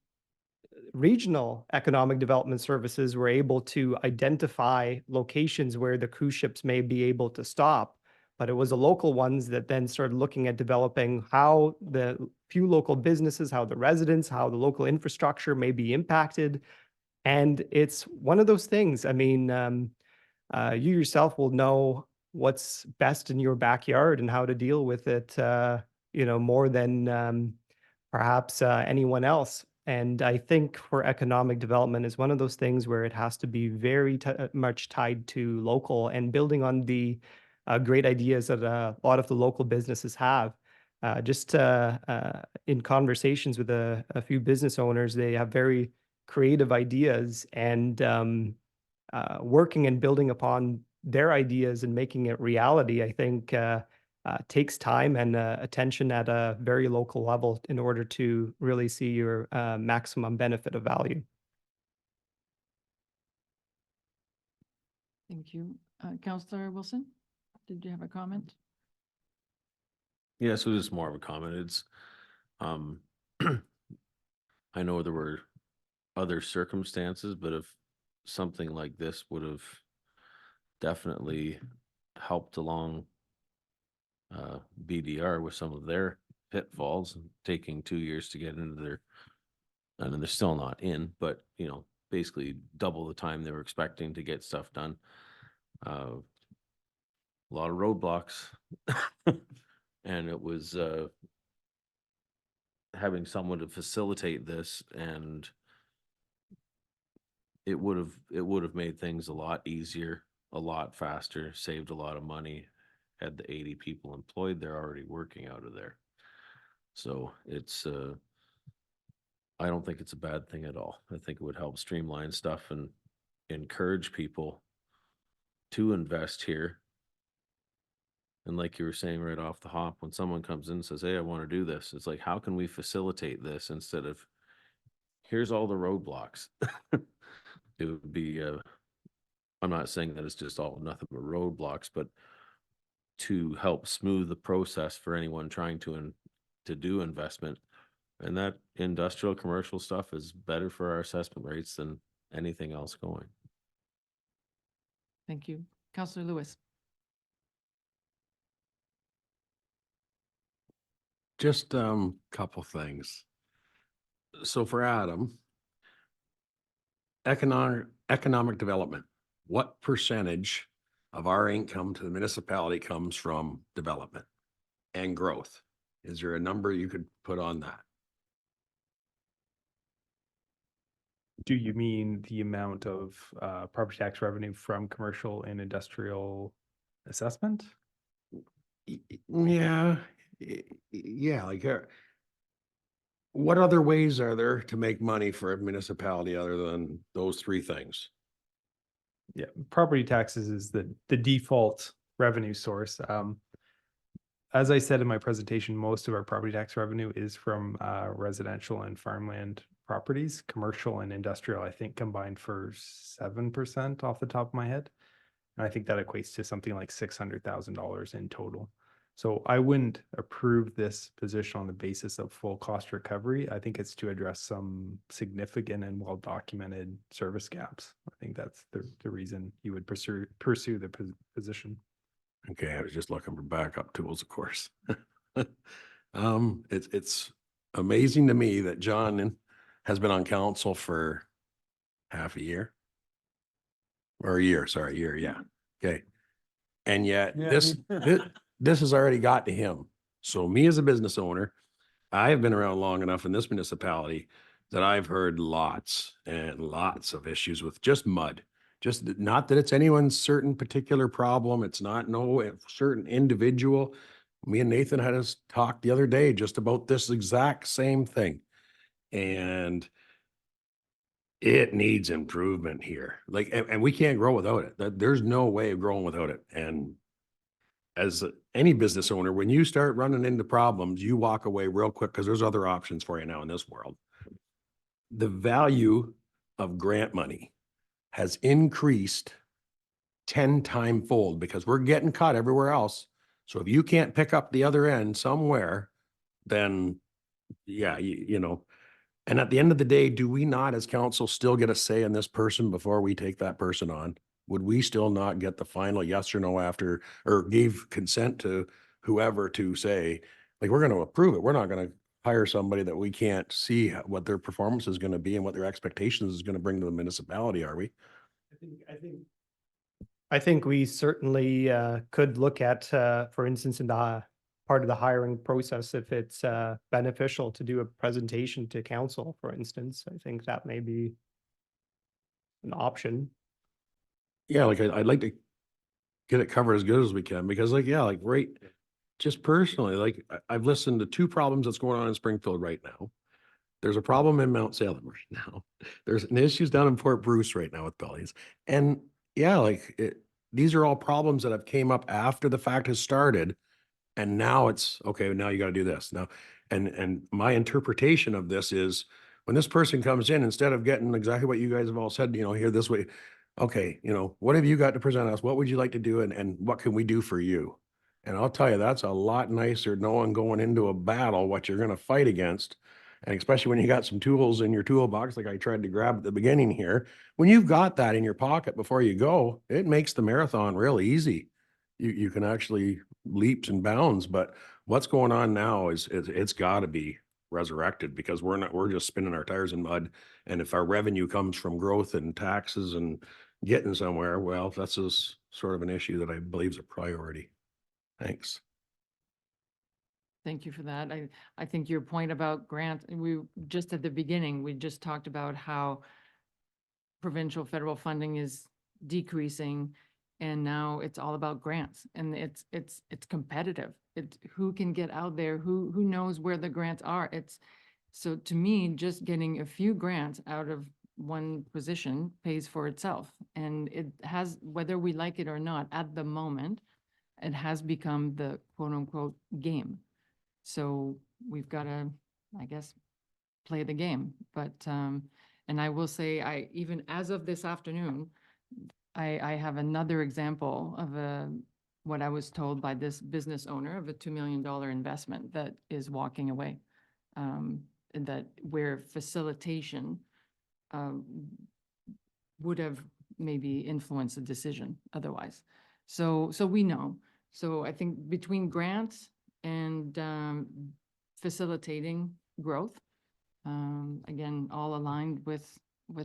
S13: regional economic development services were able to identify locations where the cruise ships may be able to stop, but it was the local ones that then started looking at developing how the few local businesses, how the residents, how the local infrastructure may be impacted. And it's one of those things. I mean, you yourself will know what's best in your backyard and how to deal with it, more than perhaps anyone else. And I think for economic development is one of those things where it has to be very much tied to local and building on the great ideas that a lot of the local businesses have. Just in conversations with a few business owners, they have very creative ideas, and working and building upon their ideas and making it reality, I think takes time and attention at a very local level in order to really see your maximum benefit of value.
S1: Thank you. Councillor Wilson, did you have a comment?
S4: Yeah, so this is more of a comment. It's, I know there were other circumstances, but if something like this would have definitely helped along BDR with some of their pitfalls, taking 2 years to get into their, I mean, they're still not in, but basically double the time they were expecting to get stuff done. A lot of roadblocks, and it was having someone to facilitate this, and it would have made things a lot easier, a lot faster, saved a lot of money. Had the 80 people employed, they're already working out of there. So it's I don't think it's a bad thing at all. I think it would help streamline stuff and encourage people to invest here. And like you were saying right off the hop, when someone comes in and says, hey, I want to do this, it's like, how can we facilitate this instead of here's all the roadblocks? It would be I'm not saying that it's just all nothing but roadblocks, but to help smooth the process for anyone trying to do investment. And that industrial commercial stuff is better for our assessment rates than anything else going.
S1: Thank you. Councillor Lewis.
S15: Just couple things. So for Adam, economic development, what percentage of our income to the municipality comes from development and growth? Is there a number you could put on that?
S12: Do you mean the amount of property tax revenue from commercial and industrial assessment?
S15: Yeah, like what other ways are there to make money for a municipality other than those three things?
S12: Yeah, property taxes is the default revenue source. As I said in my presentation, most of our property tax revenue is from residential and farmland properties. Commercial and industrial, I think, combined for 7% off the top of my head. And I think that equates to something like $600,000 in total. So I wouldn't approve this position on the basis of full cost recovery. I think it's to address some significant and well-documented service gaps. I think that's the reason you would pursue the position.
S15: Okay, I was just looking for backup tools, of course. It's amazing to me that John has been on council for half a year. Or a year, yeah. Okay. And yet this has already got to him. So me as a business owner, I've been around long enough in this municipality that I've heard lots and lots of issues with just mud. Just not that it's anyone's certain particular problem. It's not no certain individual. Me and Nathan had us talk the other day just about this exact same thing. And it needs improvement here. Like, and we can't grow without it. There's no way of growing without it. And as any business owner, when you start running into problems, you walk away real quick because there's other options for you now in this world. The value of grant money has increased 10-time fold because we're getting cut everywhere else. So if you can't pick up the other end somewhere, then yeah, you know, and at the end of the day, do we not as council still get a say in this person before we take that person on? Would we still not get the final yes or no after, or give consent to whoever to say, like, we're going to approve it. We're not going to hire somebody that we can't see what their performance is going to be and what their expectations is going to bring to the municipality, are we?
S13: I think we certainly could look at, for instance, in the part of the hiring process, if it's beneficial to do a presentation to council, for instance. I think that may be an option.
S15: Yeah, like I'd like to get it covered as good as we can because like, yeah, like right, just personally, like I've listened to 2 problems that's going on in Springfield right now. There's a problem in Mount Salem right now. There's an issues down in Port Bruce right now with bellies. And yeah, like these are all problems that have came up after the fact has started. And now it's, okay, now you got to do this now. And my interpretation of this is when this person comes in, instead of getting exactly what you guys have all said, you know, here this way, okay, you know, what have you got to present us? What would you like to do? And what can we do for you? And I'll tell you, that's a lot nicer knowing going into a battle, what you're going to fight against. And especially when you got some tools in your toolbox, like I tried to grab at the beginning here, when you've got that in your pocket before you go, it makes the marathon real easy. You can actually leaps and bounds, but what's going on now is it's got to be resurrected because we're just spinning our tires in mud. And if our revenue comes from growth and taxes and getting somewhere, well, that's just sort of an issue that I believe is a priority. Thanks.
S1: Thank you for that. I think your point about grants, we just at the beginning, we just talked about how provincial federal funding is decreasing. And now it's all about grants and it's competitive. It's who can get out there, who knows where the grants are. So to me, just getting a few grants out of one position pays for itself. And it has, whether we like it or not, at the moment, it has become the quote unquote game. So we've got to, I guess, play the game. But, and I will say, even as of this afternoon, I have another example of what I was told by this business owner of a $2 million investment that is walking away. And that where facilitation would have maybe influenced the decision otherwise. So we know. So I think between grants and facilitating growth, again, all aligned with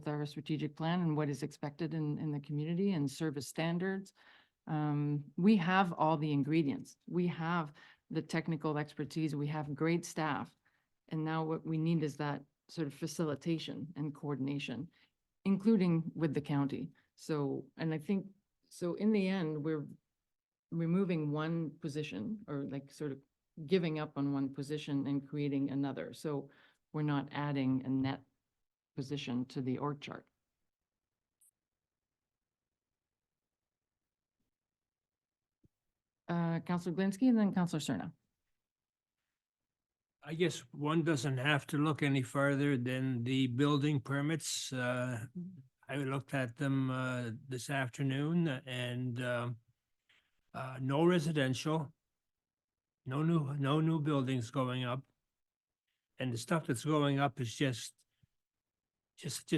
S1: our strategic plan and what is expected in the community and service standards. We have all the ingredients. We have the technical expertise. We have great staff. And now what we need is that sort of facilitation and coordination, including with the county. So, and I think, so in the end, we're removing one position or like sort of giving up on one position and creating another. So we're not adding a net position to the org chart. Councillor Glinsky and then Councillor Cerna.
S14: I guess one doesn't have to look any further than the building permits. I looked at them this afternoon and no residential, no new buildings going up. And the stuff that's going up is just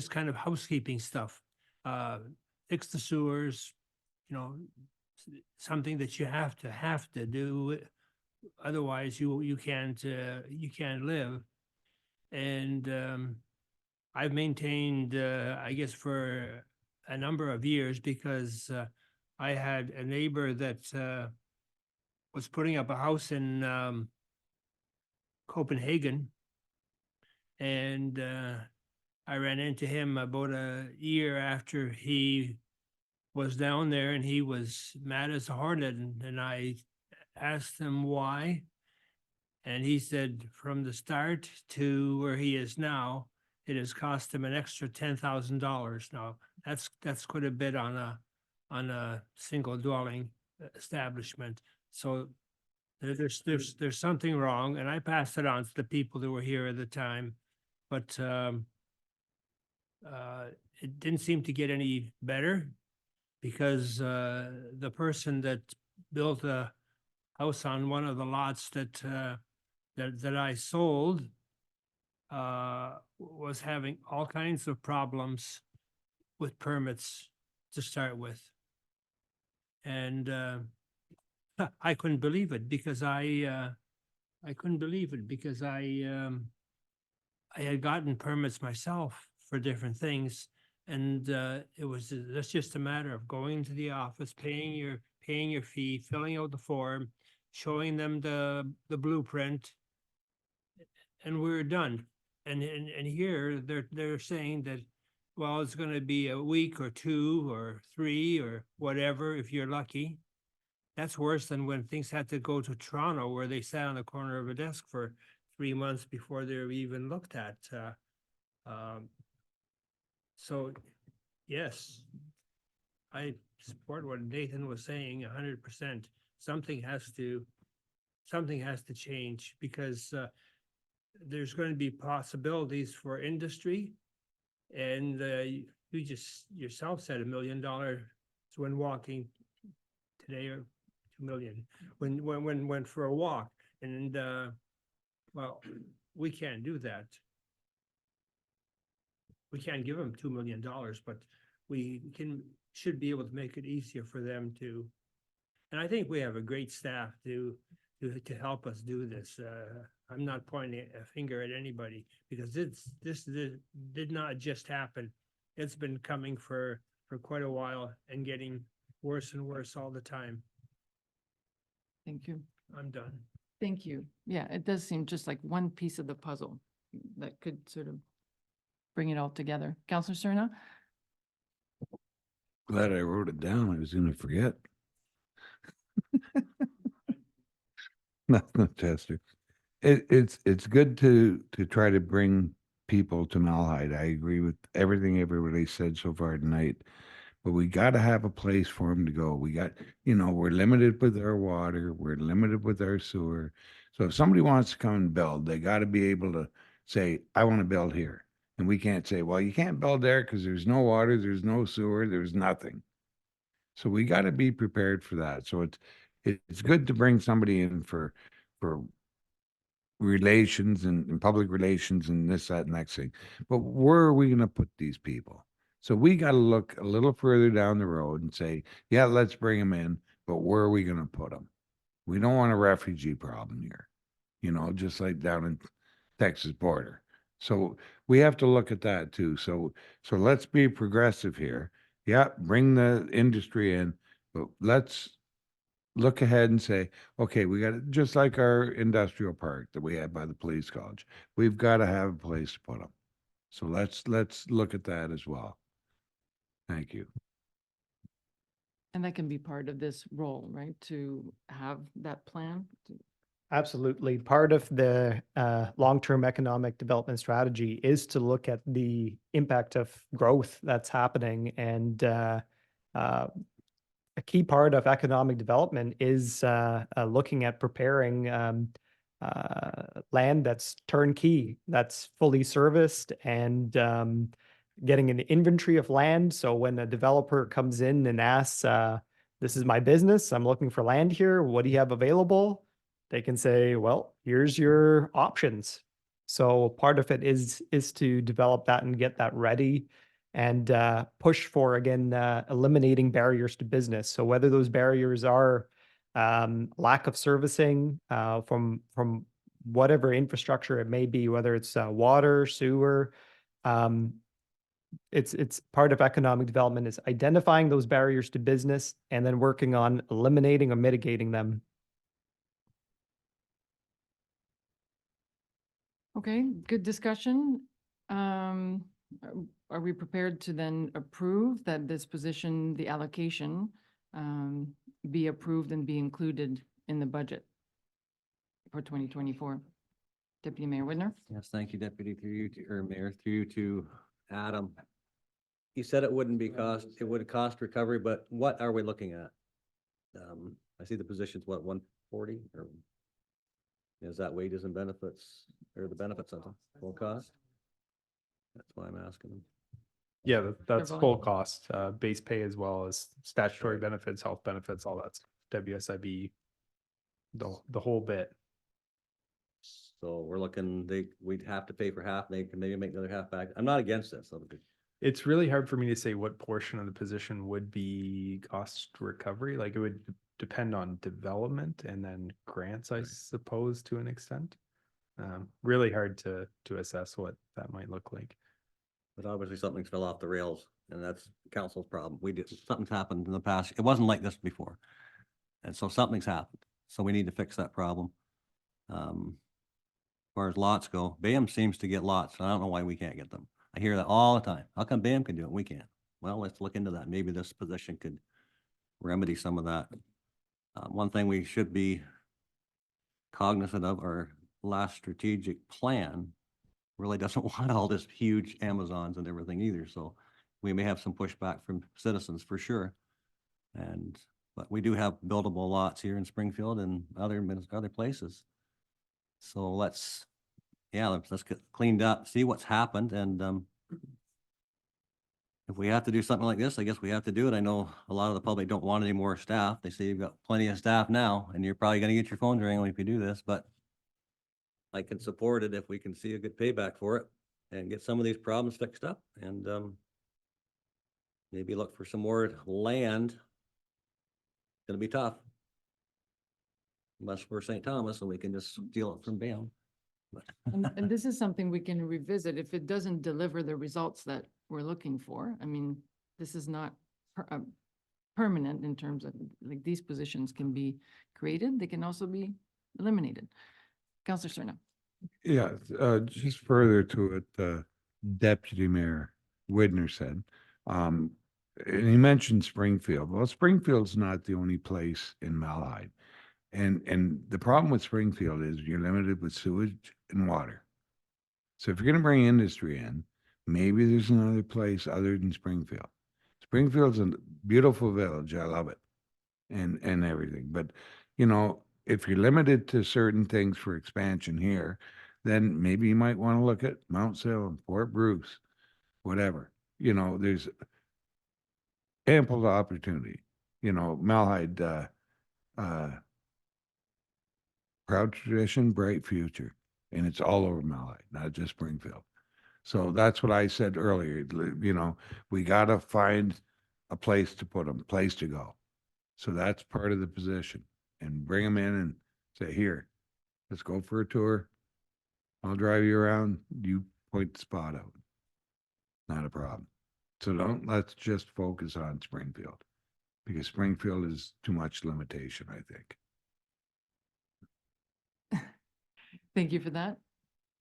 S14: kind of housekeeping stuff. Fix the sewers, you know, something that you have to do. Otherwise you can't live. And I've maintained, I guess for a number of years, because I had a neighbor that was putting up a house in Copenhagen. And I ran into him about a year after he was down there, and he was mad as a hornet, and I asked him why. And he said from the start to where he is now, it has cost him an extra $10,000. Now, that's quite a bit on a single dwelling establishment. So there's something wrong, and I passed it on to the people that were here at the time, but it didn't seem to get any better, because the person that built a house on one of the lots that I sold was having all kinds of problems with permits to start with. And I couldn't believe it, because I couldn't believe it because I had gotten permits myself for different things. And that's just a matter of going to the office, paying your fee, filling out the form, showing them the blueprint, and we're done. And here they're saying that, well, it's going to be a week or 2 or 3 or whatever if you're lucky. That's worse than when things had to go to Toronto, where they sat on the corner of a desk for 3 months before they were even looked at. So, yes, I support what Nathan was saying 100%. Something has to change, because there's going to be possibilities for industry, and you just yourself said $1 million when walking today, or 2 million when went for a walk, and well, we can't do that. We can't give them $2 million, but we should be able to make it easier for them to. And I think we have a great staff to help us do this. I'm not pointing a finger at anybody, because this did not just happen. It's been coming for quite a while and getting worse and worse all the time.
S1: Thank you.
S14: I'm done.
S1: Thank you. Yeah, it does seem just like one piece of the puzzle that could sort of bring it all together. Counselor Cerna?
S6: Glad I wrote it down. I was gonna forget. Nothing, Chester. It's good to try to bring people to Malahide. I agree with everything everybody said so far tonight. But we got to have a place for them to go. We're limited with our water, we're limited with our sewer. So if somebody wants to come and build, they got to be able to say, I want to build here. And we can't say, well, you can't build there because there's no water, there's no sewer, there's nothing. So we got to be prepared for that. So it's good to bring somebody in for relations and public relations and this, that, and next thing. But where are we going to put these people? So we got to look a little further down the road and say, yeah, let's bring them in, but where are we going to put them? We don't want a refugee problem here, just like down in Texas border. So we have to look at that too. So let's be progressive here. Yeah, bring the industry in, but let's look ahead and say, okay, we got just like our industrial park that we have by the police college. We've got to have a place to put them. So let's look at that as well. Thank you.
S1: And that can be part of this role, right? To have that plan.
S13: Absolutely. Part of the long-term economic development strategy is to look at the impact of growth that's happening. And a key part of economic development is looking at preparing land that's turnkey, that's fully serviced, and getting an inventory of land. So when a developer comes in and asks, this is my business, I'm looking for land here, what do you have available? They can say, well, here's your options. So part of it is to develop that and get that ready, and push for, again, eliminating barriers to business. So whether those barriers are lack of servicing from whatever infrastructure it may be, whether it's water, sewer, it's part of economic development is identifying those barriers to business and then working on eliminating or mitigating them.
S1: Okay, good discussion. Are we prepared to then approve that this position, the allocation, be approved and be included in the budget for 2024? Deputy Mayor Whitner?
S7: Yes, thank you, Deputy, through you to, or Mayor, through you to Adam. You said it wouldn't be cost, it would cost recovery, but what are we looking at? I see the position's what, 140 or? Is that wages and benefits or the benefits of them, full cost? That's why I'm asking them.
S12: Yeah, that's
S1: volume.
S12: full cost, base pay as well as statutory benefits, health benefits, all that, WSIB, the whole bit.
S7: So we're looking, we'd have to pay for half, they can maybe make the other half back. I'm not against this. So
S12: It's really hard for me to say what portion of the position would be cost recovery. Like it would depend on development and then grants, I suppose, to an extent. Really hard to assess what that might look like.
S7: But obviously something's fell off the rails and that's council's problem. Something's happened in the past. It wasn't like this before. And so something's happened. So we need to fix that problem. As far as lots go, BAM seems to get lots. I don't know why we can't get them. I hear that all the time. How come BAM can do it? We can't. Well, let's look into that. Maybe this position could remedy some of that. One thing we should be cognizant of, our last strategic plan really doesn't want all this huge Amazons and everything either. So we may have some pushback from citizens for sure. But we do have buildable lots here in Springfield and other places. So let's get cleaned up, see what's happened. And if we have to do something like this, I guess we have to do it. I know a lot of the public don't want any more staff. They say you've got plenty of staff now and you're probably going to get your phone ringing if you do this, but I can support it if we can see a good payback for it and get some of these problems fixed up and maybe look for some more land. It's gonna be tough. Unless we're St. Thomas and we can just steal it from BAM.
S1: And this is something we can revisit if it doesn't deliver the results that we're looking for. I mean, this is not permanent in terms of, like, these positions can be created, they can also be eliminated. Counselor Cerna.
S6: Yeah, just further to it, Deputy Mayor Widner said, and he mentioned Springfield. Well, Springfield's not the only place in Malahide. And the problem with Springfield is you're limited with sewage and water. So if you're gonna bring industry in, maybe there's another place other than Springfield. Springfield's a beautiful village. I love it. And everything. But, you know, if you're limited to certain things for expansion here, then maybe you might want to look at Mount Salem, Fort Bruce, whatever. You know, there's ample opportunity. You know, Malahide, proud tradition, bright future. And it's all over Malahide, not just Springfield. So that's what I said earlier. You know, we got to find a place to put them, place to go. So that's part of the position. And bring them in and say, here, let's go for a tour. I'll drive you around. You point the spot out. Not a problem. So let's just focus on Springfield because Springfield is too much limitation, I think.
S1: Thank you for that.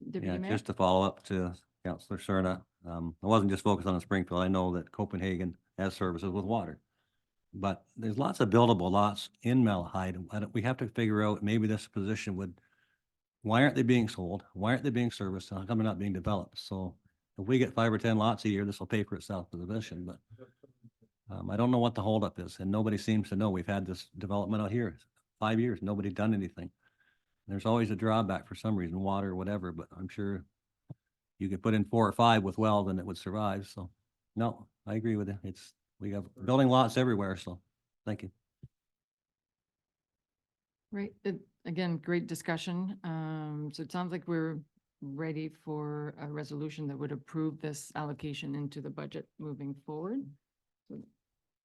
S1: Deputy
S7: Yeah,
S1: Mayor?
S7: just to follow up to Councillor Cerna, I wasn't just focused on Springfield. I know that Copenhagen has services with water. But there's lots of buildable lots in Malahide. And we have to figure out maybe this position why aren't they being sold? Why aren't they being serviced? How come they're not being developed? So if we get 5 or 10 lots a year, this will pay for itself for the position. But I don't know what the holdup is. And nobody seems to know. We've had this development out here 5 years. Nobody's done anything. There's always a drawback for some reason, water or whatever, but I'm sure you could put in 4 or 5 with wells and it would survive. So no, I agree with you. We have building lots everywhere, so thank you.
S1: Right, again, great discussion. So it sounds like we're ready for a resolution that would approve this allocation into the budget moving forward. So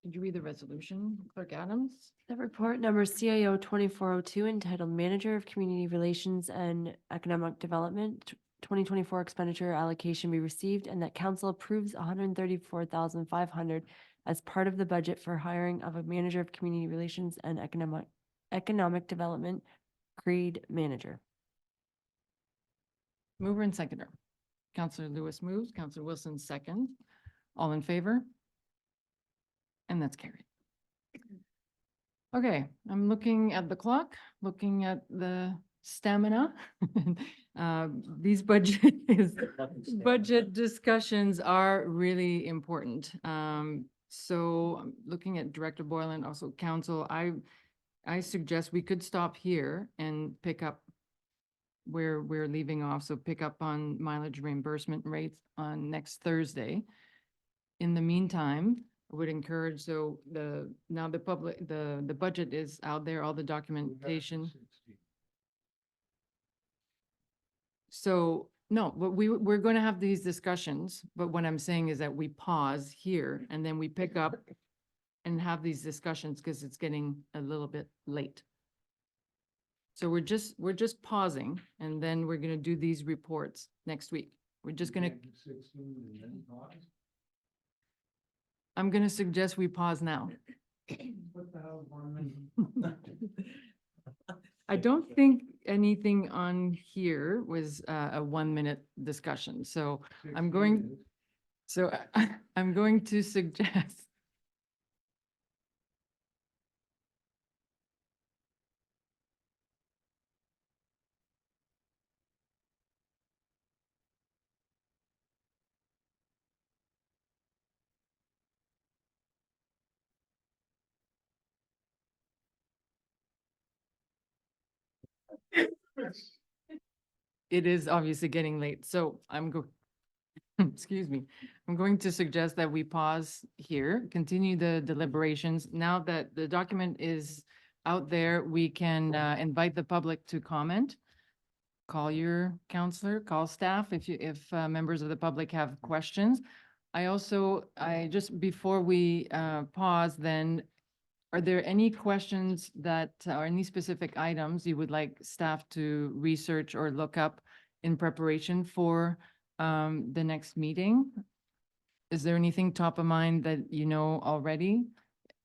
S1: did you read the resolution, Clerk Adams?
S2: The report number CIO 2402 entitled Manager of Community Relations and Economic Development 2024 expenditure allocation be received and that council approves $134,500 as part of the budget for hiring of a manager of community relations and economic development, grade manager.
S1: Mover and seconder. Counselor Lewis moves, Counselor Wilson second. All in favor? And that's carried. Okay, I'm looking at the clock, looking at the stamina. These budget discussions are really important. So I'm looking at Director Boylan, also council, I suggest we could stop here and pick up where we're leaving off. So pick up on mileage reimbursement rates on next Thursday. In the meantime, I would encourage, so now the public, the budget is out there, all the documentation. So, no, but we're going to have these discussions, but what I'm saying is that we pause here and then we pick up and have these discussions because it's getting a little bit late. So we're just pausing and then we're going to do these reports next week. We're just going to. I'm going to suggest we pause now. I don't think anything on here was a 1-minute discussion, so I'm going to suggest. It is obviously getting late, so excuse me, I'm going to suggest that we pause here, continue the deliberations. Now that the document is out there, we can invite the public to comment. Call your counselor, call staff if members of the public have questions. I just, before we pause then, are there any questions or any specific items you would like staff to research or look up in preparation for the next meeting? Is there anything top of mind that you know already?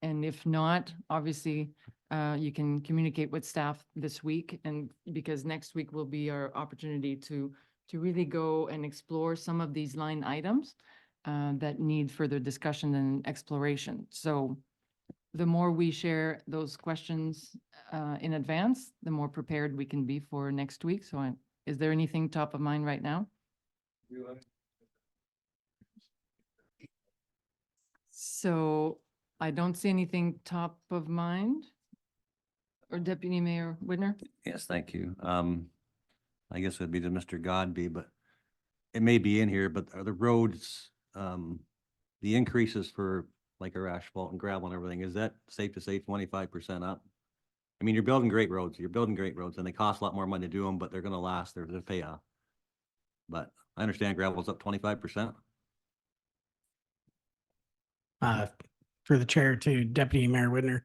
S1: And if not, obviously, you can communicate with staff this week, and because next week will be our opportunity to really go and explore some of these line items that need further discussion and exploration. So the more we share those questions in advance, the more prepared we can be for next week. So is there anything top of mind right now? So I don't see anything top of mind. Or Deputy Mayor Whitner?
S7: Yes, thank you. I guess it'd be to Mr. Godby, but it may be in here, but are the roads, the increases for like our asphalt and gravel and everything, is that safe to say 25% up? I mean, you're building great roads, and they cost a lot more money to do them, but they're gonna last, they're payoff. But I understand gravel's up 25%.
S11: Through the chair to Deputy Mayor Whitner.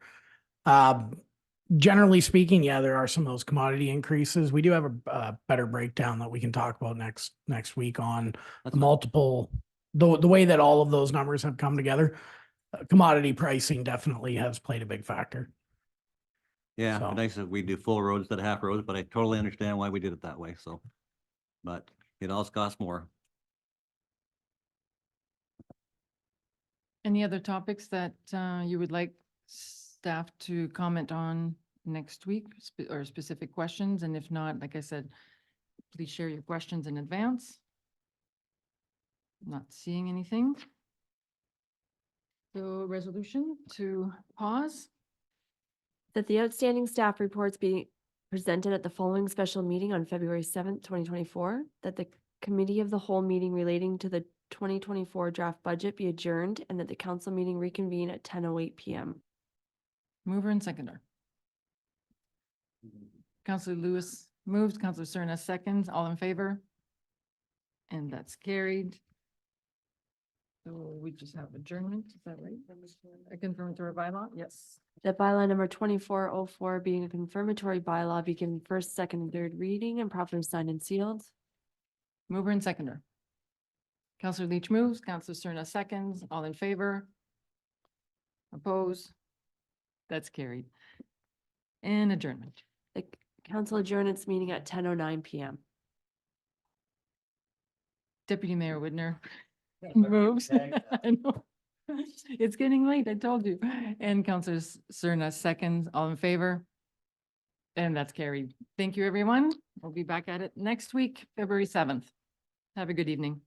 S11: Generally speaking, yeah, there are some of those commodity increases. We do have a better breakdown that we can talk about next week on
S7: That's
S11: multiple, the way that all of those numbers have come together. Commodity pricing definitely has played a big factor.
S7: Yeah,
S11: So-
S7: it'd be nice if we do full roads instead of half roads, but I totally understand why we did it that way, so. But it always costs more.
S1: Any other topics that you would like staff to comment on next week or specific questions? And if not, like I said, please share your questions in advance. Not seeing anything. So resolution to pause.
S2: That the outstanding staff reports be presented at the following special meeting on February 7th, 2024, that the committee of the whole meeting relating to the 2024 draft budget be adjourned, and that the council meeting reconvene at 10:08 PM.
S1: Mover and seconder. Counselor Lewis moves, Counselor Cerna seconds, all in favor? And that's carried. So we just have adjournment, is that right? A confirmatory bylaw, yes.
S2: That bylaw number 2404 being a confirmatory bylaw be given first, second, and third reading and properly signed and sealed.
S1: Mover and seconder. Counselor Leach moves, Counselor Cerna seconds, all in favor? Oppose? That's carried. And adjournment.
S2: The council adjourned its meeting at 10:09 PM.
S1: Deputy Mayor Whitner moves. I know. It's getting late, I told you. And Councillor Cerna seconds, all in favor? And that's carried. Thank you, everyone. We'll be back at it next week, February 7th. Have a good evening.